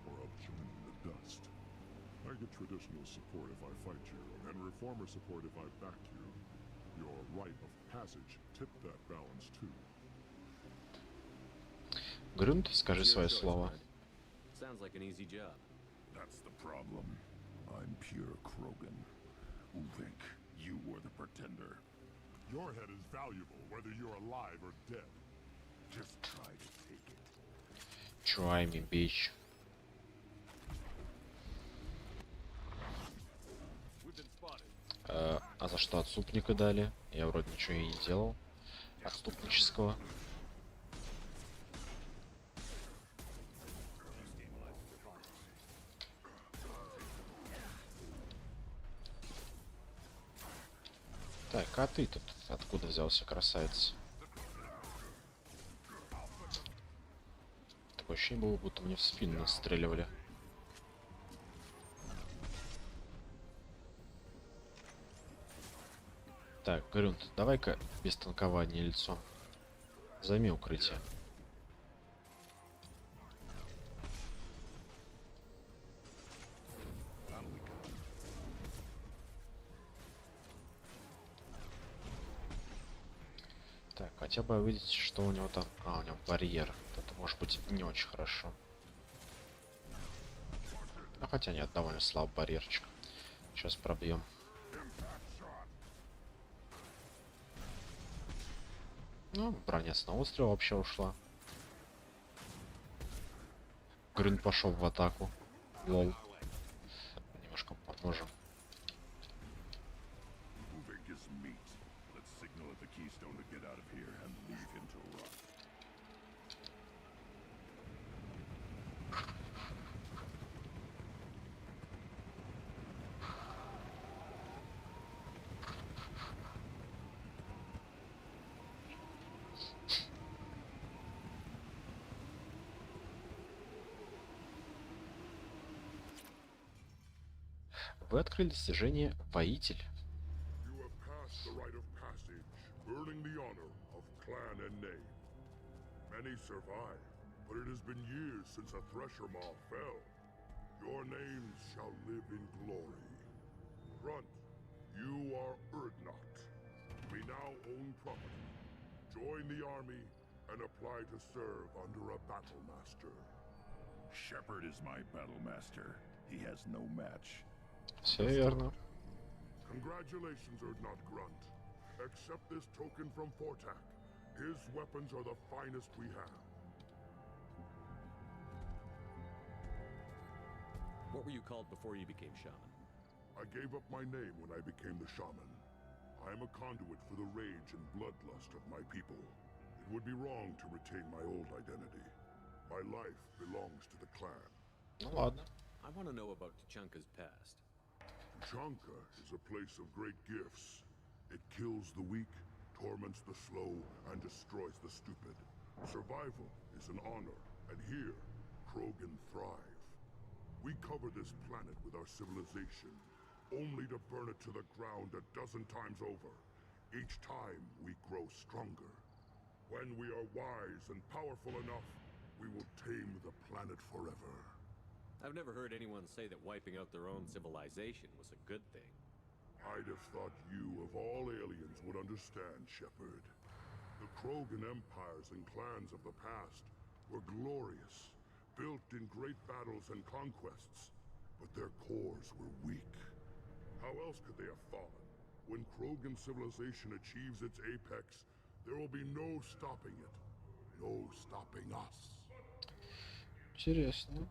Or of joining the dust. I get traditional support if I fight you, and reformer support if I back you. Your rite of passage tipped that balance too. Грюнт, скажи свое слово. Sounds like an easy job. That's the problem. I'm pure Krogan. Uvik, you were the pretender. Your head is valuable, whether you're alive or dead. Just try to take it. Try me, bitch. А за что отступника дали? Я вроде ничего и не делал. Отступнического. Так, а ты тут откуда взялся, красавец? Такое ощущение было, будто мне в спину настреливали. Так, Грюнт, давай-ка без танкования лицом. Займи укрытие. Так, хотя бы увидеть, что у него там... А, у него барьер. Это может быть не очень хорошо. А хотя нет, довольно слабый барьерчик. Сейчас пробьем. Ну, броня с наострова вообще ушла. Грюнт пошел в атаку. Лол. Немножко поможем. Вы открыли достижение «Воитель». You have passed the rite of passage, earning the honor of clan and name. Many survive, but it has been years since a thresher maw fell. Your names shall live in glory. Grunt, you are Urdnot. We now own property. Join the army and apply to serve under a battle master. Shepard is my battle master. He has no match. Все верно. Congratulations, Urdnot Grunt. Accept this token from Fortak. His weapons are the finest we have. What were you called before you became shaman? I gave up my name when I became the shaman. I am a conduit for the rage and bloodlust of my people. It would be wrong to retain my old identity. My life belongs to the clan. Ну ладно. I want to know about Tuchanka's past. Tuchanka is a place of great gifts. It kills the weak, torments the slow, and destroys the stupid. Survival is an honor, and here, Krogan thrive. We cover this planet with our civilization, only to burn it to the ground a dozen times over. Each time, we grow stronger. When we are wise and powerful enough, we will tame the planet forever. I've never heard anyone say that wiping out their own civilization was a good thing. I'd have thought you, of all aliens, would understand, Shepard. The Krogan empires and clans of the past were glorious, built in great battles and conquests, but their cores were weak. How else could they have fallen? When Krogan civilization achieves its apex, there will be no stopping it. No stopping us. Интересно.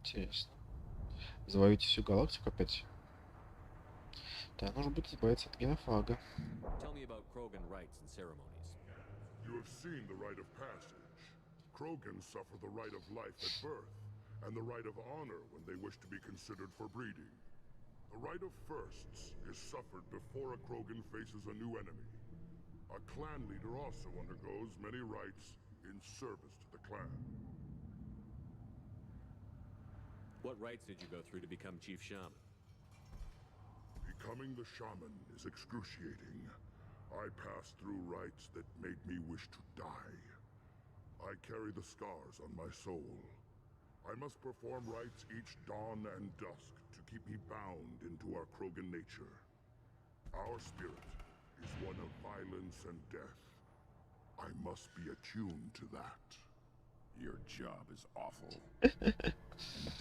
Интересно. Завоюйте всю галактику опять. Да, нужно будет избавиться от генофага. Tell me about Krogan rites and ceremonies. You have seen the rite of passage. Krogans suffer the rite of life at birth, and the rite of honor when they wish to be considered for breeding. The rite of firsts is suffered before a Krogan faces a new enemy. A clan leader also undergoes many rites in service to the clan. What rites did you go through to become Chief Shaman? Becoming the shaman is excruciating. I passed through rites that made me wish to die. I carry the scars on my soul. I must perform rites each dawn and dusk to keep me bound into our Krogan nature. Our spirit is one of violence and death. I must be attuned to that. Your job is awful.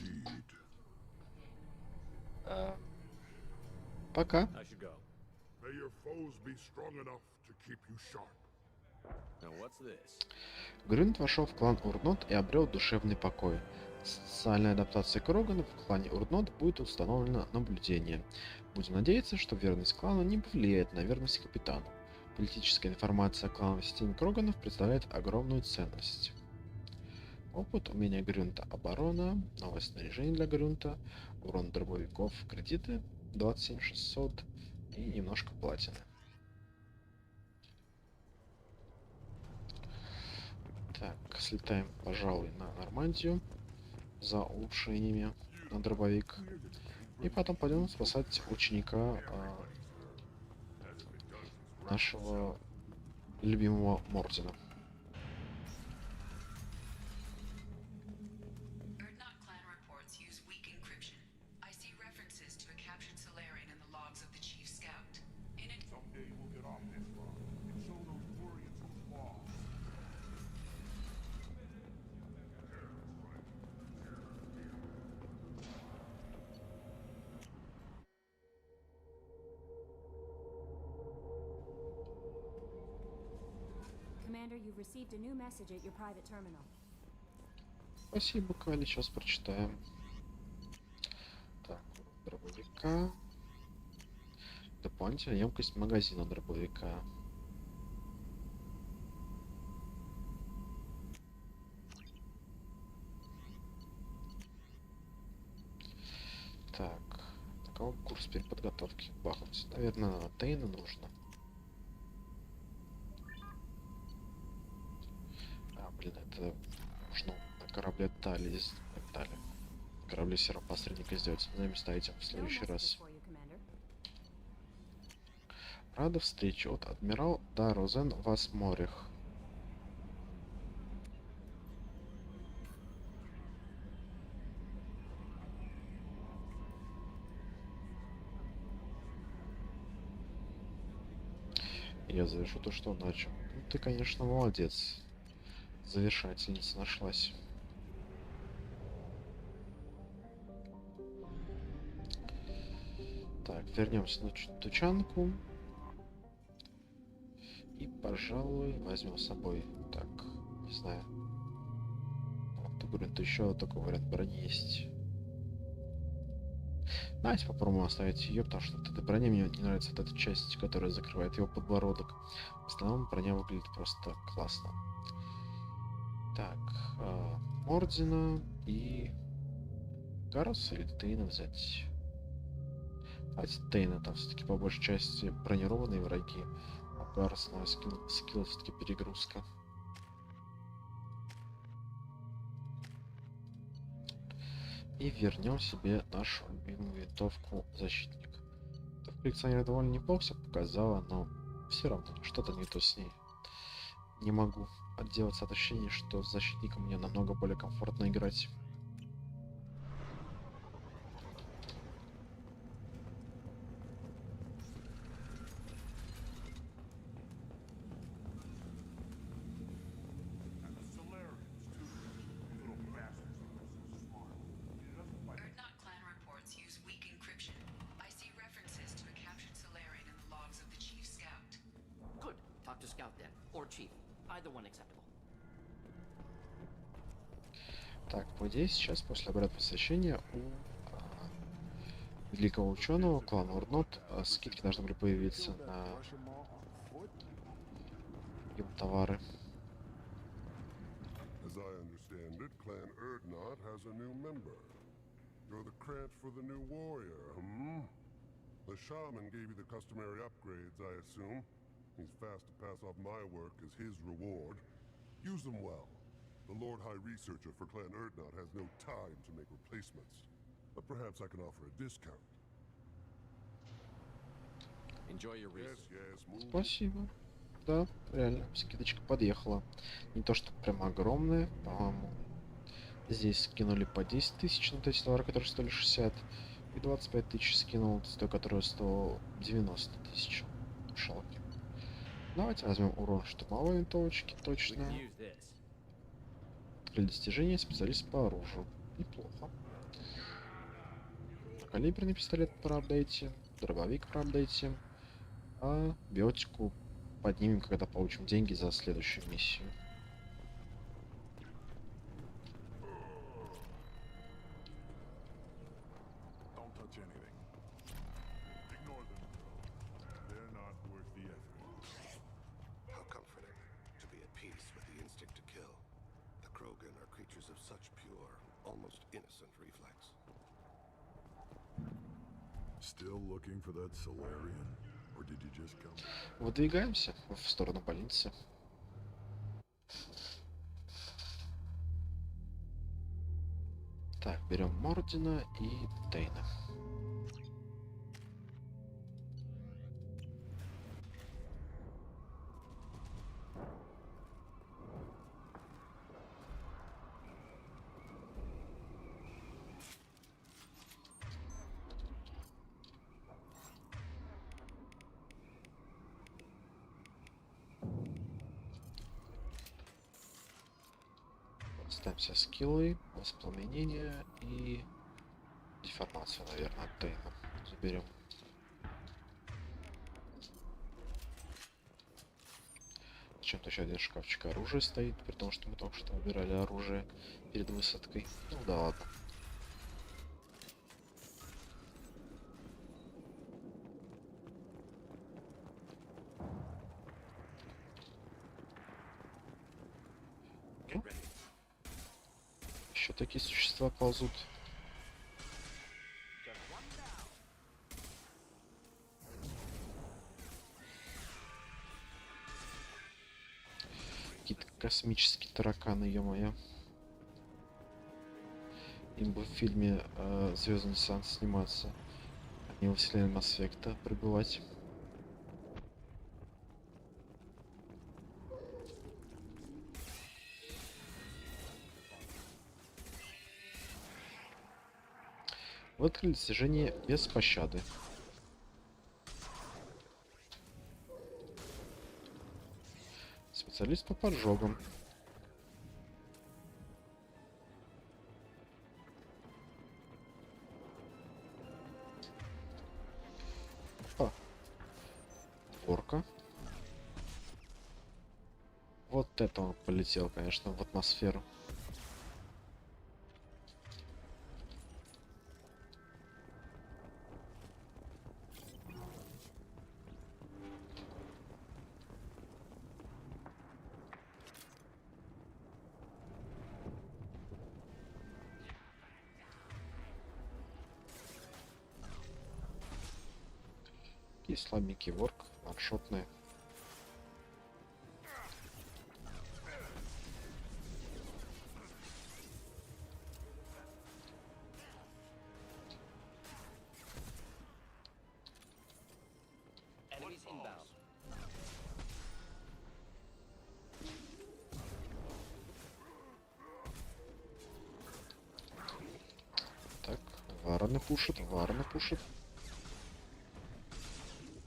Indeed. Пока. I should go. May your foes be strong enough to keep you sharp. Now what's this? Грюнт вошел в клан Урнот и обрел душевный покой. Социальная адаптация Кроганов в клане Урнот будет установлено наблюдение. Будем надеяться, что верность клану не повлияет на верность капитану. Политическая информация о клановой системе Кроганов представляет огромную ценность. Опыт, умения Грюнта, оборона, новое снаряжение для Грюнта, урон дробовиков, кредиты 27600 и немножко платины. Так, слетаем, пожалуй, на Нормандию за улучшениями на дробовик. И потом пойдем спасать ученика нашего любимого Мортина. Commander, you've received a new message at your private terminal. Спасибо, Кали, сейчас прочитаем. Так, дробовика. Дополнительная емкость магазина дробовика. Так, какой курс переподготовки бахнуть? Наверное, Тейна нужно. Блин, это нужно на корабле Тали. Корабле серого посредника сделать. На место этим в следующий раз. Рада встрече от адмирал да Розен вас морях. Я завершу то, что начал. Ну, ты, конечно, молодец. Завершательница нашлась. Так, вернемся на тучанку. И, пожалуй, возьмем с собой, так, не знаю. Вот, говорю, то еще такой вариант брони есть. Давайте попробуем оставить ее, потому что вот эта броня мне не нравится, вот эта часть, которая закрывает его подбородок. В основном броня выглядит просто классно. Так, Ордена и Гарус или Тейна взять? Давайте Тейна, там все-таки по большей части бронированные враги. А Гарус на скилл все-таки перегрузка. И вернем себе нашу любимую винтовку защитник. В коллекционере довольно неплохо себя показала, но все равно что-то не то с ней. Не могу отделаться от ощущения, что с защитником мне намного более комфортно играть. Так, по идее, сейчас после обряда посвящения у великого ученого клана Урнот скидки должны были появиться на его товары. As I understand it, Clan Erdnot has a new member. You're the cranch for the new warrior, hmm? The shaman gave you the customary upgrades, I assume. He's fast to pass off my work as his reward. Use them well. The Lord High Researcher for Clan Erdnot has no time to make replacements. But perhaps I can offer a discount. Enjoy your research. Yes, Спасибо. Да, реально, скидочка подъехала. Не то, что прям огромная, по-моему. Здесь скинули по 10 тысяч на эти товары, которые стоили 60. И 25 тысяч скинул с той, которая стоила 90 тысяч. Шалки. Давайте возьмем урон штурмовой винтовочки, точно. Для достижения специалист по оружию. Неплохо. Калиберный пистолет проапдейте, дробовик проапдейте, а биотику поднимем, когда получим деньги за следующую миссию. Выдвигаемся в сторону больницы. Так, берем Мордина и Тейна. Ставим все скиллы, воспламенение и деформацию, наверное, от Тейна заберем. Зачем-то еще один шкафчик оружия стоит, при том, что мы только что выбирали оружие перед высадкой. Ну да ладно. Еще такие существа ползут. Какие-то космические тараканы, ё-моё. Им бы в фильме «Звездный десант» сниматься, а не во вселенной Масс Эффекта пребывать. Вы открыли достижение без пощады. Специалист по поджогам. Опа. Порка. Вот это он полетел, конечно, в атмосферу. И слабенький ворк, ваншотные. Enemies inbound. Так, вараны пушат, вараны пушат.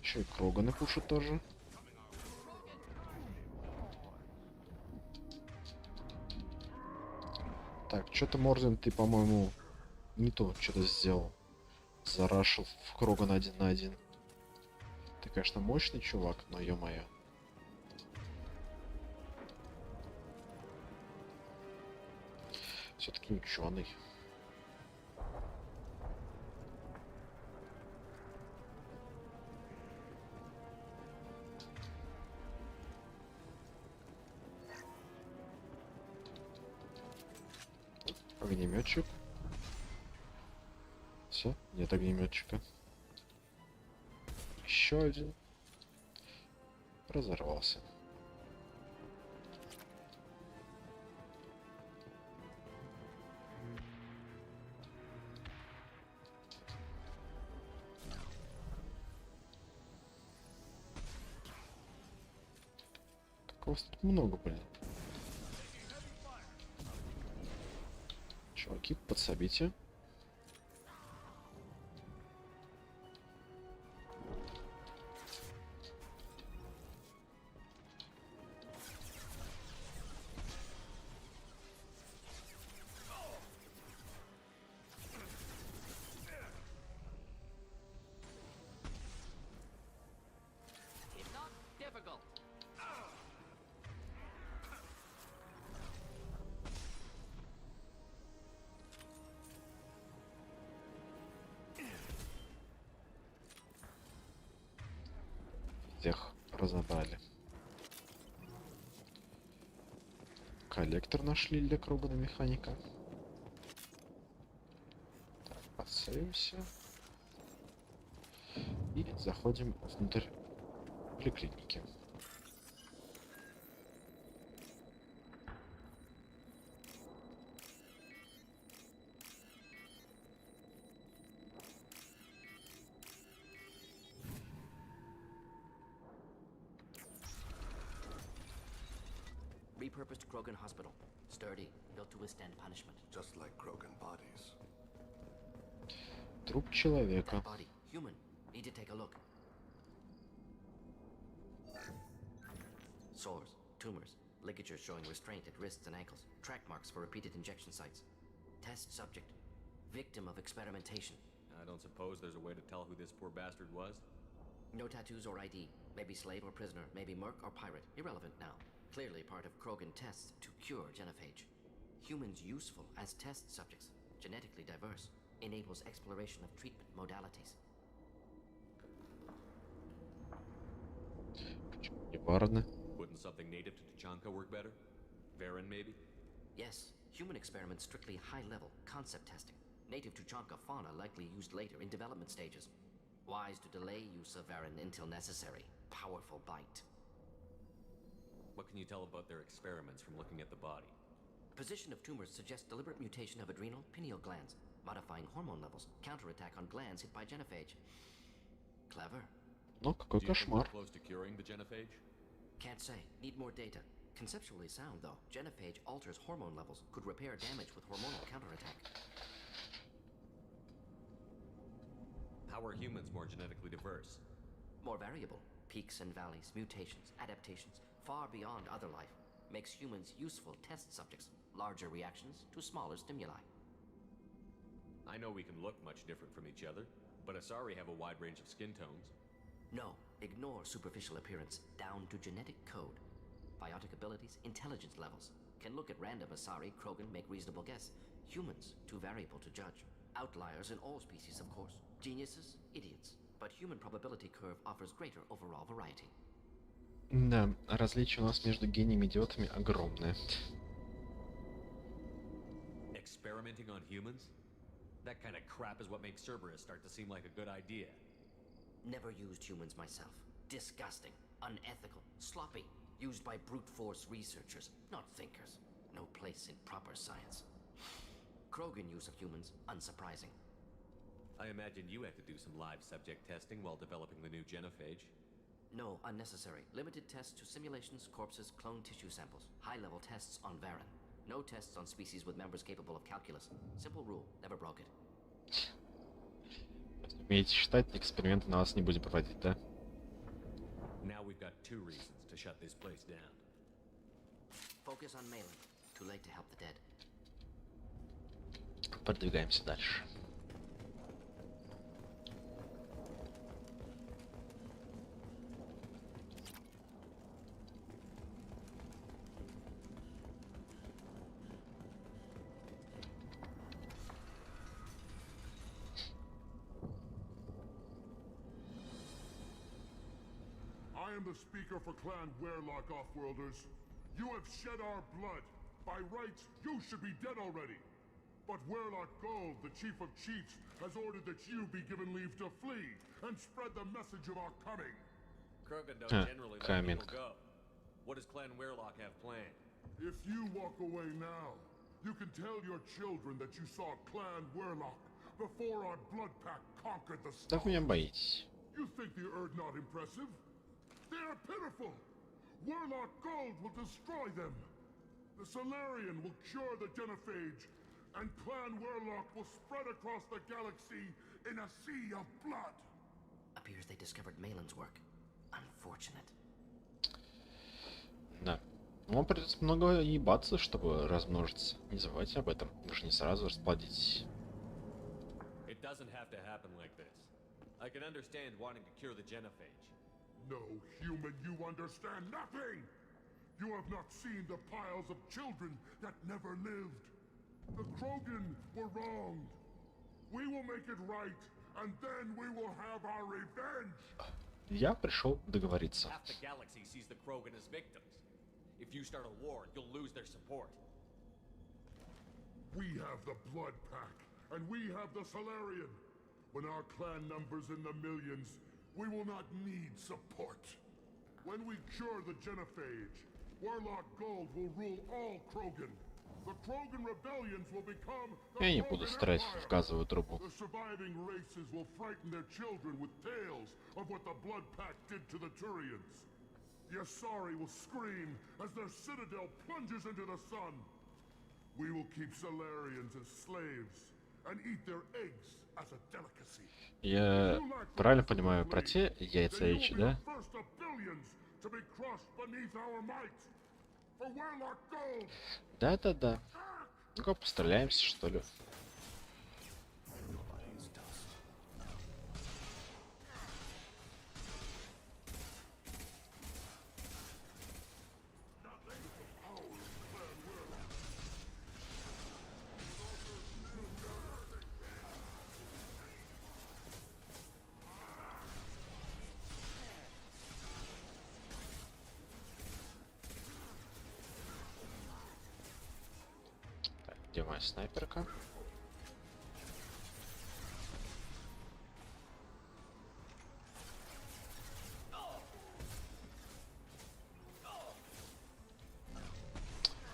Еще и кроганы пушат тоже. Так, что-то Морзен, ты, по-моему, не то что-то сделал. Зарашил в Кроган 1 на 1. Ты, конечно, мощный чувак, но ё-моё. Все-таки ученый. Огнеметчик. Все, нет огнеметчика. Еще один. Разорвался. Как вас тут много, блин. Чуваки, подсобите. It's not difficult. Всех разобрали. Коллектор нашли для круга на механика. Так, подсейвимся. И заходим внутрь поликлиники. Repurposed Krogan Hospital. Sturdy, built to withstand punishment. Just like Krogan bodies. Труп человека. That body, human. Need to take a look. Sores, tumors, ligatures showing restraint at wrists and ankles, track marks for repeated injection sites. Test subject, victim of experimentation. I don't suppose there's a way to tell who this poor bastard was? No tattoos or ID. Maybe slave or prisoner, maybe merc or pirate. Irrelevant now. Clearly part of Krogan tests to cure genophage. Humans useful as test subjects, genetically diverse, enables exploration of treatment modalities. Wouldn't something native to Tachanka work better? Varen, maybe? Yes, human experiments strictly high-level concept testing. Native Tuchanka fauna likely used later in development stages. Wise to delay use of Varen until necessary. Powerful bite. What can you tell about their experiments from looking at the body? Position of tumors suggests deliberate mutation of adrenal, pineal glands, modifying hormone levels, counterattack on glands hit by genophage. Clever. Ну, какой Do you think кошмар. we're close to curing the genophage? Can't say. Need more data. Conceptually sound, though. Genophage alters hormone levels, could repair damage with hormonal counterattack. How are humans more genetically diverse? More variable. Peaks and valleys, mutations, adaptations, far beyond other life, makes humans useful test subjects, larger reactions to smaller stimuli. I know we can look much different from each other, but Asari have a wide range of skin tones. No, ignore superficial appearance, down to genetic code. Biotic abilities, intelligence levels. Can look at random Asari, Krogan, make reasonable guess. Humans, too variable to judge. Outliers in all species, of course. Geniuses, idiots. But human probability curve offers greater overall variety. Да, различие у нас между гениями и идиотами огромное. Experimenting on humans? That kind of crap is what makes Cerberus start to seem like a good idea. Never used humans myself. Disgusting, unethical, sloppy. Used by brute force researchers, not thinkers. No place in proper science. Krogan use of humans, unsurprising. I imagine you had to do some live subject testing while developing the new genophage. No, unnecessary. Limited tests to simulations, corpses, clone tissue samples. High-level tests on Varen. No tests on species with members capable of calculus. Simple rule, never broke it. Умеете считать, эксперименты на вас не будем проводить, да? Now we've got two reasons to shut this place down. Focus on Malin. Too late to help the dead. Продвигаемся дальше. I am the speaker for Clan Werlock, Offworlders. You have shed our blood. By rights, you should be dead already. But Werlock Gold, the Chief of Chiefs, has ordered that you be given leave to flee and spread the message of our coming. Krogan don't generally let people go. What does Clan Werlock have planned? If you walk away now, you can tell your children that you saw Clan Werlock before our blood pack conquered the Да вы меня stars. боитесь. You think the Erd not impressive? They are pitiful. Werlock Gold will destroy them. The Solarian will cure the genophage, and Clan Werlock will spread across the galaxy in a sea of blood. Appears they discovered Malin's work. Unfortunate. Да. Вам придется много ебаться, чтобы размножиться. Не забывайте об этом. Вы же не сразу расплодитесь. It doesn't have to happen like this. I can understand wanting to cure the genophage. No, human, you understand nothing! You have not seen the piles of children that never lived. The Krogan were wronged. We will make it right, and then we will have our revenge. Я пришел договориться. Half the galaxy sees the Krogan as victims. If you start a war, you'll lose their support. We have the Blood Pack, and we have the Solarian. When our clan numbers in the millions, we will not need support. When we cure the genophage, Warlock Gold will rule all Krogan. The Krogan rebellions will become the Я не буду стрелять в газовую трубу. The surviving races will frighten their children with tales of what the Blood Pack did to the Turians. The Asari will scream as their citadel plunges into the sun. We will keep Solarians as slaves and eat their eggs as a delicacy. Я правильно понимаю про те яйца речи, да? Да-да-да. Ну-ка, постреляемся, что ли? Где моя снайперка?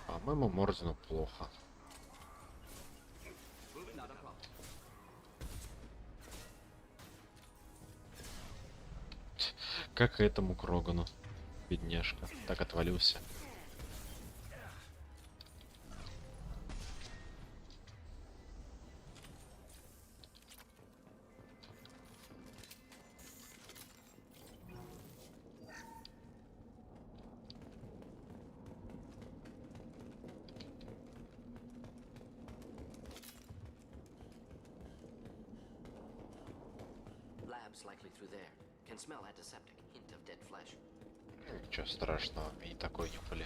По-моему, Морзину плохо. Как и этому Крогану, бедняжка, так отвалился. most likely through there. Can smell antiseptic, hint of dead flesh. Ничего страшного, и такой не были.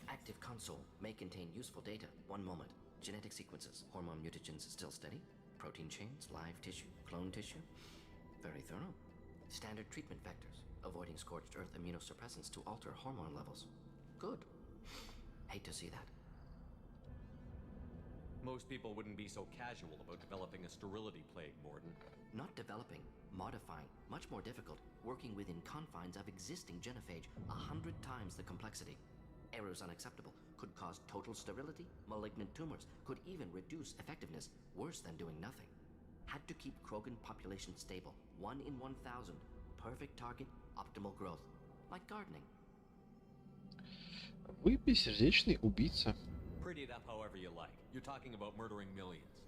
Active console may contain useful data. One moment. Genetic sequences. Hormone mutagens still steady. Protein chains, live tissue, clone tissue. Very thorough. Standard treatment vectors. Avoiding scorched earth immunosuppressants to alter hormone levels. Good. Hate to see that. Most people wouldn't be so casual about developing a sterility plague, Morden. Not developing, modifying, much more difficult, working within confines of existing genophage, 100 times the complexity. Errors unacceptable, could cause total sterility, malignant tumors, could even reduce effectiveness, worse than doing nothing. Had to keep Krogan population stable, 1 in 1,000, perfect target, optimal growth, like gardening. Вы бессердечный убийца. Pretty it up however you like. You're talking about murdering millions.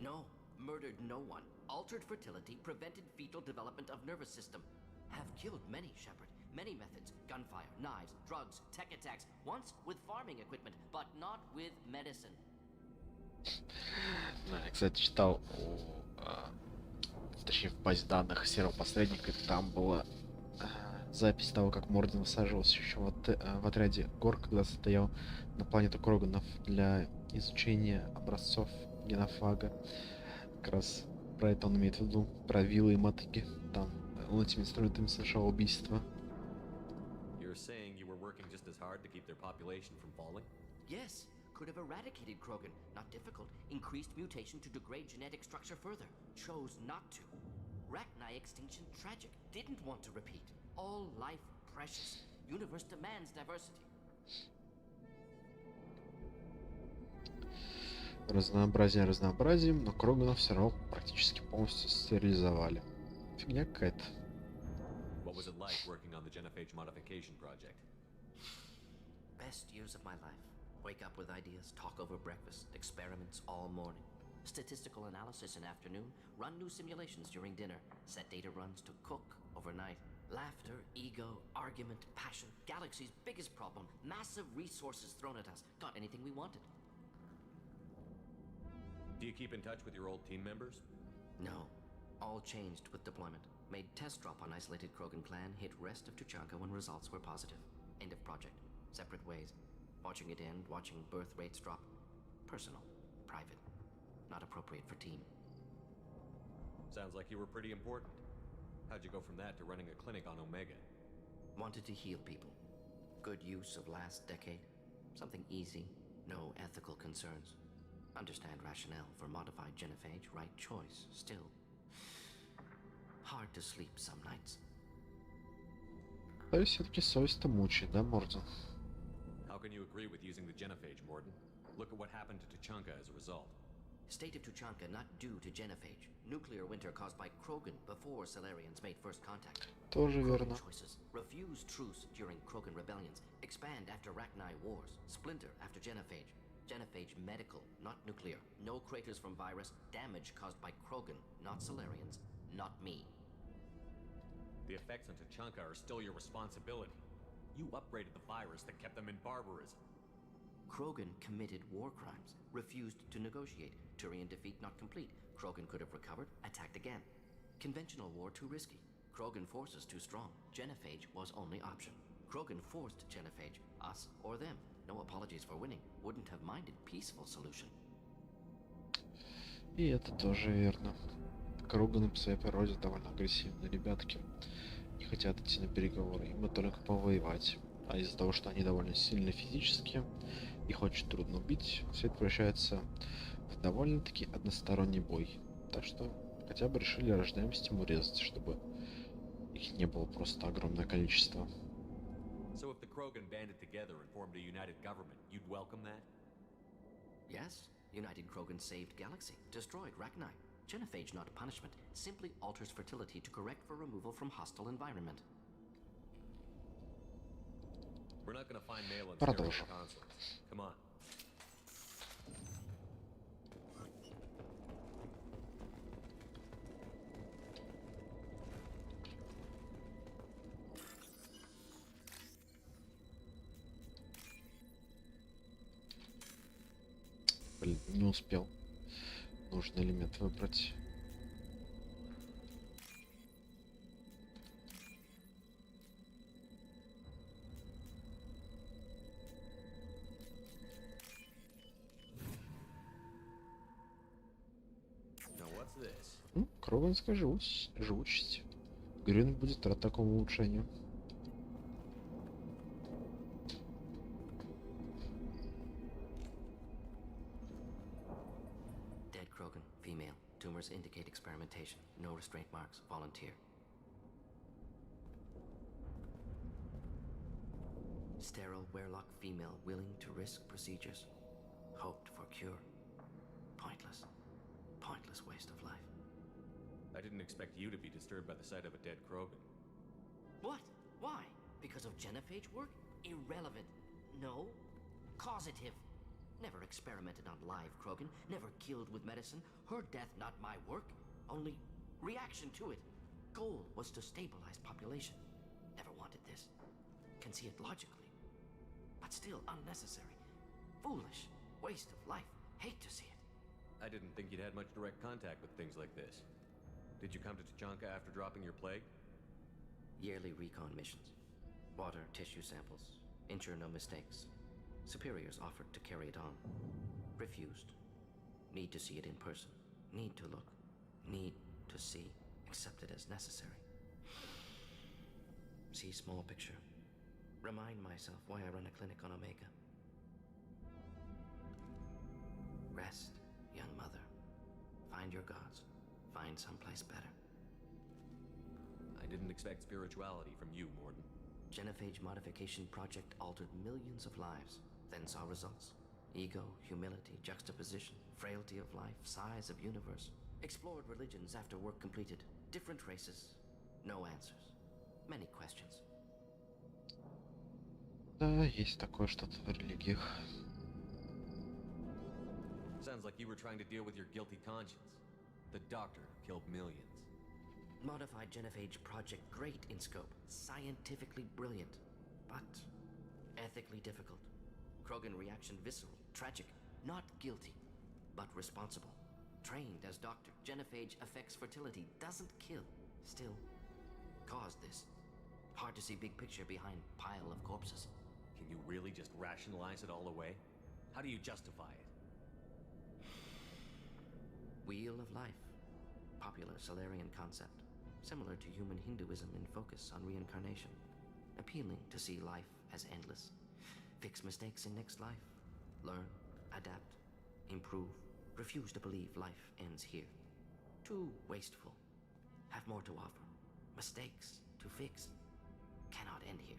No, murdered no one. Altered fertility, prevented fetal development of nervous system. Have killed many, Shepard. Many methods. Gunfire, knives, drugs, tech attacks. Once with farming equipment, but not with medicine. Я, кстати, читал точнее, в базе данных серого посредника, там была запись того, как Морден высаживался еще в отряде Гор, когда стоял на планету Кроганов для изучения образцов генофага. Как раз про это он имеет в виду, про виллы и мотыги. Там он этими инструментами совершал убийство. You're saying you were working just as hard to keep their population from falling? Yes, could have eradicated Krogan. Not difficult. Increased mutation to degrade genetic structure further. Chose not to. Rachni extinction tragic. Didn't want to repeat. All life precious. Universe demands diversity. Разнообразие разнообразием, но Кроганов все равно практически полностью стерилизовали. Фигня какая-то. What was it like working on the genophage modification project? Best years of my life. Wake up with ideas, talk over breakfast, experiments all morning. Statistical analysis in afternoon, run new simulations during dinner, set data runs to cook overnight. Laughter, ego, argument, passion, galaxy's biggest problem, massive resources thrown at us. Got anything we wanted. Do you keep in touch with your old team members? No. All changed with deployment. Made test drop on isolated Krogan clan, hit rest of Tuchanka when results were positive. End of project. Separate ways. Watching it end, watching birth rates drop. Personal. Private. Not appropriate for team. Sounds like you were pretty important. How'd you go from that to running a clinic on Omega? Wanted to heal people. Good use of last decade. Something easy. No ethical concerns. Understand rationale for modified genophage. Right choice. Still. Hard to sleep some nights. То есть все-таки совесть-то мучает, да, Морден? How can you agree with using the genophage, Morden? Look at what happened to Tuchanka as a result. State of Tuchanka not due to genophage. Nuclear winter caused by Krogan before Solarians made first contact. Тоже верно. Choices. Refuse truce during Krogan rebellions. Expand after Rachni wars. Splinter after genophage. Genophage medical, not nuclear. No craters from virus. Damage caused by Krogan, not Solarians. Not me. The effects on Tuchanka are still your responsibility. You upgraded the virus that kept them in barbarism. Krogan committed war crimes. Refused to negotiate. Turian defeat not complete. Krogan could have recovered, attacked again. Conventional war too risky. Krogan forces too strong. Genophage was only option. Krogan forced genophage. Us or them. No apologies for winning. Wouldn't have minded peaceful solution. И это тоже верно. Кроганы по своей природе довольно агрессивные ребятки. Не хотят идти на переговоры, им только повоевать. А из-за того, что они довольно сильны физически, их очень трудно убить, все это превращается в довольно-таки односторонний бой. Так что хотя бы решили рождаемостью урезать, чтобы их не было просто огромное количество. So if the Krogan banded together and formed a united government, you'd welcome that? Yes, United Krogan saved Galaxy, destroyed Rachni. Genophage not punishment, simply alters fertility to correct for removal from hostile environment. We're not gonna find male on Продолжим. consoles. Come on. успел нужный элемент выбрать. Кроганская живучесть. Грюнт будет рад такому улучшению. Dead Krogan, female. Tumors indicate experimentation. No restraint marks. Volunteer. Sterile Werelock female, willing to risk procedures. Hoped for cure. Pointless. Pointless waste of life. I didn't expect you to be disturbed by the sight of a dead Krogan. What? Why? Because of genophage work? Irrelevant. No. Causative. Never experimented on live Krogan. Never killed with medicine. Her death not my work. Only reaction to it. Goal was to stabilize population. Never wanted this. Can see it logically. But still unnecessary. Foolish. Waste of life. Hate to see it. I didn't think you'd had much direct contact with things like this. Did you come to Tachanka after dropping your plague? Yearly recon missions. Water, tissue samples. Ensure no mistakes. Superiors offered to carry it on. Refused. Need to see it in person. Need to look. Need to see. Accept it as necessary. See small picture. Remind myself why I run a clinic on Omega. Rest, young mother. Find your gods. Find someplace better. I didn't expect spirituality from you, Morden. Genophage modification project altered millions of lives. Then saw results. Ego, humility, juxtaposition, frailty of life, size of universe. Explored religions after work completed. Different races. No answers. Many questions. Да, есть такое что-то в религиях. Sounds like you were trying to deal with your guilty conscience. The doctor killed millions. Modified genophage project great in scope. Scientifically brilliant. But ethically difficult. Krogan reaction visceral. Tragic. Not guilty. But responsible. Trained as doctor. Genophage affects fertility. Doesn't kill. Still caused this. Hard to see big picture behind pile of corpses. Can you really just rationalize it all away? How do you justify it? Wheel of life. Popular Solarian concept. Similar to human Hinduism in focus on reincarnation. Appealing to see life as endless. Fix mistakes in next life. Learn, adapt, improve. Refuse to believe life ends here. Too wasteful. Have more to offer. Mistakes to fix. Cannot end here.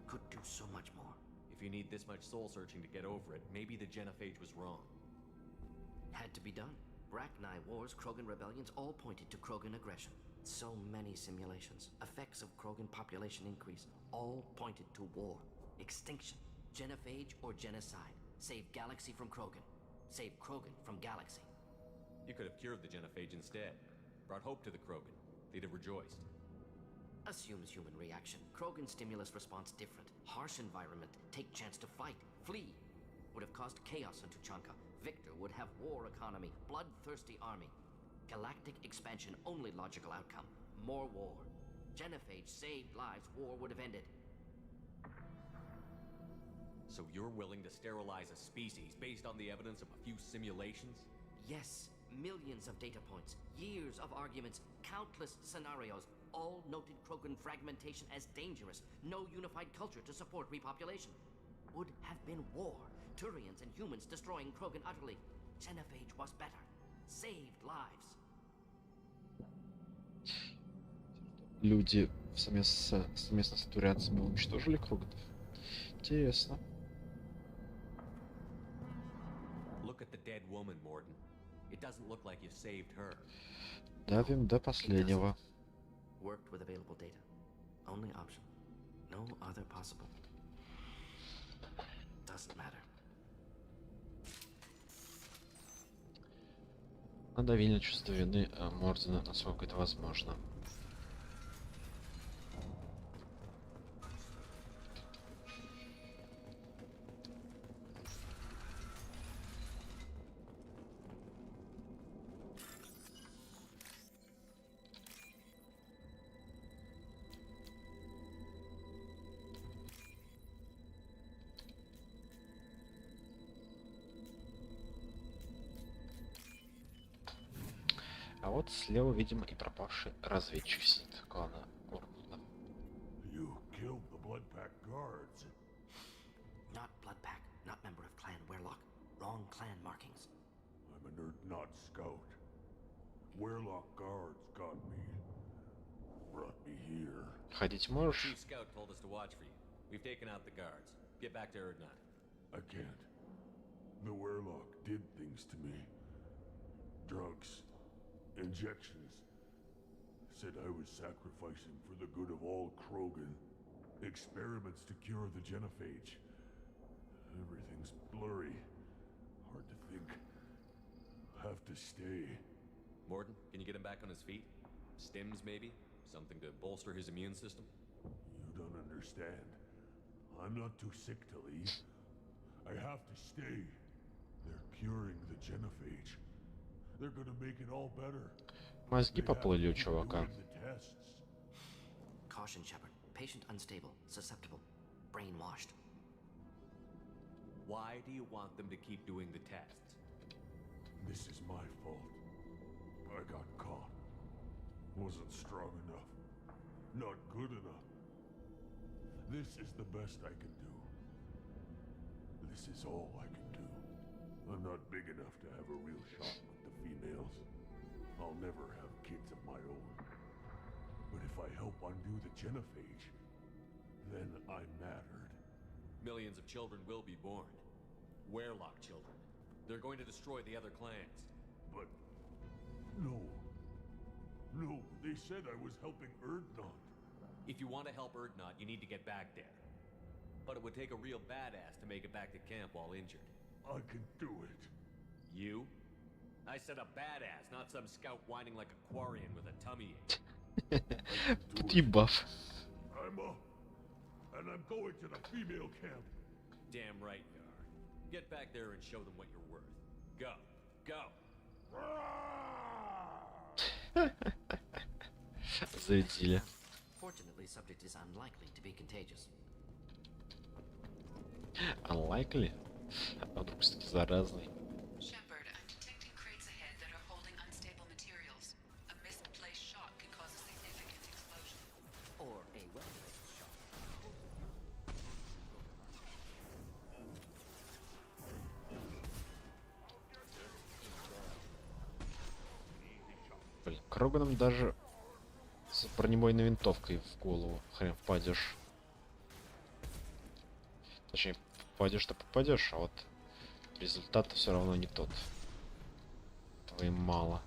Could do so much more. If you need this much soul searching to get over it, maybe the genophage was wrong. Had to be done. Rachni wars, Krogan rebellions, all pointed to Krogan aggression. So many simulations. Effects of Krogan population increase. All pointed to war. Extinction. Genophage or genocide. Save galaxy from Krogan. Save Krogan from galaxy. You could have cured the genophage instead. Brought hope to the Krogan. They'd have rejoiced. Assumes human reaction. Krogan stimulus response different. Harsh environment. Take chance to fight. Flee. Would have caused chaos in Tachanka. Victor would have war economy. Bloodthirsty army. Galactic expansion. Only logical outcome. More war. Genophage saved lives. War would have ended. So you're willing to sterilize a species based on the evidence of a few simulations? Yes. Millions of data points. Years of arguments. Countless scenarios. All noted Krogan fragmentation as dangerous. No unified culture to support repopulation. Would have been war. Turians and humans destroying Krogan utterly. Genophage was better. Saved lives. Люди совместно с турианцами уничтожили Кроганов. Интересно. Look at the dead woman, Morden. It doesn't look like you saved her. Давим до последнего. Worked with available data. Only option. No other possible. Doesn't matter. Надавили на чувство вины Мордена, насколько это возможно. вот слева, видимо, и пропавший разведчик сидит клана Грюнту. You killed the Bloodpack guards. Not Bloodpack, not member of Clan Werlock. Wrong clan markings. I'm a nerd, not scout. Werlock guards got me. Brought me here. Ходить можешь? Chief Scout told us to watch for you. We've taken out the guards. Get back to Erdnot. I can't. The Werlock did things to me. Drugs. Injections. Said I was sacrificing for the good of all Krogan. Experiments to cure the genophage. Everything's blurry. Hard to think. Have to stay. Morden, can you get him back on his feet? Stims, maybe? Something to bolster his immune system? You don't understand. I'm not too sick to leave. I have to stay. They're curing the genophage. They're gonna make it all better. Мозги поплыли у чувака. Caution, Shepard. Patient unstable, susceptible, brainwashed. Why do you want them to keep doing the tests? This is my fault. I got caught. Wasn't strong enough. Not good enough. This is the best I can do. This is all I can do. I'm not big enough to have a real shot with the females. I'll never have kids of my own. But if I help undo the genophage, then I mattered. Millions of children will be born. Werlock children. They're going to destroy the other clans. But... no. No, they said I was helping Erdnot. If you want to help Erdnot, you need to get back there. But it would take a real badass to make it back to camp while injured. I can do it. You? I said a badass, not some scout whining like a Quarian with a tummy ache. Подъебав. I'm up. And I'm going to the female camp. Damn right you are. Get back there and show them what you're worth. Go. Go. Зрителя. Fortunately, subject is unlikely to be contagious. Unlikely? А вдруг все-таки заразный? Shepard, I'm detecting crates ahead that are holding unstable materials. A misplaced shot can cause a significant explosion. Or a well-placed shot. Блин, Кроганом даже с бронебойной винтовкой в голову хрен впадешь. Точнее, попадешь-то попадешь, а вот результат все равно не тот. Этого им мало.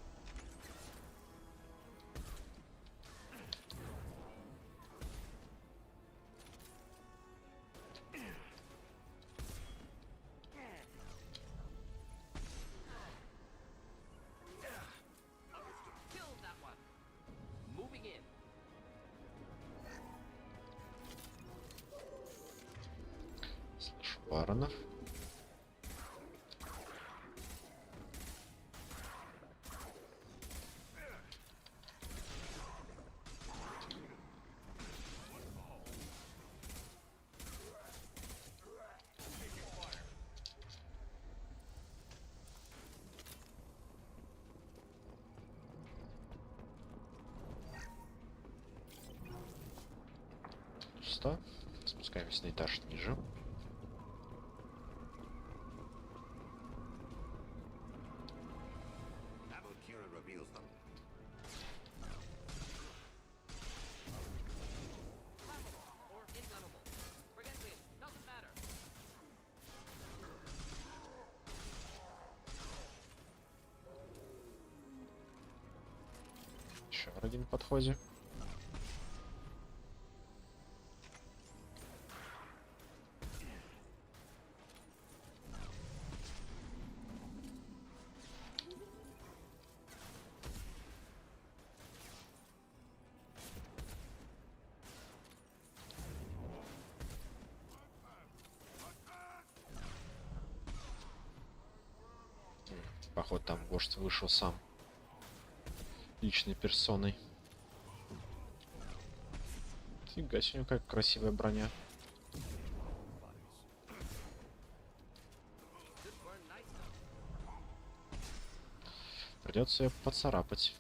Слышу баронов. Что? Спускаемся на этаж ниже. Еще враги на подходе. Походу там вождь вышел сам. Личной персоной. Фига себе, как красивая броня. Придется ее поцарапать.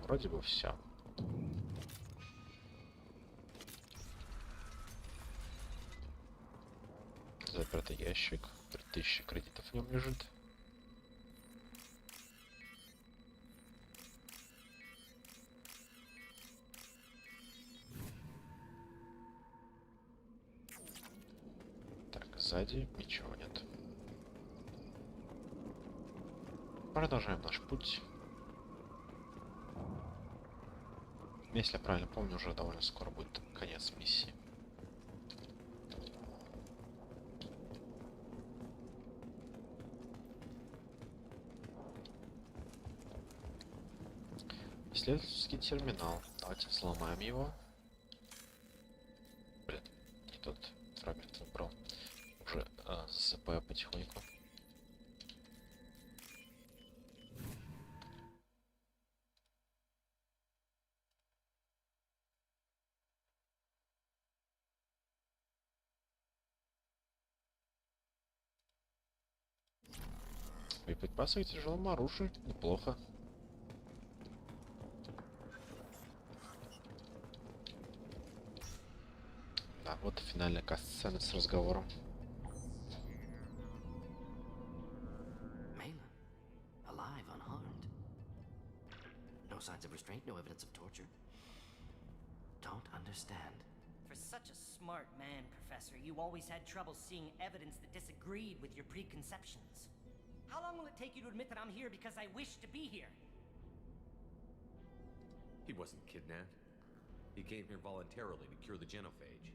вроде бы все. Запертый ящик. 3000 кредитов в нем лежит. Так, сзади ничего нет. Продолжаем наш путь. Если я правильно помню, уже довольно скоро будет конец миссии. Исследовательский терминал. Давайте взломаем его. Блин, не тот фрагмент выбрал. Уже засыпаю потихоньку. Боеприпасы к тяжелому оружию. Неплохо. Да, вот финальная касцена с разговором. Alive, unharmed. No signs of restraint, no evidence of torture. Don't understand. For such a smart man, Professor, you always had trouble seeing evidence that disagreed with your preconceptions. How long will it take you to admit that I'm here because I wish to be here? He wasn't kidnapped. He came here voluntarily to cure the genophage.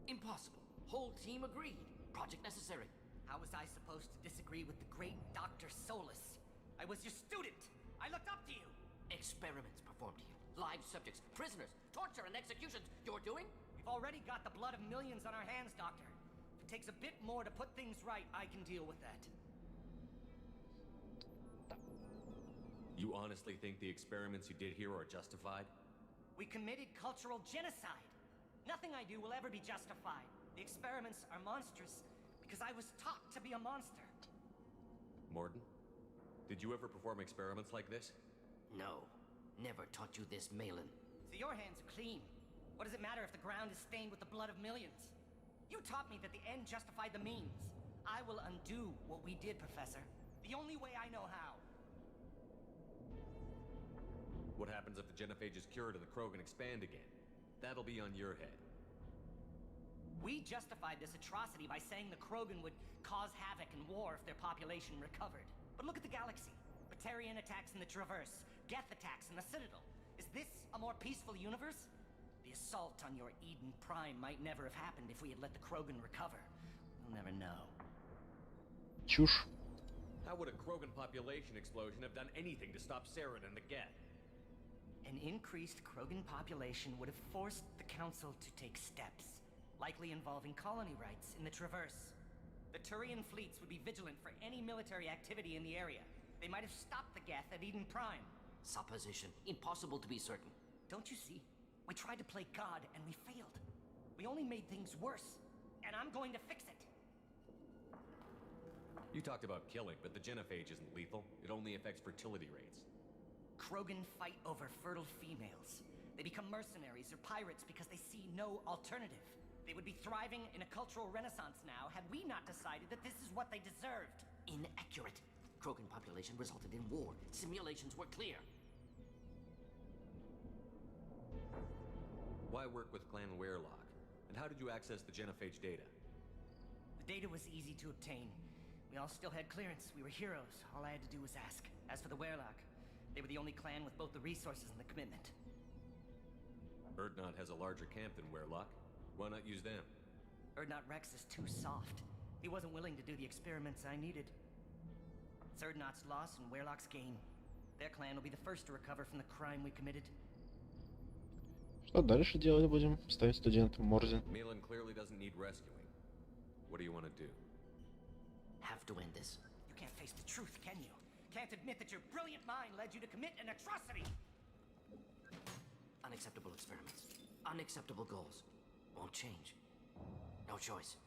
Impossible. Whole team agreed. Project necessary. How was I supposed to disagree with the great Dr. Solus? I was your student. I looked up to you. Experiments performed here. Live subjects, prisoners, torture and executions. You're doing? We've already got the blood of millions on our hands, Doctor. If it takes a bit more to put things right, I can deal with that. You honestly think the experiments you did here are justified? We committed cultural genocide. Nothing I do will ever be justified. The experiments are monstrous because I was taught to be a monster. Morton, did you ever perform experiments like this? No. Never taught you this, Malin. So your hands are clean. What does it matter if the ground is stained with the blood of millions? You taught me that the end justified the means. I will undo what we did, Professor. The only way I know how. What happens if the genophage is cured and the Krogan expand again? That'll be on your head. We justified this atrocity by saying the Krogan would cause havoc and war if their population recovered. But look at the galaxy. Batarian attacks in the Traverse, Geth attacks in the Citadel. Is this a more peaceful universe? The assault on your Eden Prime might never have happened if we had let the Krogan recover. We'll never know. Чушь. How would a Krogan population explosion have done anything to stop Saren and the Geth? An increased Krogan population would have forced the Council to take steps, likely involving colony rights in the Traverse. The Turian fleets would be vigilant for any military activity in the area. They might have stopped the Geth at Eden Prime. Supposition. Impossible to be certain. Don't you see? We tried to play God and we failed. We only made things worse. And I'm going to fix it. You talked about killing, but the genophage isn't lethal. It only affects fertility rates. Krogan fight over fertile females. They become mercenaries or pirates because they see no alternative. They would be thriving in a cultural renaissance now had we not decided that this is what they deserved. Inaccurate. Krogan population resulted in war. Simulations were clear. Why work with Clan Werelock? And how did you access the genophage data? The data was easy to obtain. We all still had clearance. We were heroes. All I had to do was ask. As for the Werelock, they were the only clan with both the resources and the commitment. Erdnot has a larger camp than Werelock. Why not use them? Erdnot Rex is too soft. He wasn't willing to do the experiments I needed. It's Erdnot's loss and Werelock's gain. Their clan will be the first to recover from the crime we committed. Что дальше делать будем? Ставить студентам Морзин. Malin clearly doesn't need rescuing. What do you want to do? Have to end this. You can't face the truth, can you? Can't admit that your brilliant mind led you to commit an atrocity! Unacceptable experiments. Unacceptable goals. Won't change. No choice.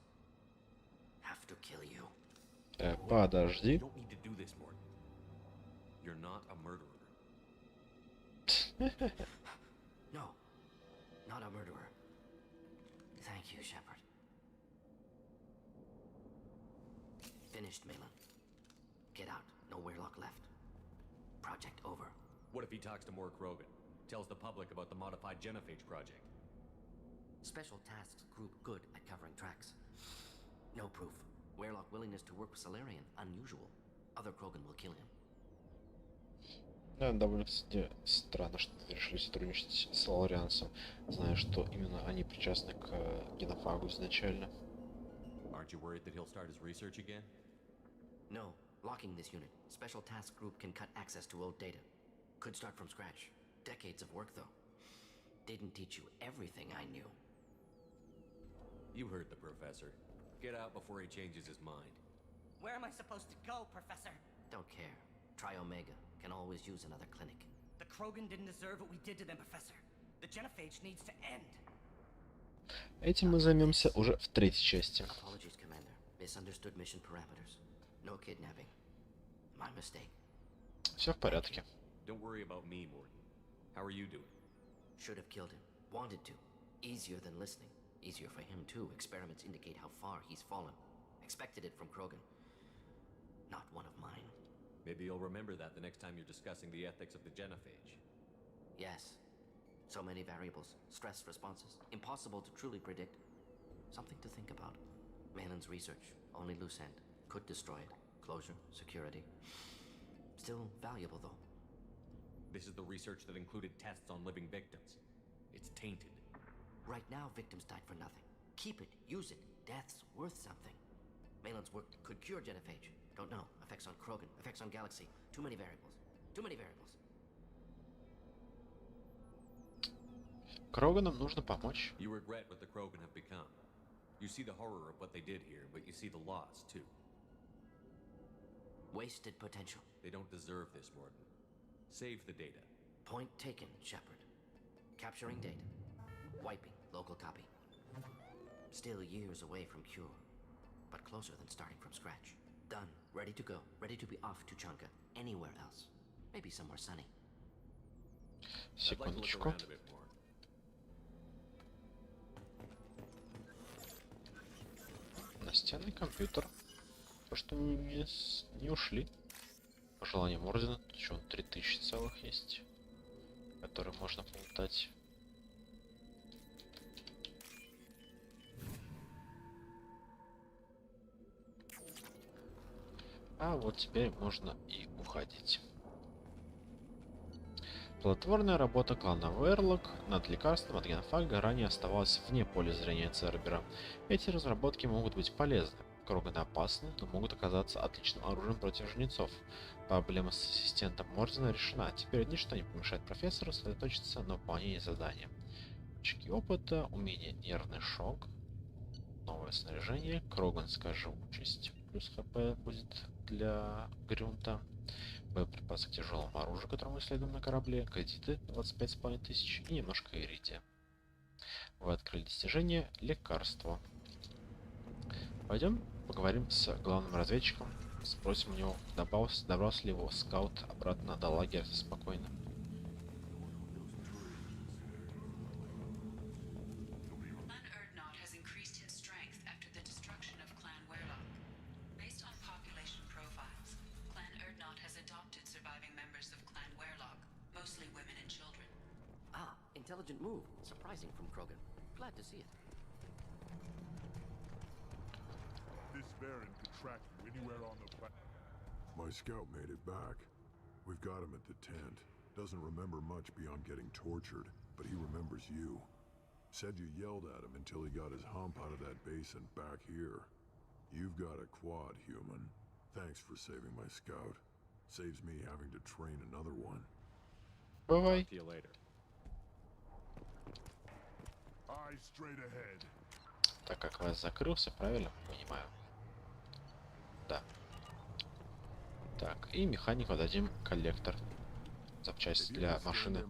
Have to kill you. Подожди. You don't need to do this, Morton. You're not a murderer. No, not a murderer. Thank you, Shepard. Finished, Malin. Get out. No Weirlock left. Project over. What if he talks to more Krogan? Tells the public about the modified genophage project? Special tasks group good at covering tracks. No proof. Weirlock willingness to work with Salarian unusual. Other Krogan will kill him. Да, довольно странно, что решили сотрудничать с Лориансом, зная, что именно они причастны к генофагу изначально. Aren't you worried that he'll start his research again? No. Locking this unit. Special task group can cut access to old data. Could start from scratch. Decades of work, though. Didn't teach you everything I knew. You heard the professor. Get out before he changes his mind. Where am I supposed to go, Professor? Don't care. Try Omega. Can always use another clinic. The Krogan didn't deserve what we did to them, Professor. The genophage needs to end. Этим мы займемся уже в третьей части. Apologies, Commander. Misunderstood mission parameters. No kidnapping. My mistake. Все в порядке. Don't worry about me, Morton. How are you doing? Should have killed him. Wanted to. Easier than listening. Easier for him, too. Experiments indicate how far he's fallen. Expected it from Krogan. Not one of mine. Maybe you'll remember that the next time you're discussing the ethics of the genophage. Yes. So many variables. Stress responses. Impossible to truly predict. Something to think about. Malin's research. Only loose end. Could destroy it. Closure. Security. Still valuable, though. This is the research that included tests on living victims. It's tainted. Right now, victims died for nothing. Keep it. Use it. Death's worth something. Malin's work could cure genophage. Don't know. Effects on Krogan. Effects on Galaxy. Too many variables. Too many variables. Кроганам нужно помочь. You regret what the Krogan have become. You see the horror of what they did here, but you see the loss, too. Wasted potential. They don't deserve this, Morton. Save the data. Point taken, Shepard. Capturing data. Wiping. Local copy. Still years away from cure. But closer than starting from scratch. Done. Ready to go. Ready to be off to Chunka. Anywhere else. Maybe somewhere sunny. Секундочку. Настенный компьютер. То, что не ушли. По желаниям ордена. Тут еще 3000 целых есть, которые можно полутать. А вот теперь можно и уходить. Плодотворная работа клана Верлок над лекарством от генофага ранее оставалась вне поля зрения Цербера. Эти разработки могут быть полезны. Кроганы опасны, но могут оказаться отличным оружием против жнецов. Проблема с ассистентом Морзена решена. Теперь ничто не помешает профессору сосредоточиться на выполнении задания. Очки опыта, умение нервный шок, новое снаряжение, кроганская живучесть. Плюс хп будет для Грюнта. Боеприпасы к тяжелому оружию, которое мы исследуем на корабле. Кредиты 25,5 тысяч и немножко иридия. Вы открыли достижение лекарства. Пойдем поговорим с главным разведчиком. Спросим у него, добрался ли его скаут обратно до лагеря спокойно. Intelligent move. Surprising from Krogan. Glad to see it. This variant could track you anywhere on the planet. My scout made it back. We've got him at the tent. Doesn't remember much beyond getting tortured, but he remembers you. Said you yelled at him until he got his hump out of that basin back here. You've got a quad, human. Thanks for saving my scout. Saves me having to train another one. Bye-bye. See you later. Так как вас закрылся, правильно понимаю? Да. Так, и механику дадим коллектор. Запчасти для машины.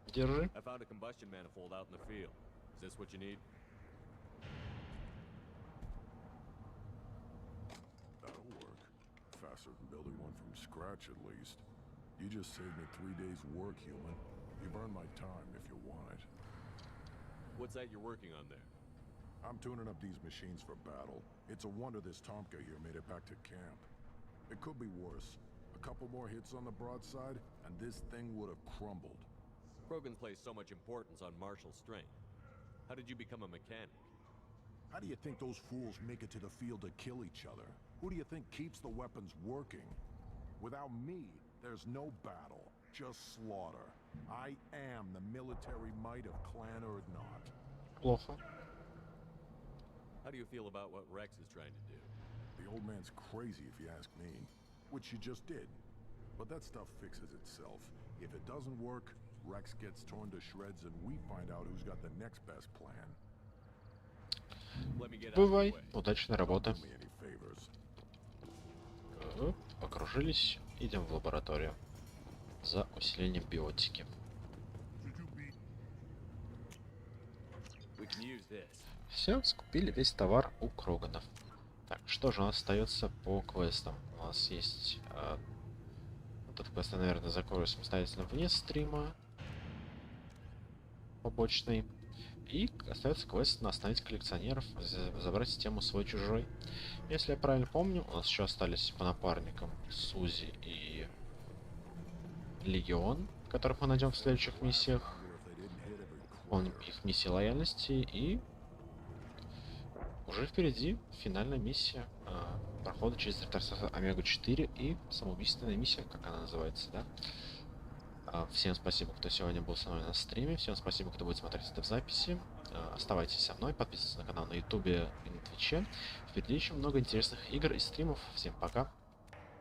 Держи. I found a combustion manifold out in the field. Is this what you need? That'll work. bastard and building one from scratch at least. You just saved me 3 days' work, human. You've earned my time if you want it. What's that you're working on there? I'm tuning up these machines for battle. It's a wonder this Tomka here made it back to camp. It could be worse. A couple more hits on the broadside, and this thing would have crumbled. Krogan places so much importance on martial strength. How did you become a mechanic? How do you think those fools make it to the field to kill each other? Who do you think keeps the weapons working? Without me, there's no battle, just slaughter. I am the military might of Clan Urdnot. Плохо. How do you feel about what Rex is trying to do? The old man's crazy if you ask me, which he just did. But that stuff fixes itself. If it doesn't work, Rex gets torn to shreds and we find out who's got the next best plan. Бывай, удачной работы. Окружились, идем в лабораторию за усилением биотики. Все, скупили весь товар у Кроганов. Так, что же у нас остается по квестам? У нас есть этот квест я, наверное, закрою самостоятельно вне стрима. Побочный. И остается квест на остановить коллекционеров, забрать тему свой-чужой. Если я правильно помню, у нас еще остались по напарникам Сузи и Легион, которых мы найдем в следующих миссиях. Помним их миссии лояльности, и уже впереди финальная миссия прохода через репутацию Омегу-4 и самоубийственная миссия, как она называется, да? Всем спасибо, кто сегодня был со мной на стриме. Всем спасибо, кто будет смотреть это в записи. Оставайтесь со мной, подписывайтесь на канал на ютубе и на твиче. Впереди еще много интересных игр и стримов. Всем пока.